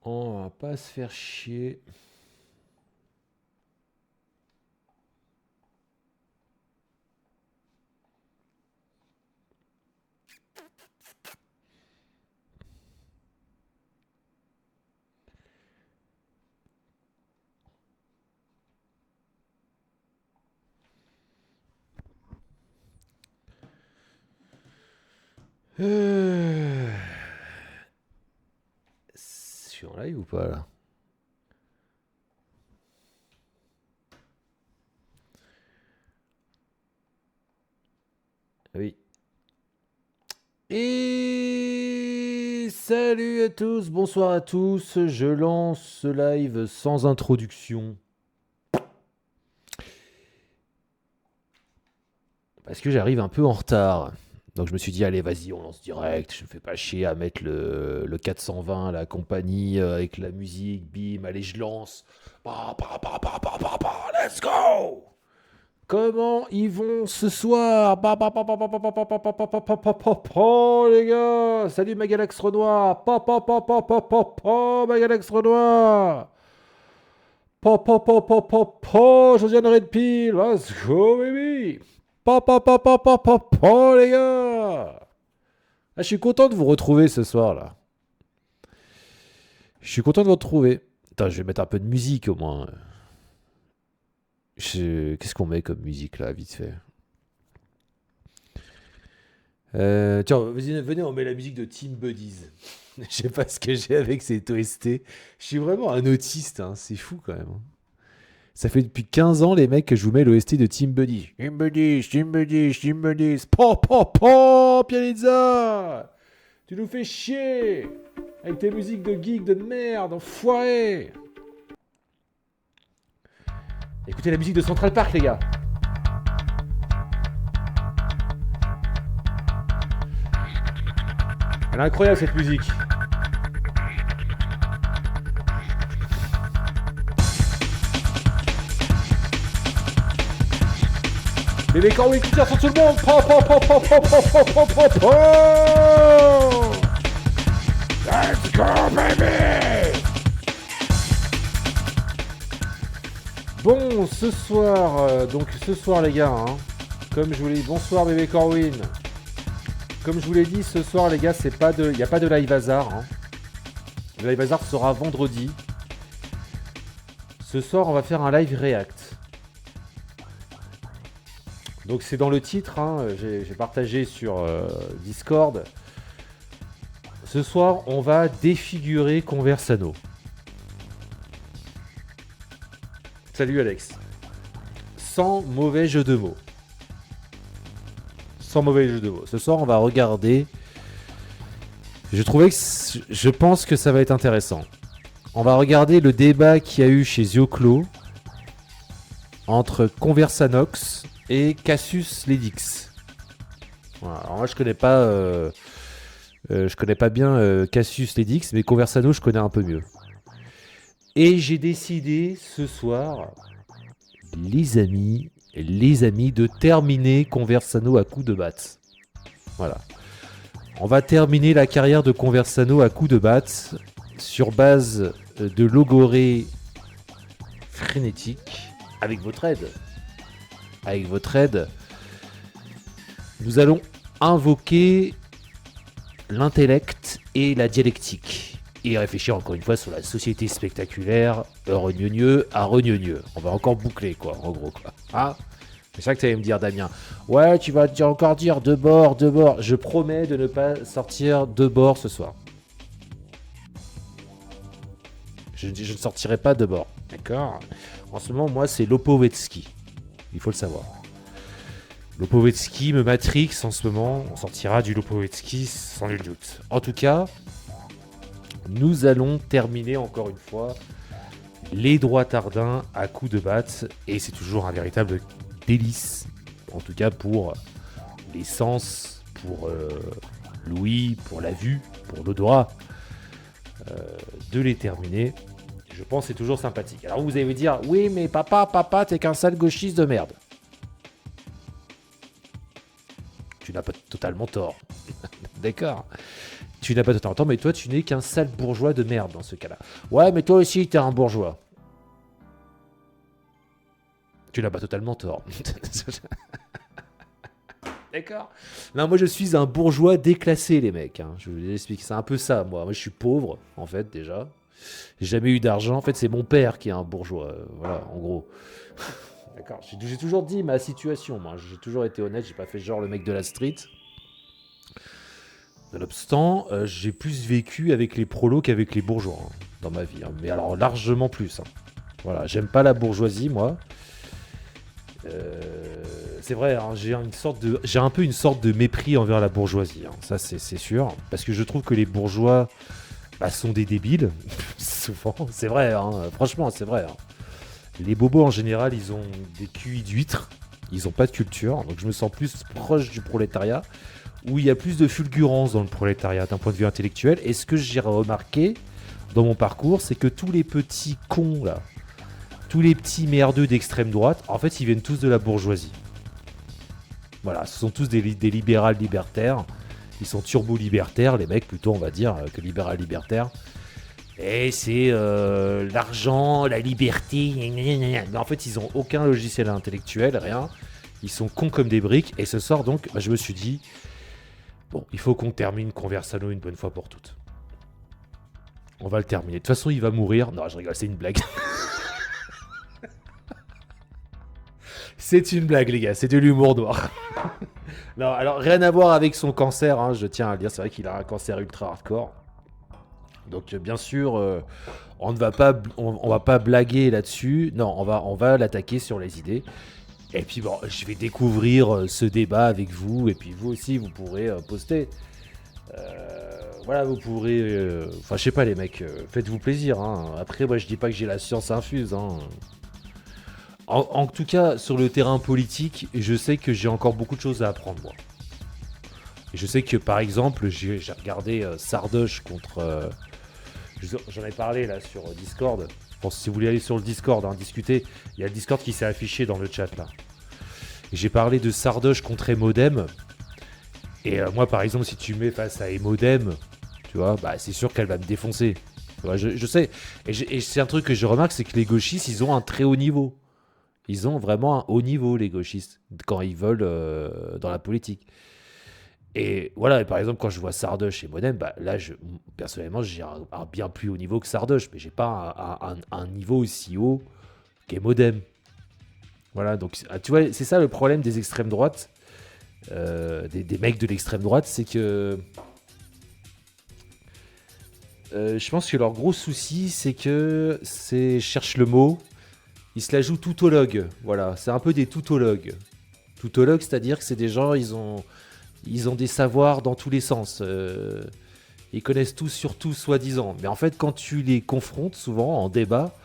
On va pas se faire chier. Je suis en live ou pas là? Oui. Et salut à tous, bonsoir à tous. Je lance ce live sans introduction. Parce que j'arrive un peu en retard. Donc je me suis dit, allez, vas-y, on lance direct. Je me fais pas chier à mettre le 420, la compagnie, avec la musique, bim, allez, je lance. Let's go! Comment ils vont ce soir? Les gars! Salut ma galaxie Renoir! Ma galaxie Renoir! Josiane Redpill! Let's go, baby! Les gars! Ah, je suis content de vous retrouver ce soir là. Je suis content de vous retrouver. Attends, je vais mettre un peu de musique au moins. Qu'est-ce qu'on met comme musique là, vite fait? Tiens, venez, on met la musique de Team Buddies. Je sais pas ce que j'ai avec cet OST. Je suis vraiment un autiste, hein. C'est fou quand même. Ça fait depuis 15 ans, les mecs, que je vous mets l'OST de Team Buddies. Team Buddies, Team Buddies, Team Buddies. Pianizza! Tu nous fais chier! Avec tes musiques de geek de merde, enfoiré! Écoutez la musique de Central Park, les gars. Elle est incroyable cette musique. Bébé Corwin qui tire sur tout le monde. Let's go, baby! Bon, ce soir, les gars, hein, comme je vous l'ai dit, bonsoir bébé Corwin. Comme je vous l'ai dit, ce soir, les gars, il n'y a pas de live hasard. Hein. Le live hasard sera vendredi. Ce soir, on va faire un live react. Donc c'est dans le titre, hein, j'ai partagé sur Discord. Ce soir, on va défigurer Conversano. Salut Alex. Sans mauvais jeu de mots. Sans mauvais jeu de mots. Ce soir, on va regarder. Je pense que ça va être intéressant. On va regarder le débat qu'il y a eu chez Zioclo entre Conversanox et Cassius Ledix. Voilà. Alors moi, je connais pas bien Cassius Ledix, mais Conversano, je connais un peu mieux. Et j'ai décidé ce soir, les amis, de terminer Conversano à coups de batte. Voilà. On va terminer la carrière de Conversano à coups de batte sur base de logorée frénétique avec votre aide. Avec votre aide, nous allons invoquer l'intellect et la dialectique. Et réfléchir encore une fois sur la société spectaculaire, rogneux à rogneux. On va encore boucler, quoi, en gros, quoi. Ah, c'est ça que tu allais me dire, Damien. Ouais, tu vas encore dire de bord. Je promets de ne pas sortir de bord ce soir. Je ne sortirai pas de bord, d'accord? En ce moment, moi, c'est Lopovetsky. Il faut le savoir. Lopovetsky me matrix en ce moment. On sortira du Lopovetsky sans nul doute. En tout cas, nous allons terminer encore une fois les droits tardins à coups de batte. Et c'est toujours un véritable délice. En tout cas pour les sens, pour l'ouïe, pour la vue, pour l'odorat. De les terminer. Je pense que c'est toujours sympathique. Alors vous allez me dire, oui mais papa, t'es qu'un sale gauchiste de merde. Tu n'as pas totalement tort. D'accord. Tu n'as pas de temps. Attends, mais toi, tu n'es qu'un sale bourgeois de merde dans ce cas-là. Ouais, mais toi aussi, t'es un bourgeois. Tu n'as pas totalement tort. D'accord. Non, moi, je suis un bourgeois déclassé, les mecs. Hein. Je vous explique. C'est un peu ça, moi. Moi, je suis pauvre, en fait, déjà. J'ai jamais eu d'argent. En fait, c'est mon père qui est un bourgeois. Voilà, en gros. D'accord. J'ai toujours dit ma situation, moi. J'ai toujours été honnête. J'ai pas fait genre le mec de la street. Nonobstant, j'ai plus vécu avec les prolos qu'avec les bourgeois hein, dans ma vie. Hein. Mais alors, largement plus. Hein. Voilà. J'aime pas la bourgeoisie, moi. C'est vrai, hein, j'ai un peu une sorte de mépris envers la bourgeoisie. Hein. Ça, c'est sûr. Parce que je trouve que les bourgeois sont des débiles. Souvent. C'est vrai, hein. Franchement, c'est vrai. Hein. Les bobos, en général, ils ont des QI d'huîtres. Ils n'ont pas de culture. Donc, je me sens plus proche du prolétariat. Où il y a plus de fulgurance dans le prolétariat d'un point de vue intellectuel. Et ce que j'ai remarqué dans mon parcours, c'est que tous les petits cons, là, tous les petits merdeux d'extrême droite, en fait, ils viennent tous de la bourgeoisie. Voilà, ce sont tous des libérales libertaires. Ils sont turbo-libertaires, les mecs, plutôt, on va dire, que libéral-libertaires. Et c'est l'argent, la liberté, mais en fait, ils n'ont aucun logiciel intellectuel, rien. Ils sont cons comme des briques. Et ce soir, donc, je me suis dit, bon, il faut qu'on termine Conversano une bonne fois pour toutes. On va le terminer. De toute façon, il va mourir. Non, je rigole, c'est une blague. C'est une blague, les gars, c'est de l'humour noir. Non, alors rien à voir avec son cancer, hein, je tiens à le dire, c'est vrai qu'il a un cancer ultra hardcore. Donc bien sûr, on va pas blaguer là-dessus. Non, on va l'attaquer sur les idées. Et puis bon, je vais découvrir ce débat avec vous, et puis vous aussi, vous pourrez poster. Voilà, vous pourrez... Enfin, je sais pas les mecs, faites-vous plaisir. Hein. Après, moi je dis pas que j'ai la science infuse, hein. En tout cas, sur le terrain politique, je sais que j'ai encore beaucoup de choses à apprendre, moi. Et je sais que, par exemple, j'ai regardé Sardoche contre... j'en ai parlé, là, sur Discord. Bon, si vous voulez aller sur le Discord, hein, discuter, il y a le Discord qui s'est affiché dans le chat, là. Et j'ai parlé de Sardoche contre Emodem. Et moi, par exemple, si tu mets face à Emodem, tu vois, bah, c'est sûr qu'elle va me défoncer. Tu vois, je sais. Et c'est un truc que je remarque, c'est que les gauchistes, ils ont un très haut niveau. Ils ont vraiment un haut niveau, les gauchistes, quand ils veulent dans la politique. Et voilà, et par exemple, quand je vois Sardoche et Modem, bah, là, personnellement, j'ai un bien plus haut niveau que Sardoche, mais j'ai pas un niveau aussi haut qu'est Modem. Voilà, donc tu vois, c'est ça le problème des extrêmes droites, des mecs de l'extrême droite, c'est que je pense que leur gros souci, c'est que je cherche le mot. Ils se la jouent toutologues, voilà, c'est un peu des toutologues. Toutologues, c'est-à-dire que c'est des gens, ils ont des savoirs dans tous les sens. Ils connaissent tout sur tout, soi-disant. Mais en fait, quand tu les confrontes, souvent, en débat,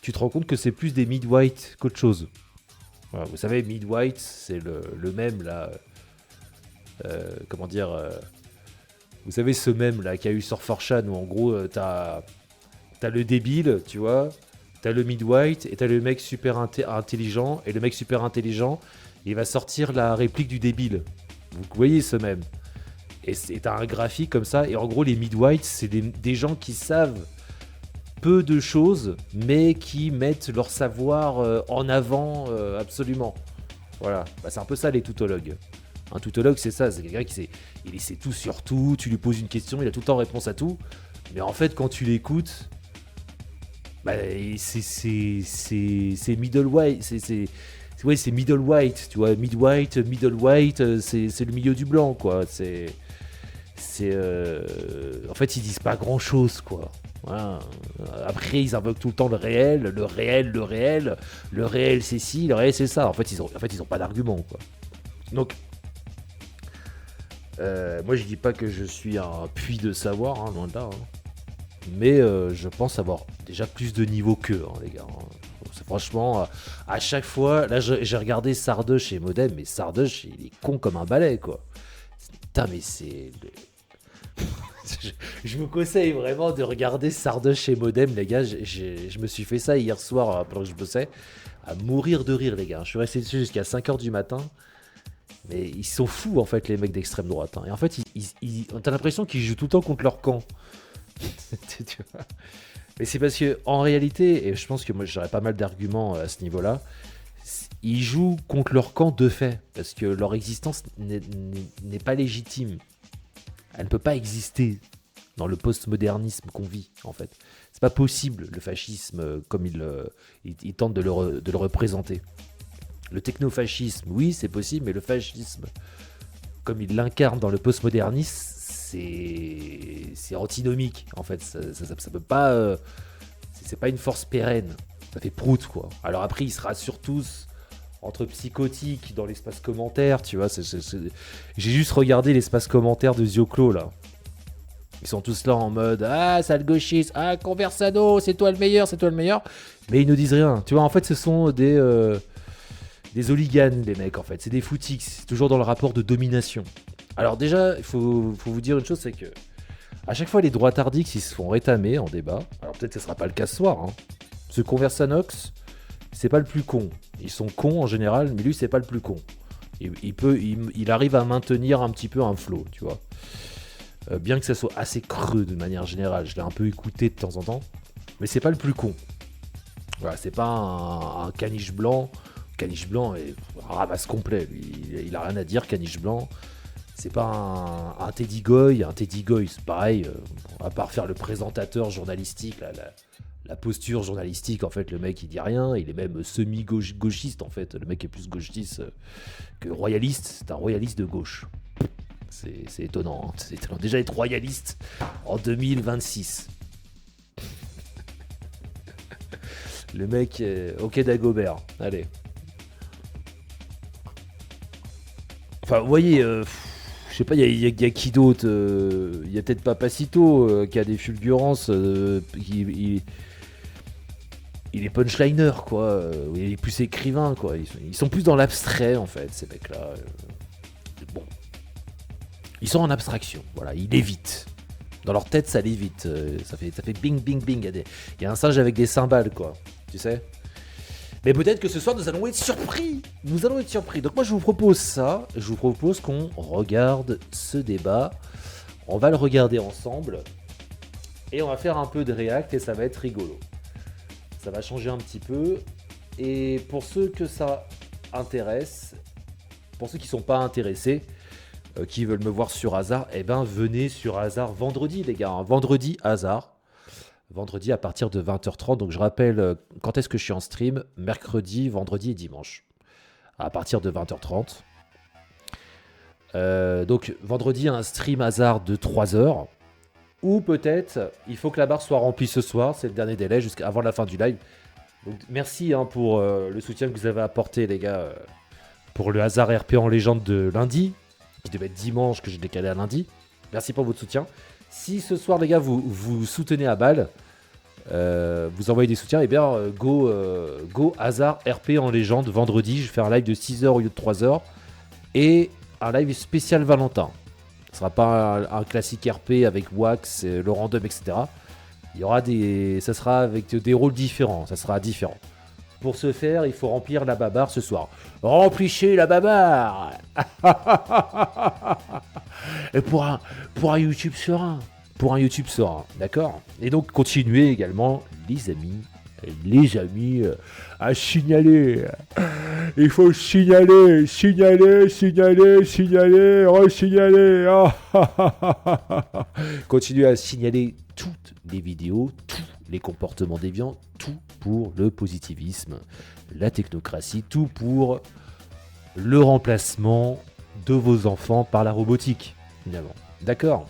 tu te rends compte que c'est plus des mid-white qu'autre chose. Voilà, vous savez, mid-white, c'est le mème, là... comment dire... vous savez, ce mème, là, qu'il y a eu sur 4chan, où en gros, t'as le débile, tu vois... T'as le mid-white et t'as le mec super intelligent. Et le mec super intelligent, il va sortir la réplique du débile. Vous voyez ce même. Et t'as un graphique comme ça. Et en gros, les mid-whites, c'est des gens qui savent peu de choses, mais qui mettent leur savoir en avant absolument. Voilà. Bah, c'est un peu ça, les toutologues. Un toutologue, c'est ça. C'est quelqu'un il sait tout sur tout. Tu lui poses une question, il a tout le temps réponse à tout. Mais en fait, quand tu l'écoutes... Bah, c'est middle white, c'est middle white, tu vois, middle white, c'est le milieu du blanc, quoi. En fait, ils disent pas grand chose, quoi. Voilà. Après, ils invoquent tout le temps le réel, c'est ci, le réel c'est ça. En fait, ils ont pas d'argument, quoi. Donc, moi, je dis pas que je suis un puits de savoir, hein, loin de là. Hein. Mais je pense avoir déjà plus de niveau qu'eux, hein, les gars. Hein. Franchement, à chaque fois, là j'ai regardé Sardoche et Modem, mais Sardoche il est con comme un balai, quoi. Putain, mais c'est... je vous conseille vraiment de regarder Sardoche et Modem, les gars. Je me suis fait ça hier soir pendant que je bossais, à mourir de rire, les gars. Je suis resté dessus jusqu'à 5h du matin. Mais ils sont fous, en fait, les mecs d'extrême droite. Hein. Et en fait, t'as l'impression qu'ils jouent tout le temps contre leur camp. Tu vois. Mais c'est parce que, en réalité, et je pense que moi j'aurais pas mal d'arguments à ce niveau-là, ils jouent contre leur camp de fait. Parce que leur existence n'est pas légitime. Elle ne peut pas exister dans le postmodernisme qu'on vit, en fait. C'est pas possible, le fascisme, comme ils tentent de le représenter. Le technofascisme, oui, c'est possible, mais le fascisme, comme il l'incarne dans le postmodernisme, c'est antinomique, en fait. Ça peut pas... c'est pas une force pérenne. Ça fait prout, quoi. Alors après, ils se rassurent tous entre psychotiques dans l'espace commentaire, tu vois. J'ai juste regardé l'espace commentaire de Zioclo, là. Ils sont tous là en mode « Ah, sale gauchiste, ah, Conversano, c'est toi le meilleur, c'est toi le meilleur ». Mais ils ne disent rien. Tu vois, en fait, ce sont des hooligans, les mecs, en fait. C'est des footix. C'est toujours dans le rapport de domination. Alors déjà, il faut vous dire une chose, c'est que à chaque fois, les droitardix, ils se font rétamer en débat. Alors peut-être que ce sera pas le cas ce soir. Hein. Ce Conversanox, c'est pas le plus con. Ils sont cons en général, mais lui, c'est pas le plus con. Il arrive à maintenir un petit peu un flow, tu vois. Bien que ça soit assez creux de manière générale. Je l'ai un peu écouté de temps en temps. Mais c'est pas le plus con. Voilà, c'est pas un caniche blanc. Caniche blanc est un ramasse complet. Il a rien à dire, caniche blanc. C'est pas un Teddy Goy. Un Teddy Goy, c'est pareil. À part faire le présentateur journalistique, la posture journalistique, en fait, le mec, il dit rien. Il est même semi-gauchiste, en fait. Le mec est plus gauchiste que royaliste. C'est un royaliste de gauche. C'est étonnant. Hein. C'est étonnant. Déjà être royaliste en 2026. Le mec, ok Dagobert. Allez. Enfin, vous voyez, je sais pas, il y a qui d'autre. Il y a peut-être Papacito qui a des fulgurances. Il est punchliner, quoi. Il est plus écrivain, quoi. Ils sont plus dans l'abstrait, en fait, ces mecs-là. Bon. Ils sont en abstraction, voilà. Ils lévitent. Dans leur tête, ça lévite. Ça fait bing, bing, bing. Il y a un singe avec des cymbales, quoi. Tu sais ? Mais peut-être que ce soir, nous allons être surpris. Nous allons être surpris. Donc moi, je vous propose ça. Je vous propose qu'on regarde ce débat. On va le regarder ensemble. Et on va faire un peu de react et ça va être rigolo. Ça va changer un petit peu. Et pour ceux que ça intéresse, pour ceux qui ne sont pas intéressés, qui veulent me voir sur Hasard, eh ben venez sur Hasard vendredi, les gars. Hein. Vendredi, Hasard. Vendredi à partir de 20h30. Donc je rappelle, quand est-ce que je suis en stream ? Mercredi, vendredi et dimanche. À partir de 20h30. Donc vendredi, un stream Hasard de 3h. Ou peut-être, il faut que la barre soit remplie ce soir. C'est le dernier délai jusqu'avant la fin du live. Donc merci hein, pour le soutien que vous avez apporté, les gars, pour le Hasard RP en légende de lundi. Qui devait être dimanche, que j'ai décalé à lundi. Merci pour votre soutien. Si ce soir, les gars, vous soutenez à balle, vous envoyez des soutiens, et bien go Hasard RP en légende vendredi. Je vais faire un live de 6h au lieu de 3h. Et un live spécial Valentin. Ce ne sera pas un classique RP avec Wax, le random, etc. Il y aura ça sera avec des rôles différents. Ça sera différent. Pour ce faire, il faut remplir la babarre ce soir. Remplissez la babarre. Et pour un YouTube serein. Pour un YouTube serein, d'accord ? Et donc, continuez également, les amis, à signaler. Il faut signaler, re-signaler. Continuez à signaler toutes les vidéos, tous les comportements déviants, tout pour le positivisme, la technocratie, tout pour le remplacement de vos enfants par la robotique, finalement. D'accord ?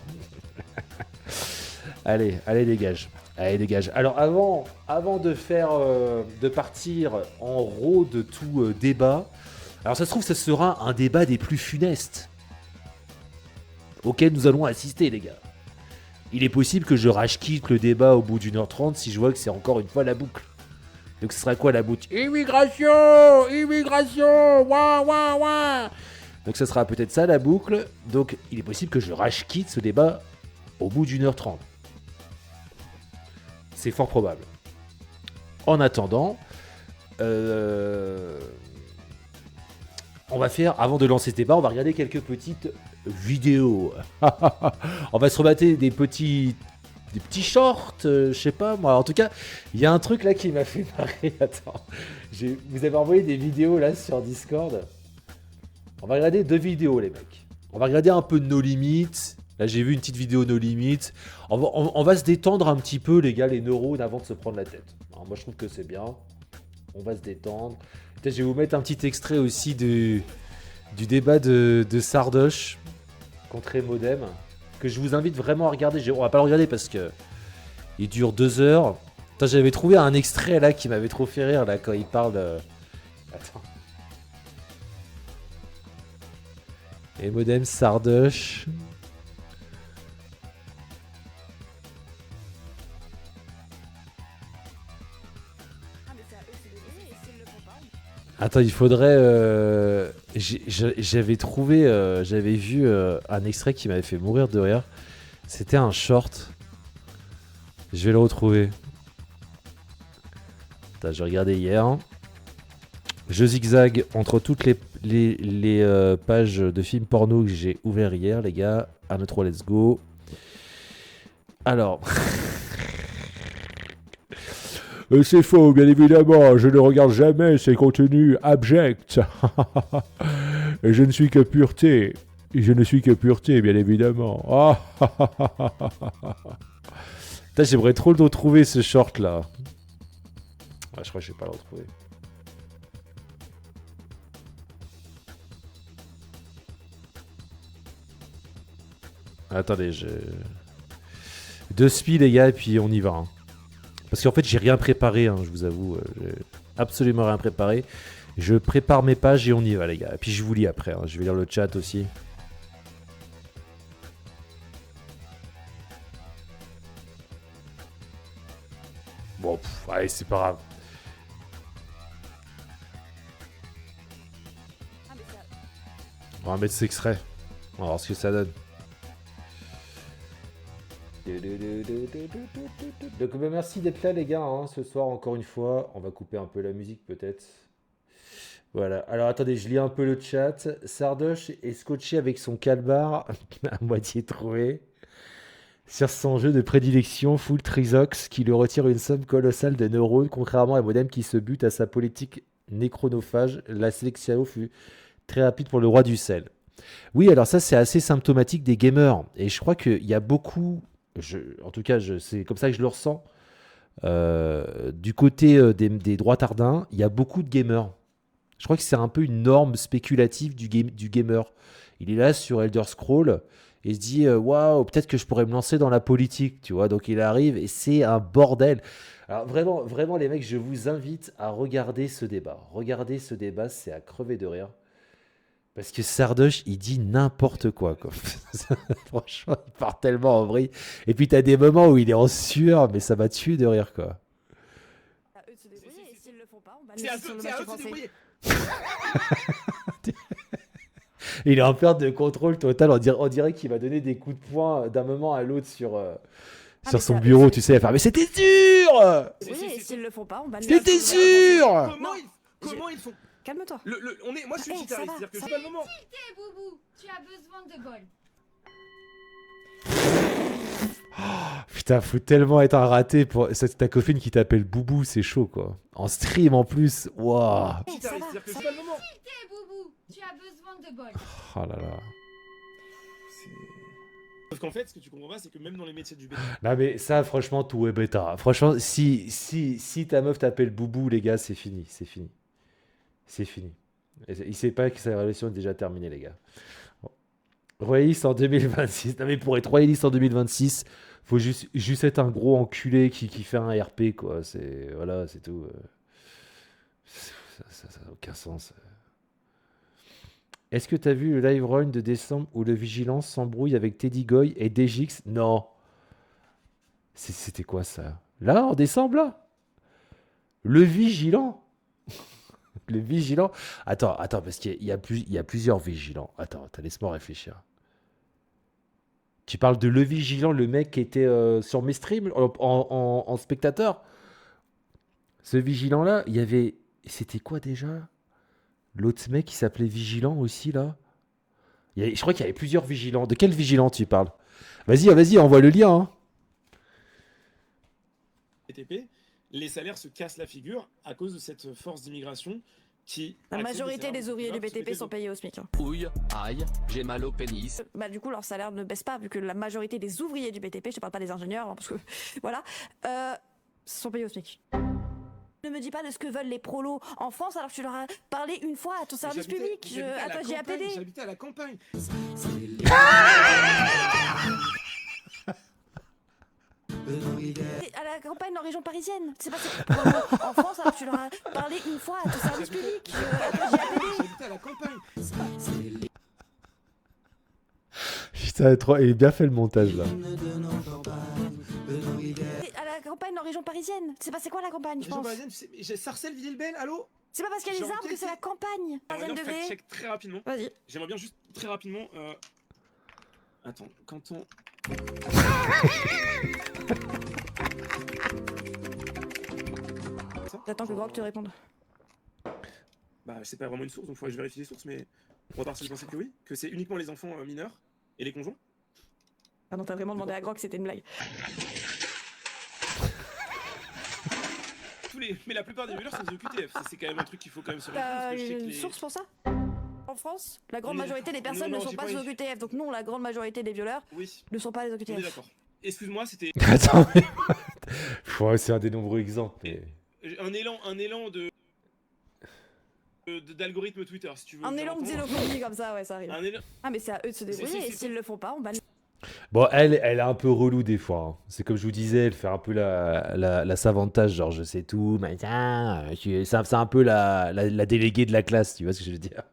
Allez, dégage. Allez, dégage. Alors, avant de partir en raw de tout débat, alors ça se trouve, ça sera un débat des plus funestes auquel nous allons assister, les gars. Il est possible que je rage-quitte le débat au bout d'1h30 si je vois que c'est encore une fois la boucle. Donc, ce sera quoi la boucle ? Immigration, ouah. Donc, ce sera peut-être ça la boucle. Donc, il est possible que je rage-quitte ce débat au bout d'1h30. C'est fort probable. En attendant, on va faire, avant de lancer ce débat, on va regarder quelques petites vidéos. On va se rebattre des petits shorts, je sais pas moi. En tout cas, il y a un truc là qui m'a fait marrer. Attends, vous avez envoyé des vidéos là sur Discord. On va regarder 2 vidéos, les mecs. On va regarder un peu No Limit. Là, j'ai vu une petite vidéo No Limit. On va se détendre un petit peu, les gars, les neurones, avant de se prendre la tête. Alors, moi, je trouve que c'est bien. On va se détendre. Peut-être je vais vous mettre un petit extrait aussi du débat de Sardoche contre Emodem, que je vous invite vraiment à regarder. On va pas le regarder parce que il dure 2 heures. Putain, j'avais trouvé un extrait là qui m'avait trop fait rire là quand il parle. Attends. Emodem Sardoche. Attends, il faudrait. J'avais trouvé, j'avais vu un extrait qui m'avait fait mourir de rire. C'était un short. Je vais le retrouver. Attends, j'ai regardé hier. Je zigzag entre toutes les pages de films porno que j'ai ouvert hier, les gars. 1, 2, 3, let's go. Alors. C'est faux, bien évidemment. Je ne regarde jamais ces contenus abjects. Et je ne suis que pureté. Je ne suis que pureté, bien évidemment. Putain, j'aimerais trop le retrouver, ce short-là. Ouais, je crois que je vais pas le retrouver. Attendez, 2 spi, les gars, et puis on y va. Hein. Parce qu'en fait, j'ai rien préparé, hein, je vous avoue. J'ai absolument rien préparé. Je prépare mes pages et on y va, les gars. Et puis je vous lis après. Hein. Je vais lire le chat aussi. Bon, allez, c'est pas grave. On va mettre cet extrait. On va voir ce que ça donne. Donc merci d'être là les gars, hein, ce soir encore une fois. On va couper un peu la musique peut-être. Voilà, alors attendez, je lis un peu le chat. Sardoche est scotché avec son calbar à moitié troué sur son jeu de prédilection Full Trizox qui lui retire une somme colossale de neurones contrairement à Modem qui se bute à sa politique néchronophage. La sélection fut très rapide pour le roi du sel. Oui, alors ça c'est assez symptomatique des gamers et je crois qu'il y a beaucoup... en tout cas, c'est comme ça que je le ressens. Du côté des droits tardins, il y a beaucoup de gamers. Je crois que c'est un peu une norme spéculative du gamer. Il est là sur Elder Scrolls et il se dit waouh, peut-être que je pourrais me lancer dans la politique, tu vois. Donc il arrive et c'est un bordel. Alors vraiment, vraiment les mecs, je vous invite à regarder ce débat. Regardez ce débat, c'est à crever de rire. Parce que Sardoche, il dit n'importe quoi. Franchement, il part tellement en vrille. Et puis, t'as des moments où il est en sueur, mais ça m'a tué de rire, quoi. Il est en perte de contrôle total. On dirait qu'il va donner des coups de poing d'un moment à l'autre sur son bureau, tu sais. Mais c'était sûr. Oui, s'ils le font pas, on va. C'était sûr. Comment ils font? Calme-toi. Moi je suis guitariste, c'est-à-dire que c'est pas le moment. Boubou, tu as besoin de bol. Putain, faut tellement être un raté pour c'est ta copine qui t'appelle Boubou, c'est chaud quoi. En stream en plus, waouh. Guitariste, c'est-à-dire que c'est pas le moment. Boubou, tu as besoin de bol. Oh là là. Sauf qu'en fait, ce que tu comprends pas, c'est que même dans les métiers du bêta. Non mais ça, franchement, tout est bêta. Franchement, si ta meuf t'appelle Boubou, les gars, c'est fini, c'est fini. C'est fini. Il sait pas que sa relation est déjà terminée, les gars. Bon. Royaliste en 2026. Non mais pour être royaliste en 2026, faut juste être un gros enculé qui fait un RP, quoi. Voilà, c'est tout. Ça n'a aucun sens. Est-ce que t'as vu le live run de décembre où le Vigilance s'embrouille avec Teddy Goy et DJX? Non. C'était quoi ça? Là, en décembre, là? Le Vigilant? Le Vigilant? Attends, parce qu'il y a plusieurs Vigilants. Attends, laisse-moi réfléchir. Tu parles de Le Vigilant, le mec qui était sur mes streams en spectateur? Ce Vigilant-là, il y avait... C'était quoi déjà? L'autre mec qui s'appelait Vigilant aussi, là. Je crois qu'il y avait plusieurs vigilants. De quel vigilant tu parles? Vas-y, envoie le lien. Hein. BTP, les salaires se cassent la figure à cause de cette force d'immigration qui... La accède majorité salaires des ouvriers du beaucoup plus BTP élevés. sont payés au SMIC. Hein. Ouille, aïe, j'ai mal au pénis. Bah, du coup, leur salaire ne baisse pas, vu que la majorité des ouvriers du BTP, je ne parle pas des ingénieurs, hein, parce que voilà, sont payés au SMIC. Ne me dis pas de ce que veulent les prolos en France alors que tu leur as parlé une fois à ton service J'habitais- public. j'habitais à À la toi, j'ai campagne, appelé. J'habitais à la campagne. À la campagne en région parisienne. C'est pas en France alors que tu leur as parlé une fois à ton service public. À toi, j'ai appelé. J'habitais à la campagne. Putain, il est bien fait le montage, là. À la campagne en région parisienne. C'est quoi la campagne, je Région pense. parisienne, tu sais, j'ai Sarcelles, Villers-le-Bel, allô? C'est pas parce qu'il y a des J'ai arbres que c'est la campagne. J'aimerais bien Degrés. fact-check très rapidement. Vas-y. J'aimerais bien juste très rapidement. Attends, canton. J'attends que Grog te réponde. Bah, c'est pas vraiment une source, donc faudrait que je vérifie les sources, mais on va partir du principe que oui, que c'est uniquement les enfants mineurs et les conjoints. Ah non, t'as vraiment demandé à Grog, c'était une blague. Mais la plupart des violeurs sont des OQTF. Ça, c'est quand même un truc qu'il faut quand même se répondre. T'as Parce que je sais que une les... source pour ça? En France, la grande On est majorité des d'accord. personnes Non, ne sont j'ai pas pas sous eu. OQTF. Donc non, la grande majorité des violeurs Oui, ne sont pas les on est OQTF. d'accord. Excuse-moi, c'était Attends, mais... Ouais, c'est un des nombreux exemples. Mais... un élan d'algorithme Twitter, si tu veux. Un bien élan de entendre. xénophobie comme ça, ouais, ça arrive. Un élan... Ah mais c'est à eux de se débrouiller c'est- et s'ils le font pas, on banne. Bon, elle est un peu relou des fois. Hein. C'est comme je vous disais, elle fait un peu la savantage, genre je sais tout, machin. C'est un peu la déléguée de la classe, tu vois ce que je veux dire.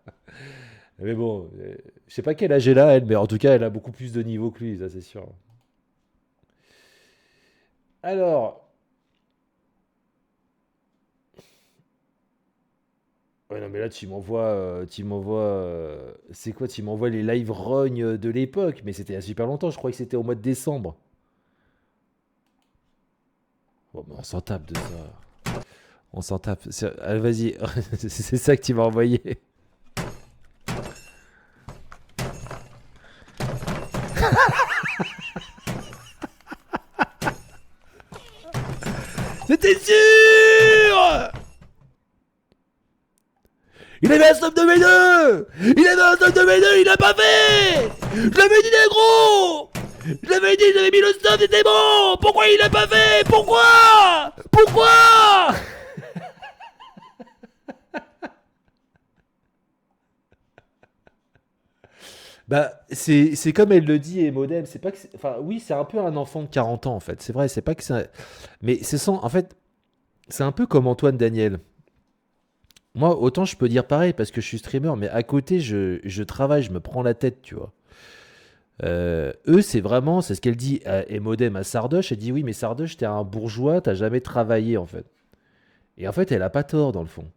Mais bon, je sais pas quel âge elle a, elle, mais en tout cas, elle a beaucoup plus de niveau que lui, ça c'est sûr. Alors. Ouais, non, mais là, tu m'envoies. C'est quoi? Tu m'envoies les live rognes de l'époque, mais c'était il y a super longtemps, je crois que c'était au mois de décembre. Bon, mais on s'en tape de ça. On s'en tape. Allez, vas-y, c'est ça que tu m'as envoyé. C'était sûr! Il avait un stop de V2! Il avait un stop de V2, il l'a pas fait! Je l'avais dit, négro! Je l'avais dit, j'avais mis le stop, c'était bon! Pourquoi il l'a pas fait? Pourquoi? Pourquoi? Bah, c'est comme elle le dit, et Modem, c'est pas que enfin, oui, c'est un peu un enfant de 40 ans, en fait. C'est vrai, c'est pas que c'est... Mais c'est sans... En fait, c'est un peu comme Antoine Daniel. Moi, autant je peux dire pareil, parce que je suis streamer, mais à côté, je travaille, je me prends la tête, tu vois. Eux, c'est vraiment... C'est ce qu'elle dit, et Modem à Sardoche, elle dit, oui, mais Sardoche, t'es un bourgeois, t'as jamais travaillé, en fait. Et en fait, elle a pas tort, dans le fond.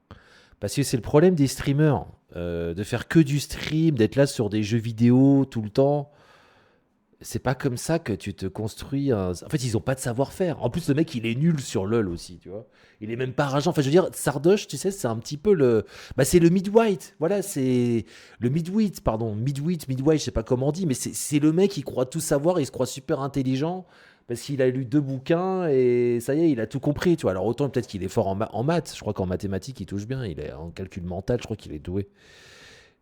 Parce que c'est le problème des streamers, de faire que du stream, d'être là sur des jeux vidéo tout le temps. C'est pas comme ça que tu te construis un... En fait, ils ont pas de savoir-faire. En plus, le mec, il est nul sur LoL aussi, tu vois. Il est même pas rageant. Enfin, je veux dire, Sardoche, tu sais, c'est un petit peu le... Bah, c'est le mid-white. Voilà, c'est... Le mid-white, pardon. Mid-white, je sais pas comment on dit, mais c'est le mec qui croit tout savoir, il se croit super intelligent parce qu'il a lu 2 bouquins et ça y est, il a tout compris, tu vois. Alors, autant peut-être qu'il est fort en maths. Je crois qu'en mathématiques, il touche bien. Il est en calcul mental, je crois qu'il est doué.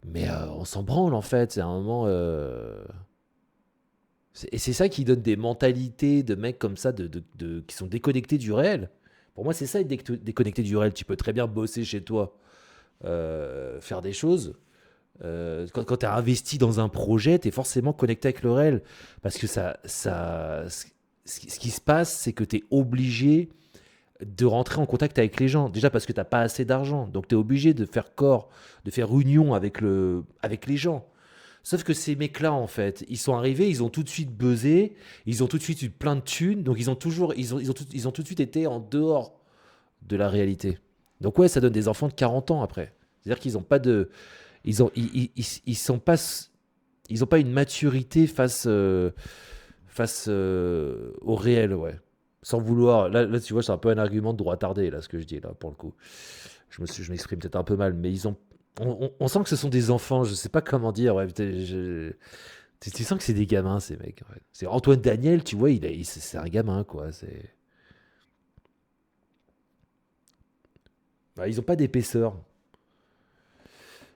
Mais on s'en branle, en fait. C'est un moment... Et c'est ça qui donne des mentalités de mecs comme ça qui sont déconnectés du réel. Pour moi, c'est ça, être déconnecté du réel. Tu peux très bien bosser chez toi, faire des choses. Quand tu as investi dans un projet, tu es forcément connecté avec le réel. Parce que ce qui se passe, c'est que tu es obligé de rentrer en contact avec les gens. Déjà parce que tu n'as pas assez d'argent. Donc tu es obligé de faire corps, de faire union avec les gens. Sauf que ces mecs-là, en fait, ils sont arrivés, ils ont tout de suite buzzé, ils ont tout de suite eu plein de thunes, donc ils ont tout de suite été en dehors de la réalité. Donc ouais, ça donne des enfants de 40 ans après. C'est-à-dire qu'ils n'ont pas de... Ils ont pas une maturité face au réel, ouais. Sans vouloir... Là, tu vois, c'est un peu un argument de droit tardé, là, ce que je dis, là, pour le coup. Je m'exprime peut-être un peu mal, mais ils ont... On sent que ce sont des enfants, je sais pas comment dire. Ouais, tu sens que c'est des gamins, ces mecs. Ouais. C'est Antoine Daniel, tu vois, c'est un gamin, quoi. Bah, ils ont pas d'épaisseur.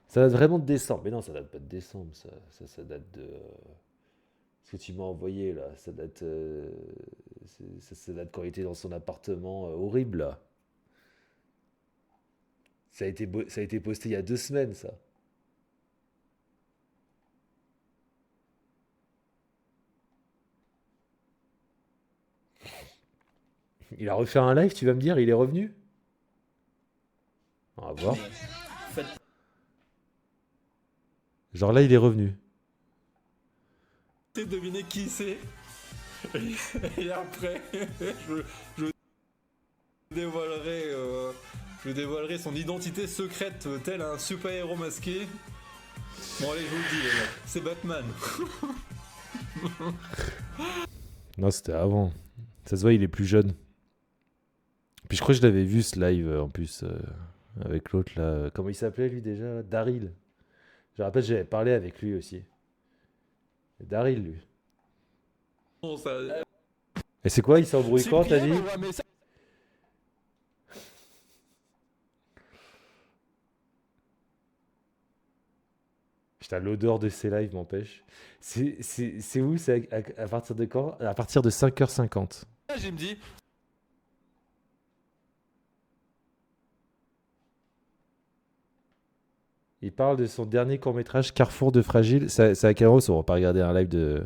Ça date vraiment de décembre. Mais non, ça date pas de décembre, ça. Ça date de. Ce que tu m'as envoyé, là. Ça date. Ça date quand il était dans son appartement horrible, là. Ça a été posté il y a 2 semaines, ça. Il a refait un live, tu vas me dire, il est revenu? On va voir. Genre là, il est revenu. Deviner qui c'est. Et après, je dévoilerai, je dévoilerai son identité secrète tel un super-héros masqué. Bon allez, je vous le dis, les gars, c'est Batman. Non, c'était avant. Ça se voit, il est plus jeune. Puis je crois que je l'avais vu ce live en plus avec l'autre là. Comment il s'appelait lui déjà? Daryl. Je rappelle, j'avais parlé avec lui aussi. Daryl, lui. Bon, ça... Et c'est quoi? Il s'embrouille quand, t'as dit? Putain, l'odeur de ces lives m'empêche. C'est où? C'est à partir de quand? À partir de 5h50. J'ai me dit, Il parle de son dernier court-métrage Carrefour de Fragile. C'est à quel moment? On va pas regarder un live de.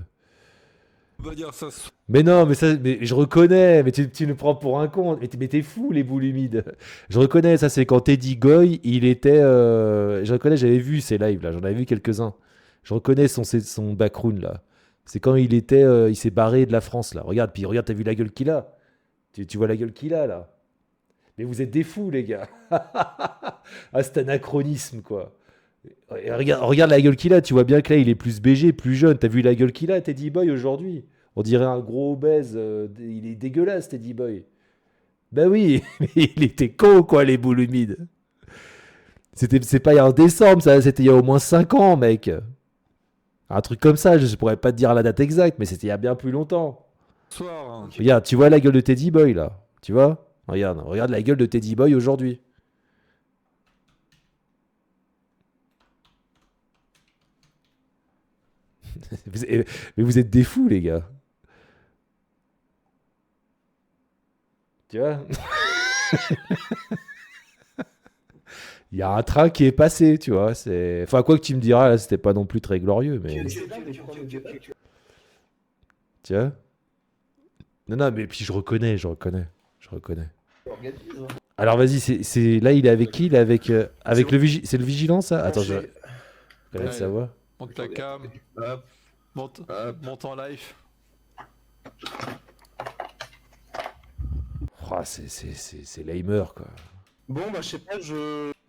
on va dire ça. Mais non, mais je reconnais, mais tu le prends pour un con. Mais t'es fou, les boules humides. Je reconnais, ça c'est quand Teddy Goy, il était. Je reconnais, j'avais vu ces lives là, j'en avais vu quelques-uns. Je reconnais son background là. C'est quand il était. Il s'est barré de la France là. Regarde, puis regarde, t'as vu la gueule qu'il a? Tu vois la gueule qu'il a là? Mais vous êtes des fous, les gars. Ah, c'est anachronisme quoi. Et regarde la gueule qu'il a, tu vois bien que là il est plus BG, plus jeune. T'as vu la gueule qu'il a, Teddy Boy aujourd'hui? On dirait un gros obèse. Il est dégueulasse, Teddy Boy. Ben oui, mais il était con, quoi, les boules humides. C'est pas il y a en décembre, ça, c'était il y a au moins 5 ans, mec. Un truc comme ça, je pourrais pas te dire la date exacte, mais c'était il y a bien plus longtemps. Soir, hein. Regarde, tu vois la gueule de Teddy Boy, là? Tu vois? Regarde la gueule de Teddy Boy aujourd'hui. Mais vous êtes des fous, les gars. Tu vois? Il y a un train qui est passé, tu vois. Enfin, quoi que tu me diras, là, c'était pas non plus très glorieux, mais. Tu vois? Non, mais puis je reconnais. Alors vas-y, là, il est avec qui? Il est avec le c'est le vigilant, ça? Attends, je connais sa voix. Monte ta cam, monte en live. Oh, c'est Leimer, quoi. Bon, bah, je sais pas,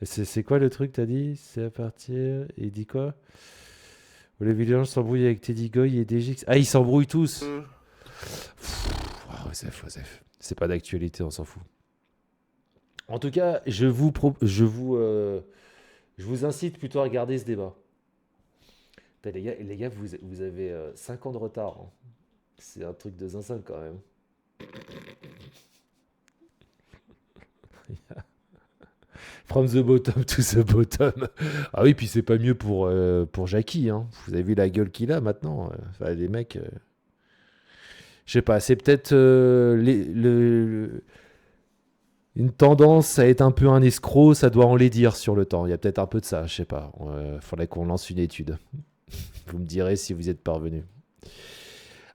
C'est quoi le truc, t'as dit? C'est à partir. Il dit quoi? Le villain s'embrouille avec Teddy Goy et DJX. Ah, ils s'embrouillent tous! Osef. C'est pas d'actualité, on s'en fout. En tout cas, je vous incite plutôt à regarder ce débat. Putain, les gars, vous avez 5 ans de retard, hein. C'est un truc de zinzin quand même. From the bottom to the bottom. Ah oui, puis c'est pas mieux pour Jackie, hein. Vous avez vu la gueule qu'il a maintenant. Enfin, les mecs. Je sais pas, c'est peut-être une tendance à être un peu un escroc, ça doit en les dire sur le temps. Il y a peut-être un peu de ça, je sais pas. Faudrait qu'on lance une étude. Vous me direz si vous êtes parvenu.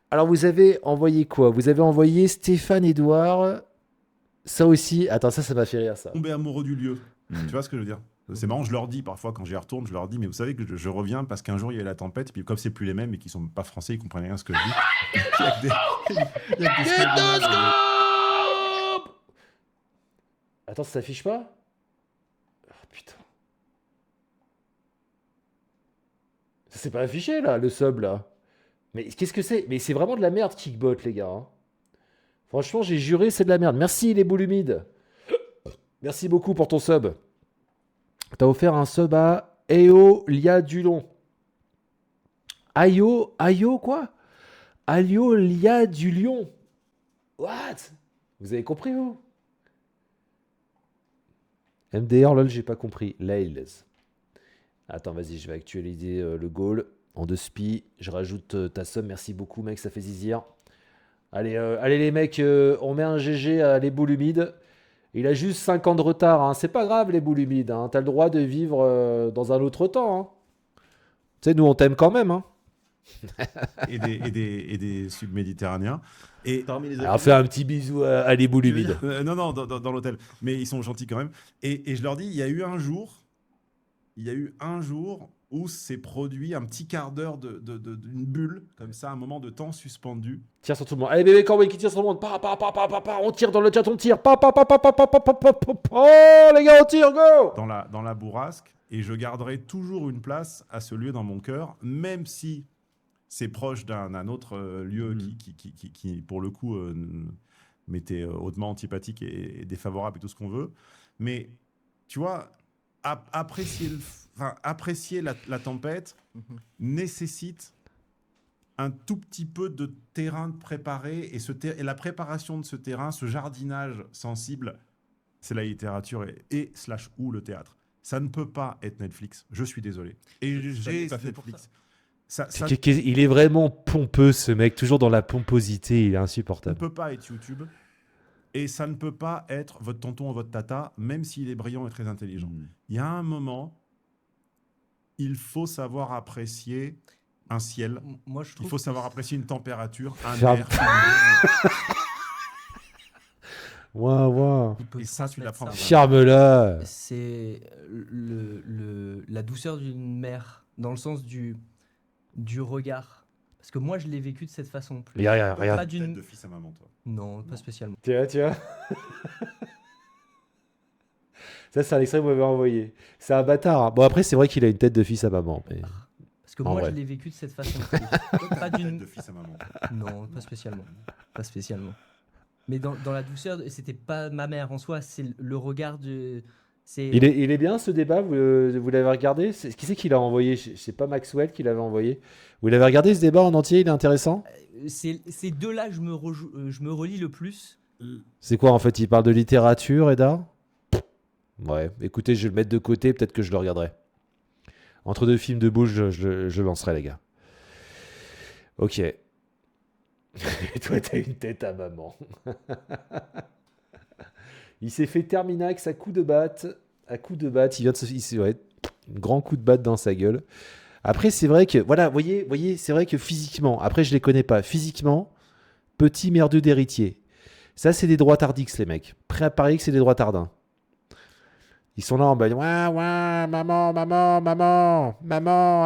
Alors, vous avez envoyé quoi? Vous avez envoyé Stéphane Edouard. Ça aussi. Attends, ça m'a fait rire, ça. Tomber amoureux du lieu. Tu vois ce que je veux dire? C'est marrant, je leur dis parfois quand j'y retourne, je leur dis, mais vous savez que je reviens parce qu'un jour il y a eu la tempête, puis comme c'est plus les mêmes et qu'ils sont pas français, ils comprennent rien à ce que je dis. Il y a que des Attends, ça s'affiche pas? Oh, putain. Ça s'est pas affiché là, le sub là. Mais qu'est-ce que c'est? Mais c'est vraiment de la merde, Kickbot, les gars, hein. Franchement, j'ai juré, c'est de la merde. Merci les boules humides. Merci beaucoup pour ton sub. T'as offert un sub à Eolia Dulon. Ayo quoi? Aliolia du Lion. What? Vous avez compris, vous? MDR, lol, j'ai pas compris. Lails. Attends, vas-y, je vais actualiser le goal. En 2 spi, je rajoute ta somme. Merci beaucoup, mec, ça fait zizir. Allez, allez les mecs, on met un GG à les boules humides. Il a juste 5 ans de retard. Hein. C'est pas grave, les boules humides. Hein. T'as le droit de vivre dans un autre temps. Hein. Tu sais, nous, on t'aime quand même. Hein. et des subméditerranéens. Et Parmi les Alors, fais un petit bisou à les boules humides. non, dans l'hôtel. Mais ils sont gentils quand même. Et je leur dis, il y a eu un jour où s'est produit un petit quart d'heure d'une bulle, comme ça, un moment de temps suspendu. Tire sur tout le monde. Allez, bébé Corwin qui tire sur tout le monde. On tire dans le chat, on tire. Oh, les gars, on tire, go! Dans la bourrasque. Et je garderai toujours une place à ce lieu dans mon cœur, même si c'est proche d'un autre lieu qui, pour le coup, m'était hautement antipathique et défavorable et tout ce qu'on veut. Mais, tu vois, apprécier la tempête nécessite un tout petit peu de terrain préparé. Et la préparation de ce terrain, ce jardinage sensible, c'est la littérature et ou le théâtre. Ça ne peut pas être Netflix. Je suis désolé. Et j'ai Netflix. Il est vraiment pompeux, ce mec. Toujours dans la pomposité. Il est Ça ne insupportable. peut pas être YouTube. Et ça ne peut pas être votre tonton ou votre tata, même s'il est brillant et très intelligent. Il y a un moment, il faut savoir apprécier un ciel. Moi, je trouve Il faut savoir apprécier une température, un Ferme. air. Waouh. il peut Et ça, tu l'apprends. Charme-la. C'est la douceur d'une mère, dans le sens du regard. Parce que moi, je l'ai vécu de cette façon. Plus. Regarde. Pas Tête d'une... de fils à maman, toi. Non, pas spécialement. Tiens. Ça, c'est un extrait que vous m'avez envoyé. C'est un bâtard. Hein. Bon, après, c'est vrai qu'il a une tête de fils à maman. Mais... Parce que En moi, vrai. je l'ai vécu de cette façon. Pas Tête d'une... de fils à maman. Non, pas spécialement. Pas spécialement. Mais dans la douceur, c'était pas ma mère en soi, c'est le regard de... Il est bien, ce débat. Vous l'avez regardé? Qui c'est qui l'a envoyé? C'est pas Maxwell qui l'avait envoyé. Vous l'avez regardé, ce débat en entier? Il est intéressant. Ces deux-là, je me relis le plus. C'est quoi, en fait? Il parle de littérature et d'art? Ouais, écoutez, je vais le mettre de côté. Peut-être que je le regarderai. Entre deux films de bouche, je lancerai, les gars. Ok. Et toi, t'as une tête à maman. Il s'est fait Terminax à coup de batte. Il vient de se... un grand coup de batte dans sa gueule. Après, c'est vrai que... Voilà, voyez, c'est vrai que physiquement... Après, je les connais pas. Physiquement, petit merdeux d'héritier. Ça, c'est des droits tardix, les mecs. Prêt à parier que c'est des droits tardins. Ils sont là en bas. Ouais, maman,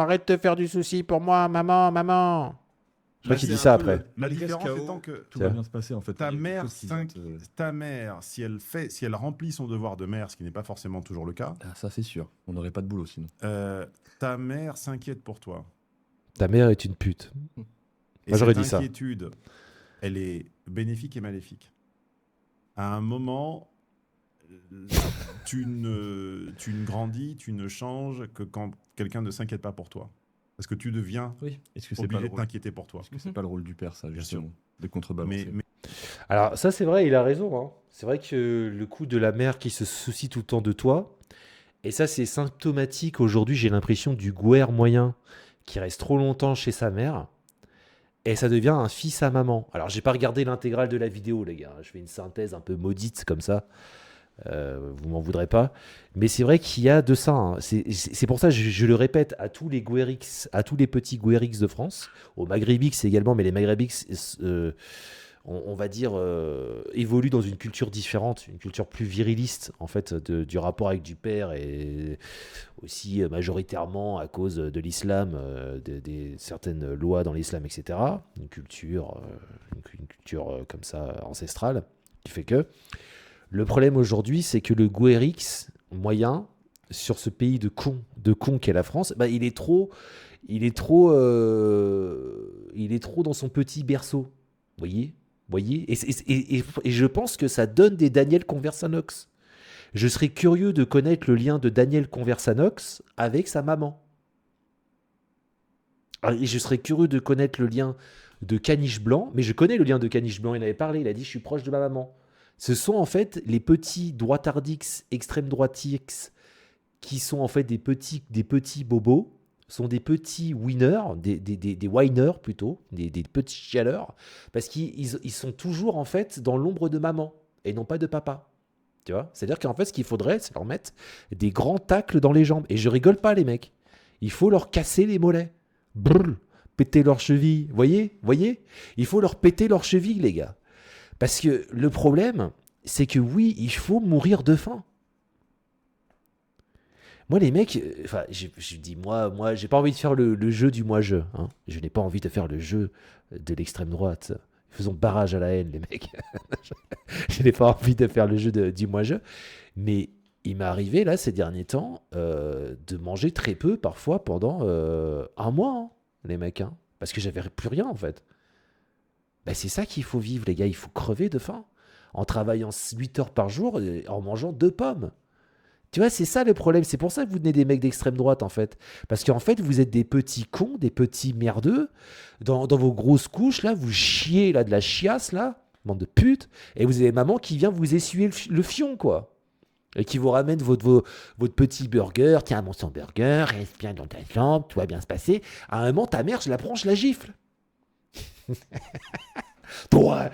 arrête de te faire du souci pour moi, maman. Je crois qu'il dit ça après. La Malgré ce différence chaos, étant que tout va bien se passer en fait. ta Il y a mère, quelque chose qui vient ta mère, si elle remplit son devoir de mère, ce qui n'est pas forcément toujours le cas, Ah, ça c'est sûr. On n'aurait pas de boulot sinon. ta mère s'inquiète pour toi. Ta mère est une pute. Et Moi, j'aurais cette dit ça. inquiétude, elle est bénéfique et maléfique. À un moment, tu ne grandis, tu ne changes que quand quelqu'un ne s'inquiète pas pour toi. Parce que tu deviens Est-ce que c'est pas obligé le de rôle t'inquiéter pour toi. Est-ce que c'est pas le rôle du père ça justement de contrebalancer. Mais Alors ça, c'est vrai, il a raison. Hein. C'est vrai que le coup de la mère qui se soucie tout le temps de toi, et ça, c'est symptomatique aujourd'hui, j'ai l'impression, du gouer moyen qui reste trop longtemps chez sa mère, et ça devient un fils à maman. Alors, j'ai pas regardé l'intégrale de la vidéo, les gars. Je fais une synthèse un peu maudite comme ça. Vous m'en voudrez pas. Mais c'est vrai qu'il y a de ça. Hein. C'est pour ça, je le répète, à tous les Guerix, à tous les petits Guerix de France, aux Maghrébix également, mais les Maghrébix, on va dire, évoluent dans une culture différente, une culture plus viriliste, en fait, du rapport avec du père, et aussi majoritairement à cause de l'islam, des certaines lois dans l'islam, etc. Une culture comme ça, ancestrale, qui fait que... Le problème aujourd'hui, c'est que le Guerix moyen, sur ce pays de cons qu'est la France, bah, il est trop dans son petit berceau. Voyez et je pense que ça donne des Daniel Conversanox. Je serais curieux de connaître le lien de Daniel Conversanox avec sa maman. Et je serais curieux de connaître le lien de Caniche Blanc, mais je connais le lien de Caniche Blanc, il en avait parlé, il a dit « je suis proche de ma maman ». Ce sont en fait les petits droitardix, extrême droitix, qui sont en fait des petits bobos, sont des petits winners, des whiners plutôt, des petits chialeurs, parce qu'ils sont toujours en fait dans l'ombre de maman, et non pas de papa. Tu vois, c'est-à-dire qu'en fait, ce qu'il faudrait, c'est leur mettre des grands tacles dans les jambes. Et je rigole pas, les mecs. Il faut leur casser les mollets. Brrr, péter leurs chevilles. Voyez. Il faut leur péter leurs chevilles, les gars. Parce que le problème, c'est que oui, il faut mourir de faim. Moi, les mecs, enfin, je dis, moi, j'ai pas envie de faire le jeu du moi-je. Hein. Je n'ai pas envie de faire le jeu de l'extrême droite. Faisons barrage à la haine, les mecs. Je n'ai pas envie de faire le jeu du moi-je. Mais il m'est arrivé, là, ces derniers temps, de manger très peu, parfois, pendant un mois, hein, les mecs. Hein, parce que j'avais plus rien, en fait. Ben, c'est ça qu'il faut vivre, les gars. Il faut crever de faim. En travaillant 8 heures par jour, et en mangeant 2 pommes. Tu vois, c'est ça le problème. C'est pour ça que vous tenez des mecs d'extrême droite, en fait. Parce qu'en fait, vous êtes des petits cons, des petits merdeux. Dans vos grosses couches, là, vous chiez là, de la chiasse, là, bande de putes. Et vous avez maman qui vient vous essuyer le fion, quoi. Et qui vous ramène votre petit burger. Tiens, mon son burger, reste bien dans ta jambe, tout va bien se passer. À un moment, ta mère, je la prends, je la gifle. Toi,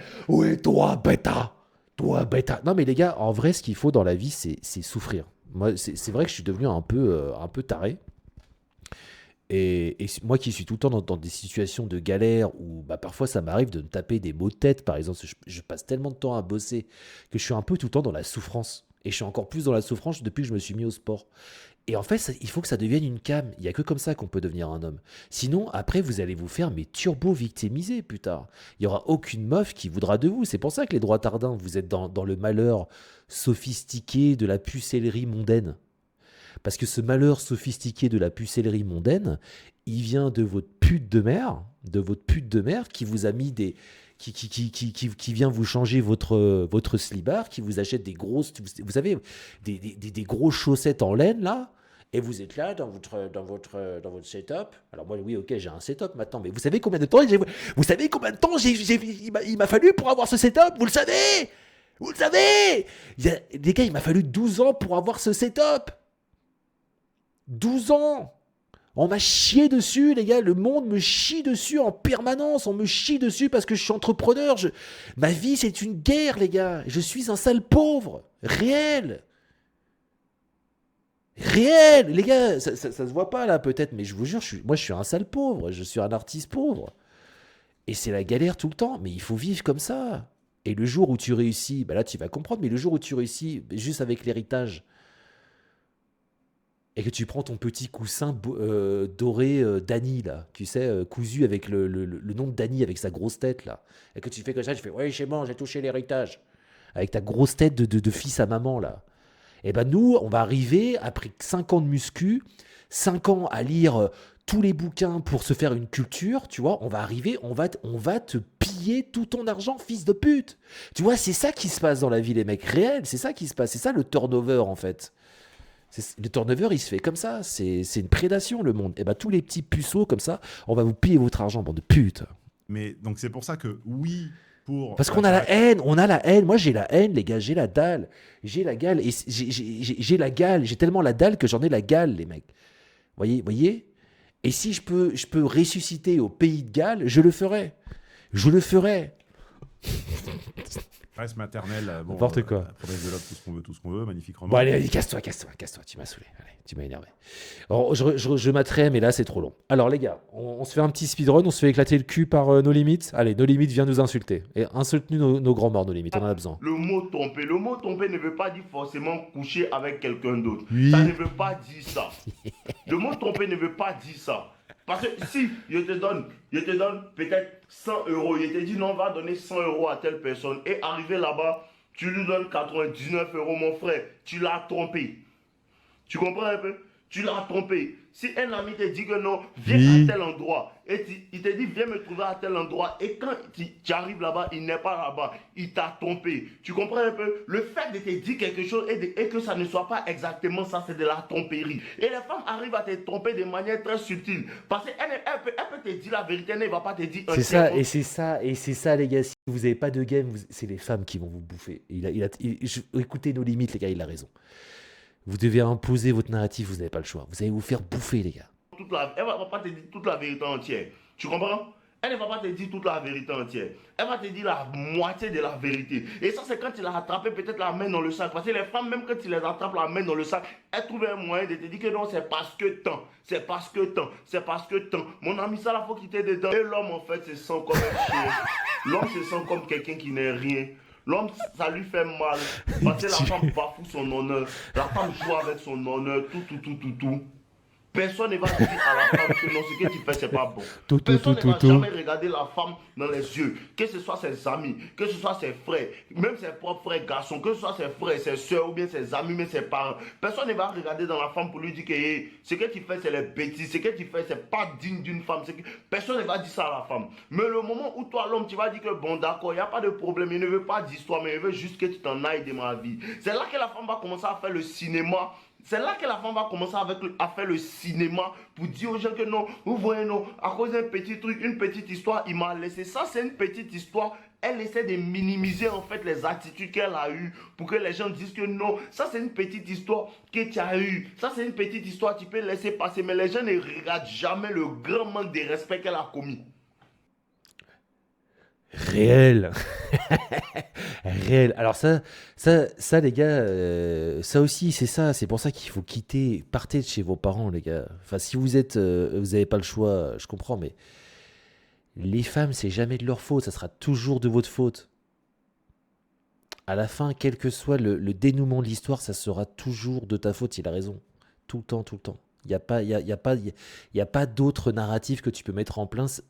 bêta. Toi, bêta. Non, mais les gars, en vrai, ce qu'il faut dans la vie, c'est souffrir. Moi, c'est vrai que je suis devenu un peu taré. Et moi qui suis tout le temps dans des situations de galère où bah, parfois ça m'arrive de me taper des maux de tête, par exemple, je passe tellement de temps à bosser que je suis un peu tout le temps dans la souffrance. Et je suis encore plus dans la souffrance depuis que je me suis mis au sport. Et en fait, il faut que ça devienne une came. Il n'y a que comme ça qu'on peut devenir un homme. Sinon, après, vous allez vous faire turbo-victimiser plus tard. Il n'y aura aucune meuf qui voudra de vous. C'est pour ça que les droitardins, vous êtes dans le malheur sophistiqué de la pucellerie mondaine. Parce que ce malheur sophistiqué de la pucellerie mondaine, il vient de votre pute de mère, qui vous a mis des... Qui vient vous changer votre slibard, qui vous achète des grosses... Vous savez, des grosses chaussettes en laine, là, et vous êtes là dans votre setup. Alors moi, oui, ok, j'ai un setup maintenant, mais vous savez combien de temps il m'a fallu pour avoir ce setup? Vous le savez? Les gars, il m'a fallu 12 ans pour avoir ce setup. 12 ans. On m'a chié dessus, les gars. Le monde me chie dessus en permanence. On me chie dessus parce que je suis entrepreneur. Ma vie, c'est une guerre, les gars. Je suis un sale pauvre. Réel. Les gars. Ça se voit pas, là, peut-être. Mais je vous jure, moi, je suis un sale pauvre. Je suis un artiste pauvre. Et c'est la galère tout le temps. Mais il faut vivre comme ça. Et le jour où tu réussis, bah là, tu vas comprendre. Mais le jour où tu réussis, juste avec l'héritage, et que tu prends ton petit coussin doré Dany, là, tu sais, cousu avec le nom de Dany, avec sa grosse tête, là, et que tu fais comme ça, tu fais « Ouais, c'est bon, j'ai touché l'héritage », avec ta grosse tête de fils à maman, là. Et ben nous, on va arriver, après 5 ans de muscu, 5 ans à lire tous les bouquins pour se faire une culture, tu vois, on va arriver, on va te piller tout ton argent, fils de pute. Tu vois, c'est ça qui se passe dans la vie, les mecs, réel, c'est ça qui se passe, c'est ça le turnover, en fait. Le turnover, il se fait comme ça. C'est une prédation, le monde. Et ben tous les petits puceaux comme ça, on va vous piller votre argent, bande de putes. Mais donc c'est pour ça que oui, pour... Parce qu'on a la haine, Moi, j'ai la haine, les gars. J'ai la dalle. J'ai la gale. Et j'ai la gale. J'ai tellement la dalle que j'en ai la gale, les mecs. Voyez. Et si je peux ressusciter au pays de Galles, je le ferai. Reste maternelle, bon, n'importe quoi. Promesse de l'homme, tout ce qu'on veut, magnifique roman. Bon, allez, casse-toi, tu m'as saoulé. Allez, tu m'as énervé. Alors, je m'attraie, mais là, c'est trop long. Alors, les gars, on se fait un petit speedrun, on se fait éclater le cul par nos limites. Allez, nos limites, viens nous insulter. Et insulte-nous nos grands morts, nos limites, on en a besoin. Le mot tromper ne veut pas dire forcément coucher avec quelqu'un d'autre. Oui. Ça ne veut pas dire ça. Le mot tromper ne veut pas dire ça. Parce que si je te donne peut-être 100 euros, je te dis non, on va donner 100 euros à telle personne, et arrivé là-bas, tu lui donnes 99 euros, mon frère, tu l'as trompé. Tu comprends un peu? Tu l'as trompé. Si un ami te dit que non, viens Oui. à tel endroit, et il te dit viens me trouver à tel endroit, et quand tu arrives là-bas, il n'est pas là-bas, il t'a trompé. Tu comprends un peu? Le fait de te dire quelque chose et que ça ne soit pas exactement ça, c'est de la tromperie. Et les femmes arrivent à te tromper de manière très subtile. Parce qu'elle peut te dire la vérité, elle ne va pas te dire un C'est ça, terme. et c'est ça, les gars. Si vous n'avez pas de game, c'est les femmes qui vont vous bouffer. Écoutez nos limites, les gars, il a raison. Vous devez imposer votre narratif, vous n'avez pas le choix. Vous allez vous faire bouffer, les gars. Elle ne va pas te dire toute la vérité entière. Tu comprends? Elle ne va pas te dire toute la vérité entière. Elle va te dire la moitié de la vérité. Et ça, c'est quand tu l'as attrapé, peut-être la main dans le sac. Parce que les femmes, même quand tu les attrapes la main dans le sac, elles trouvent un moyen de te dire que non, c'est parce que tant. C'est parce que tant. C'est parce que tant. Mon ami, ça, il faut quitter dedans. Et l'homme, en fait, se sent comme un chien. L'homme se sent comme quelqu'un qui n'est rien. L'homme, ça lui fait mal. Parce que la femme bafoue son honneur. La femme joue avec son honneur. Tout. Personne ne va dire à la femme que non, ce que tu fais, c'est pas bon. Personne ne va jamais regarder la femme dans les yeux. Que ce soit ses amis, que ce soit ses frères, même ses propres frères garçons, que ce soit ses frères, ses soeurs ou bien ses amis, même ses parents. Personne ne va regarder dans la femme pour lui dire que hey, ce que tu fais, c'est les bêtises. Ce que tu fais, c'est pas digne d'une femme. Personne ne va dire ça à la femme. Mais le moment où toi, l'homme, tu vas dire que bon, d'accord, il n'y a pas de problème, il ne veut pas d'histoire, mais il veut juste que tu t'en ailles de ma vie. C'est là que la femme va commencer à faire le cinéma. C'est là que la femme va commencer à faire le cinéma pour dire aux gens que non, vous voyez, non, à cause d'un petit truc, une petite histoire, il m'a laissé. Ça, c'est une petite histoire. Elle essaie de minimiser en fait les attitudes qu'elle a eues pour que les gens disent que non, ça c'est une petite histoire que tu as eue. Ça c'est une petite histoire, tu peux laisser passer. Mais les gens ne regardent jamais le grand manque de respect qu'elle a commis. Réel. Réel. Alors ça les gars, ça aussi, c'est ça. C'est pour ça qu'il faut quitter. Partez de chez vos parents, les gars. Enfin, si vous n'avez pas le choix, je comprends, mais les femmes, c'est jamais de leur faute. Ça sera toujours de votre faute. À la fin, quel que soit le dénouement de l'histoire, ça sera toujours de ta faute. Il a raison. Tout le temps, tout le temps. Il n'y a pas d'autre narratif que tu peux mettre en place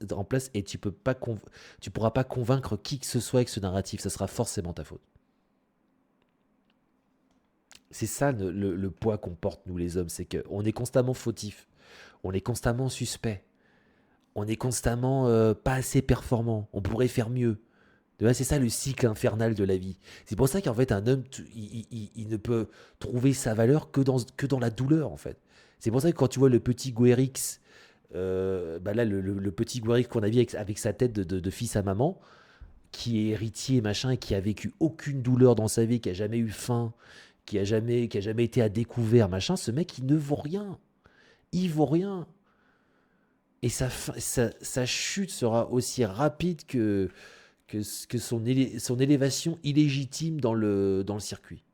et tu pourras pas convaincre qui que ce soit avec ce narratif. Ça sera forcément ta faute. C'est ça le poids qu'on porte, nous les hommes. C'est qu'on est constamment fautif. On est constamment suspect. On est constamment pas assez performant. On pourrait faire mieux. C'est ça le cycle infernal de la vie. C'est pour ça qu'en fait, un homme, il ne peut trouver sa valeur que dans la douleur, en fait. C'est pour ça que quand tu vois le petit Guerix, là, le petit Guerix qu'on a vu avec sa tête de fils à maman, qui est héritier, machin, et qui a vécu aucune douleur dans sa vie, qui a jamais eu faim, qui a jamais été à découvert, machin, ce mec, il ne vaut rien. Il vaut rien. Et sa chute sera aussi rapide que son élévation illégitime dans le circuit.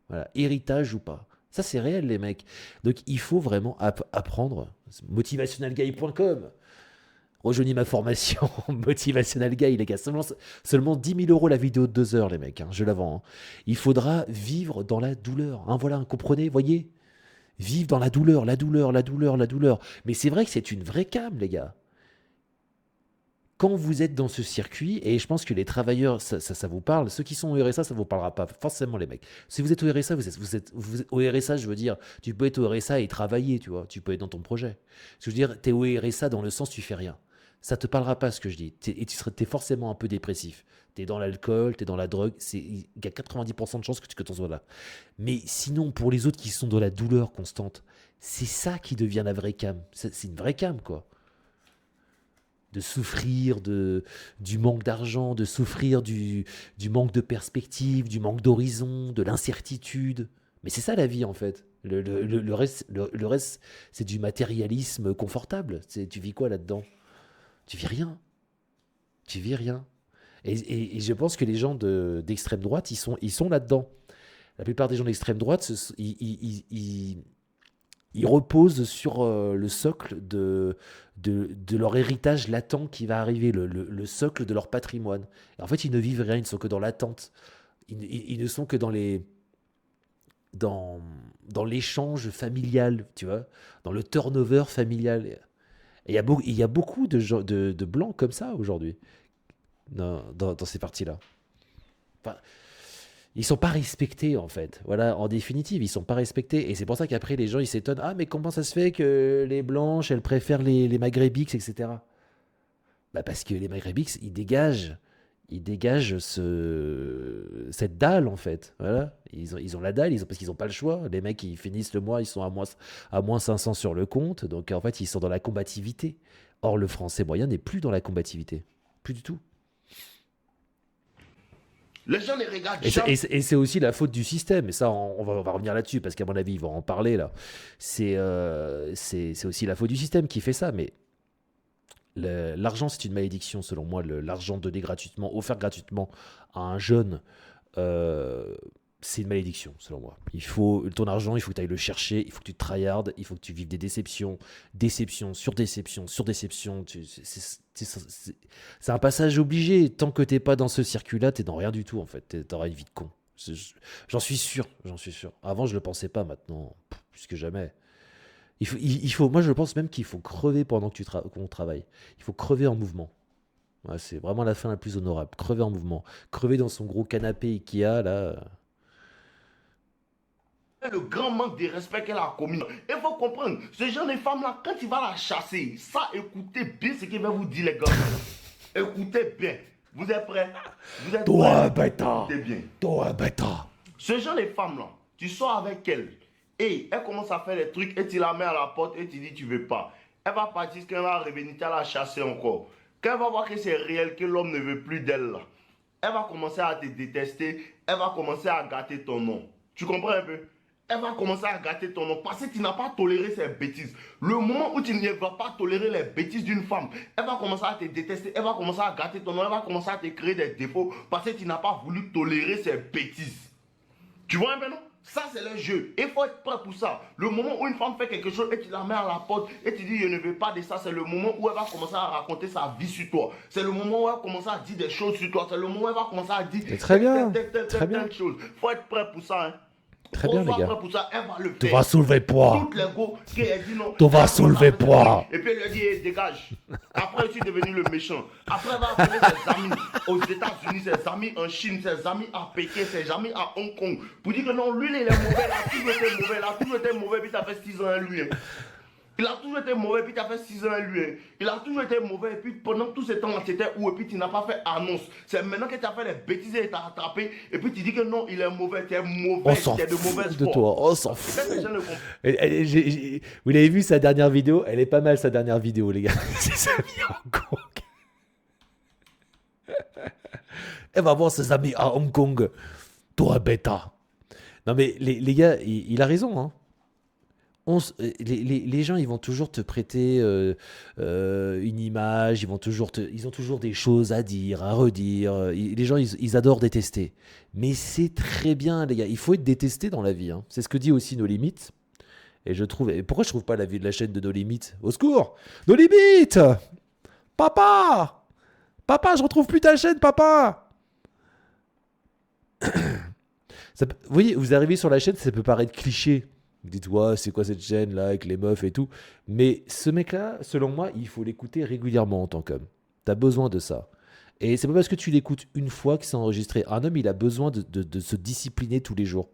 Voilà, héritage ou pas. Ça, c'est réel, les mecs. Donc, il faut vraiment apprendre. Motivationalguy.com. Rejoignez ma formation Motivational Guy, les gars. Seulement 10 000 € la vidéo de 2 heures, les mecs. Je la vends. Il faudra vivre dans la douleur. Voilà, comprenez, voyez. Vivre dans la douleur. Mais c'est vrai que c'est une vraie cam, les gars. Quand vous êtes dans ce circuit, et je pense que les travailleurs, ça vous parle, ceux qui sont au RSA, ça ne vous parlera pas forcément, les mecs. Si vous êtes au RSA, vous êtes au RSA, je veux dire, tu peux être au RSA et travailler, tu vois, tu peux être dans ton projet. Je veux dire, tu es au RSA dans le sens tu fais rien. Ça ne te parlera pas ce que je dis. Et tu es forcément un peu dépressif. Tu es dans l'alcool, tu es dans la drogue, il y a 90% de chances que tu sois là. Mais sinon, pour les autres qui sont dans la douleur constante, c'est ça qui devient la vraie cam. C'est une vraie cam, quoi. De souffrir du manque d'argent, de souffrir du manque de perspective, du manque d'horizon, de l'incertitude. Mais c'est ça la vie en fait. Le reste, c'est du matérialisme confortable. Tu vis quoi là-dedans? Tu vis rien. Tu vis rien. Et je pense que les gens d'extrême droite, ils sont là-dedans. La plupart des gens d'extrême droite, ils reposent sur le socle de leur héritage latent qui va arriver, le socle de leur patrimoine. Et en fait, ils ne vivent rien, ils ne sont que dans l'attente. Ils ne sont que dans l'échange familial, tu vois, dans le turnover familial. Et il y a beaucoup de blancs comme ça aujourd'hui, dans ces parties-là. Enfin, Ils sont pas respectés en fait. Voilà, en définitive, ils sont pas respectés. Et c'est pour ça qu'après les gens ils s'étonnent. Ah mais comment ça se fait que les blanches elles préfèrent les maghrébix, etc. Bah parce que les maghrébix ils dégagent cette dalle en fait. Voilà, ils ont la dalle, parce qu'ils ont pas le choix. Les mecs ils finissent le mois, ils sont à moins 500 sur le compte. Donc en fait ils sont dans la combativité. Or le français moyen n'est plus dans la combativité, plus du tout. Les gens les regardent Et jamais. c'est aussi la faute du système. Et ça, on va revenir là-dessus, parce qu'à mon avis, ils vont en parler là. C'est aussi la faute du système qui fait ça. Mais l'argent, c'est une malédiction, selon moi. L'argent donné gratuitement, offert gratuitement à un jeune, c'est une malédiction, selon moi. Ton argent, il faut que tu ailles le chercher, il faut que tu tryhardes, il faut que tu vives des déceptions, déception sur déception sur déception. C'est un passage obligé. Tant que t'es pas dans ce circuit-là, t'es dans rien du tout, en fait. T'auras une vie de con. J'en suis sûr, j'en suis sûr. Avant, je le pensais pas, maintenant, plus que jamais. Moi, je pense même qu'il faut crever pendant que qu'on travaille. Il faut crever en mouvement. Ouais, c'est vraiment la fin la plus honorable. Crever en mouvement. Crever dans son gros canapé Ikea, là. Le grand manque de respect qu'elle a commis. Il faut comprendre, ce genre de femme-là, quand il va la chasser, ça, écoutez bien ce qu'il va vous dire, les gars. Écoutez bien. Vous êtes prêts? Vous êtes Toi, prêts? bêta. Écoutez bien. Toi, bêta. Ce genre de femme-là, tu sors avec elle, et elle commence à faire des trucs, et tu la mets à la porte, et tu dis tu veux pas. Elle va partir, quand elle va revenir, tu la chasser encore. Quand elle va voir que c'est réel, que l'homme ne veut plus d'elle, là, elle va commencer à te détester, elle va commencer à gâter ton nom. Tu comprends un peu? Elle va commencer à gâter ton nom parce que tu n'as pas toléré ses bêtises. Le moment où tu ne vas pas tolérer les bêtises d'une femme, elle va commencer à te détester, elle va commencer à gâter ton nom, elle va commencer à te créer des défauts parce que tu n'as pas voulu tolérer ses bêtises. Tu vois un peu, non? Ça, c'est le jeu. Il faut être prêt pour ça. Le moment où une femme fait quelque chose et tu la mets à la porte et tu dis je ne veux pas de ça, c'est le moment où elle va commencer à raconter sa vie sur toi. C'est le moment où elle va commencer à dire des choses sur toi. C'est le moment où elle va commencer à dire très bien. telle chose. Il faut être prêt pour ça, hein. Très bien, les gars. Pour ça, elle va le Tu faire. vas soulever poids. Toutes les go qui a dit non. Tu vas soulever poids. Et puis elle lui a dit dégage. Après, je suis devenu le méchant. Après, elle va appeler ses amis aux États-Unis, ses amis en Chine, ses amis à Pékin, ses amis à Hong Kong. Pour dire que non, lui, il est mauvais, il a toujours été mauvais, il a toujours été mauvais, puis ça fait 6 ans à lui. Hein. Il a toujours été mauvais, puis tu as fait 6 ans à lui. Hein. Il a toujours été mauvais, et puis pendant tout ce temps-là, tu étais où, et puis tu n'as pas fait annonce. C'est maintenant que tu as fait les bêtises et tu as rattrapé, et puis tu dis que non, il est mauvais, tu es mauvais, On s'en tu es de fout mauvaise de foi. toi, on s'en fout. Peut-être que les gens ne comprennent Vous l'avez vu sa dernière vidéo? Elle est pas mal sa dernière vidéo, les gars. C'est ses amis à Hong Kong. Elle va voir ses amis à Hong Kong. Toi, bêta. Non mais les gars, il a raison, hein. Les gens, ils vont toujours te prêter une image, ils ont toujours des choses à dire, à redire. Les gens, ils adorent détester. Mais c'est très bien, les gars. Il faut être détesté dans la vie, hein. C'est ce que dit aussi No Limites. Et je trouve. Et pourquoi je trouve pas la chaîne de No Limites? Au secours! No Limites! Papa! Papa, je retrouve plus ta chaîne, papa! Vous voyez, vous arrivez sur la chaîne, ça peut paraître cliché. Vous dites, ouais, c'est quoi cette chaîne là avec les meufs et tout. Mais ce mec-là, selon moi, il faut l'écouter régulièrement en tant qu'homme. T'as besoin de ça. Et c'est pas parce que tu l'écoutes une fois que c'est enregistré. Un homme, il a besoin de se discipliner tous les jours.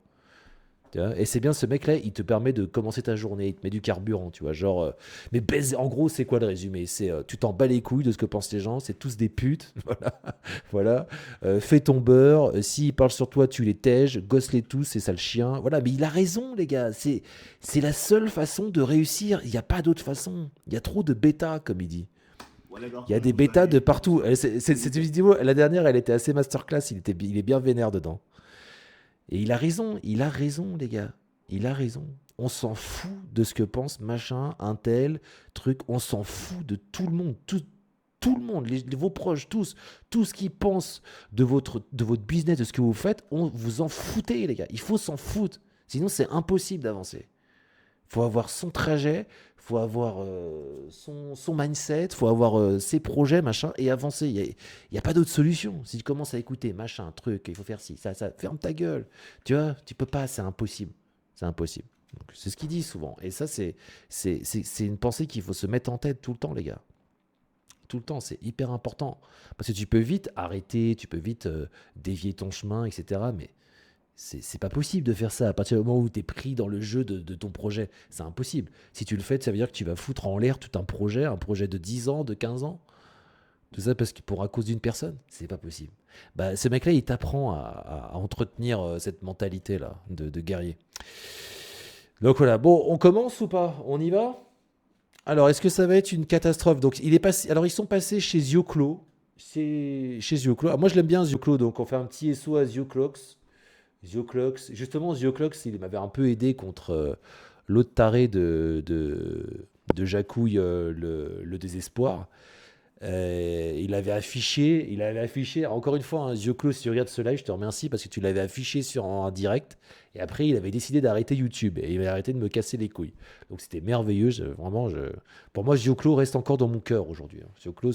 Tu vois. Et c'est bien, ce mec-là, il te permet de commencer ta journée, il te met du carburant, tu vois. Genre, mais en gros, c'est quoi le résumé? C'est tu t'en bats les couilles de ce que pensent les gens, c'est tous des putes. Voilà. Fais ton beurre, s'ils parlent sur toi, tu les tèges, gosse-les tous, c'est ça le chien. Voilà, mais il a raison, les gars. C'est la seule façon de réussir. Il n'y a pas d'autre façon. Il y a trop de bêta, comme il dit. Il y a des bêtas de partout. Cette vidéo, la dernière, elle était assez masterclass. Il est bien vénère dedans. Et il a raison, les gars. Il a raison. On s'en fout de ce que pense machin, un tel, truc. On s'en fout de tout le monde. Tout le monde, vos proches, tous ce qu'ils pensent de votre business, de ce que vous faites, vous en foutez, les gars. Il faut s'en foutre. Sinon, c'est impossible d'avancer. Il faut avoir son trajet, il faut avoir son mindset, il faut avoir ses projets, machin, et avancer. Il n'y a pas d'autre solution. Si tu commences à écouter, machin, truc, il faut faire ci, ça, ferme ta gueule. Tu vois, tu peux pas, c'est impossible. C'est impossible. Donc, c'est ce qu'il dit souvent. Et ça, c'est une pensée qu'il faut se mettre en tête tout le temps, les gars. Tout le temps, c'est hyper important. Parce que tu peux vite arrêter, tu peux vite dévier ton chemin, etc. Mais C'est pas possible de faire ça à partir du moment où tu es pris dans le jeu de ton projet. C'est impossible. Si tu le fais, ça veut dire que tu vas foutre en l'air tout un projet de 10 ans, de 15 ans. Tout ça parce que à cause d'une personne. C'est pas possible. Bah, ce mec-là, il t'apprend à entretenir cette mentalité-là de guerrier. Donc voilà. Bon, on commence ou pas? On y va? Alors, est-ce que ça va être une catastrophe? Donc, alors, ils sont passés chez Zioclo. C'est chez Zioclo. Alors, moi, je l'aime bien, Zioclo. Donc, on fait un petit SO à Zioclox. Justement, Zioclox, il m'avait un peu aidé contre l'autre taré de Jacouille, le désespoir. Il avait affiché, encore une fois, hein, Zioclo, si tu regardes ce live, je te remercie parce que tu l'avais affiché sur un direct. Et après, il avait décidé d'arrêter YouTube et il avait arrêté de me casser les couilles. Donc c'était merveilleux. Pour moi, Zioclo reste encore dans mon cœur aujourd'hui. Hein. Zioclo,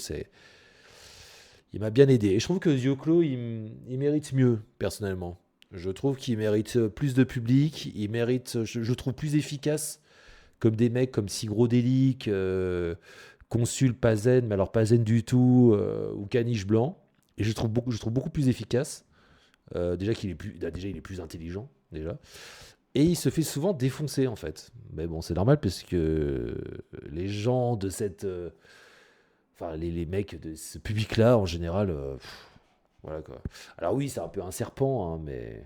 il m'a bien aidé. Et je trouve que Zioclo, il mérite mieux, personnellement. Je trouve qu'il mérite plus de public. Il mérite, je trouve, plus efficace, comme des mecs comme Sigrodélique, Consul Pazen, mais alors Pazen du tout, ou Caniche Blanc. Et je trouve beaucoup plus efficace. Déjà il est plus intelligent, déjà. Et il se fait souvent défoncer, en fait. Mais bon, c'est normal, parce que les gens de cette... Enfin, les mecs de ce public-là, en général... voilà, quoi. Alors oui, c'est un peu un serpent, hein, mais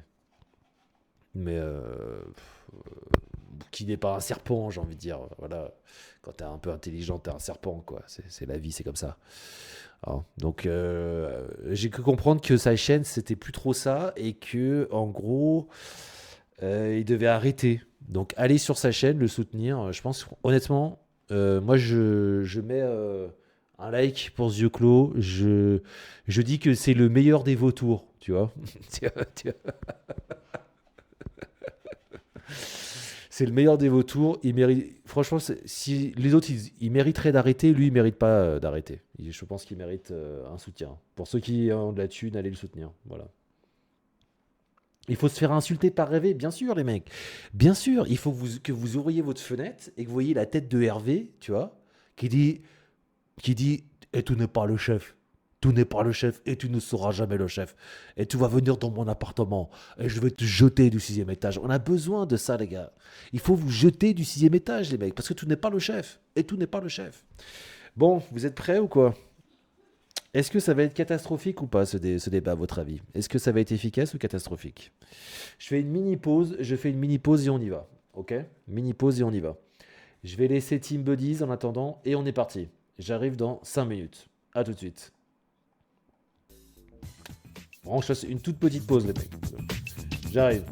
qui n'est pas un serpent, j'ai envie de dire. Voilà. Quand t'es un peu intelligent, t'es un serpent, quoi. C'est la vie, c'est comme ça. Alors, donc, j'ai cru comprendre que sa chaîne, c'était plus trop ça, et que, en gros, il devait arrêter. Donc, aller sur sa chaîne, le soutenir. Je pense, honnêtement, moi, je mets un like pour Zioclo. Je dis que c'est le meilleur des vautours, tu vois. C'est le meilleur des vautours. Il mérite. Franchement, si les autres, ils mériteraient d'arrêter, lui, il mérite pas d'arrêter. Je pense qu'il mérite un soutien. Pour ceux qui ont de la thune, allez le soutenir. Voilà. Il faut se faire insulter par rêver, bien sûr, les mecs. Bien sûr, il faut que vous ouvriez votre fenêtre et que vous voyez la tête de Hervé, tu vois, qui dit et tu n'es pas le chef. Tu n'es pas le chef et tu ne seras jamais le chef. Et tu vas venir dans mon appartement et je vais te jeter du 6e étage. On a besoin de ça, les gars. Il faut vous jeter du 6e étage, les mecs, parce que tu n'es pas le chef. Et tu n'es pas le chef. Bon, vous êtes prêts ou quoi? Est-ce que ça va être catastrophique ou pas, ce débat, à votre avis? Est-ce que ça va être efficace ou catastrophique? Je fais une mini pause et on y va. Ok? Mini pause et on y va. Je vais laisser Team Buddies en attendant et on est parti. J'arrive dans 5 minutes. À tout de suite. Bon, je fais une toute petite pause, les mecs. J'arrive.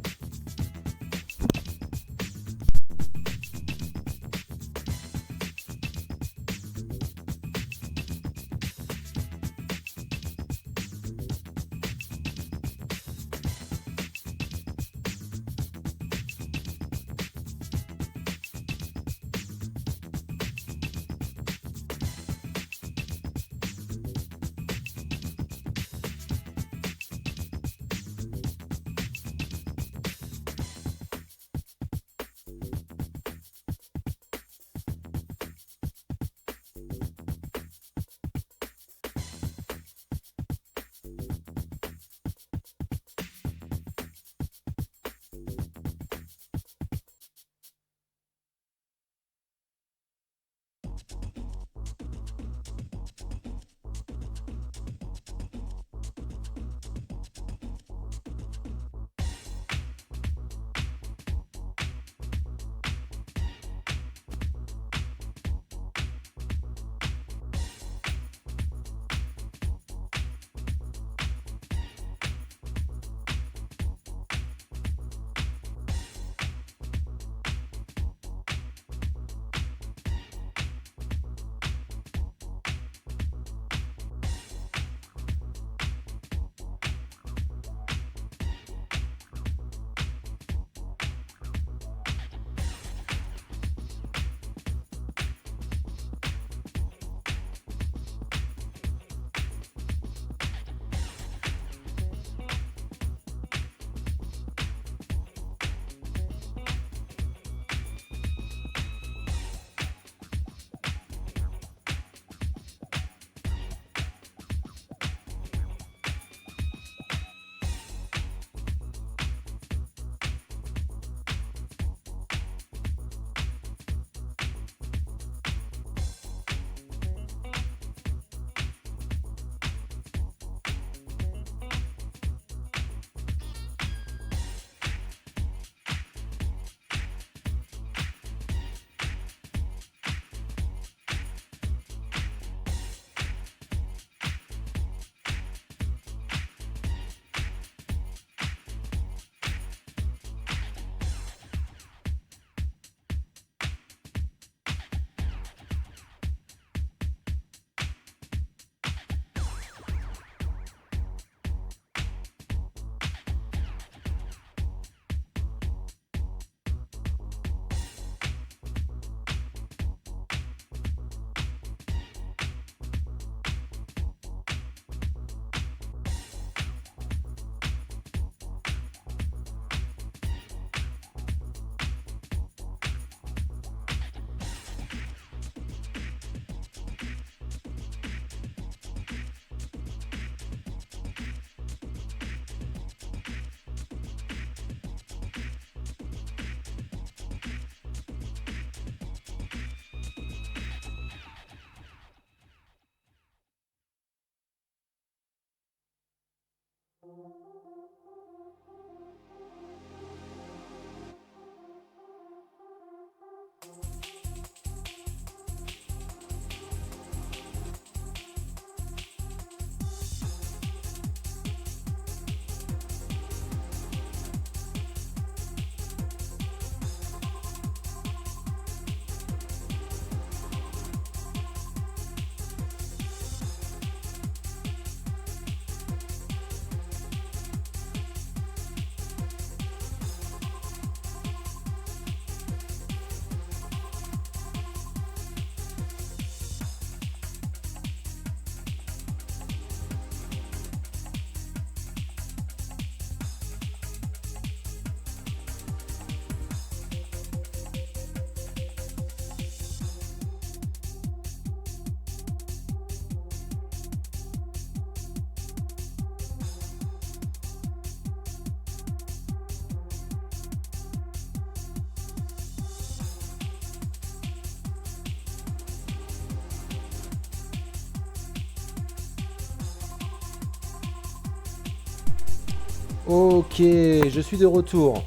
Ok, je suis de retour.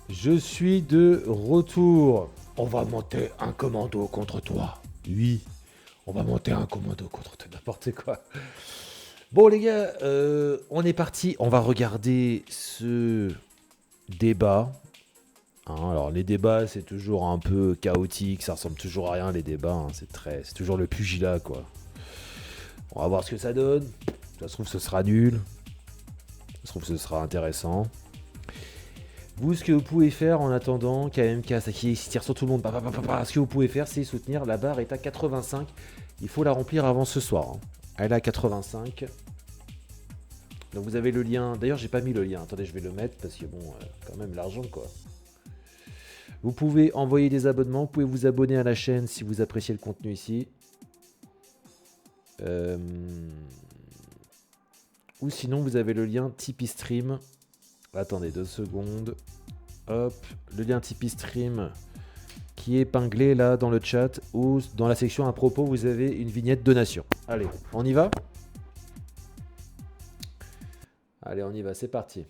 Je suis de retour. On va monter un commando contre toi. Oui, on va monter un commando contre toi. N'importe quoi. Bon les gars, on est parti. On va regarder ce débat. Hein, alors les débats c'est toujours un peu chaotique, ça ressemble toujours à rien les débats. Hein, c'est toujours le pugilat quoi. On va voir ce que ça donne. Ça se trouve ce sera nul. Ça se trouve ce sera intéressant. Vous, ce que vous pouvez faire en attendant KMK, ça qui tire sur tout le monde, ce que vous pouvez faire, c'est soutenir. La barre est à 85. Il faut la remplir avant ce soir. Hein. Elle est à 85. Donc vous avez le lien. D'ailleurs, j'ai pas mis le lien. Attendez, je vais le mettre parce que bon, quand même l'argent quoi. Vous pouvez envoyer des abonnements. Vous pouvez vous abonner à la chaîne si vous appréciez le contenu ici. Ou sinon, vous avez le lien Tipeee Stream. Attendez 2 secondes. Hop, le lien Tipeee Stream qui est épinglé là dans le chat ou dans la section à propos, vous avez une vignette donation. Allez, on y va? Allez, on y va, c'est parti.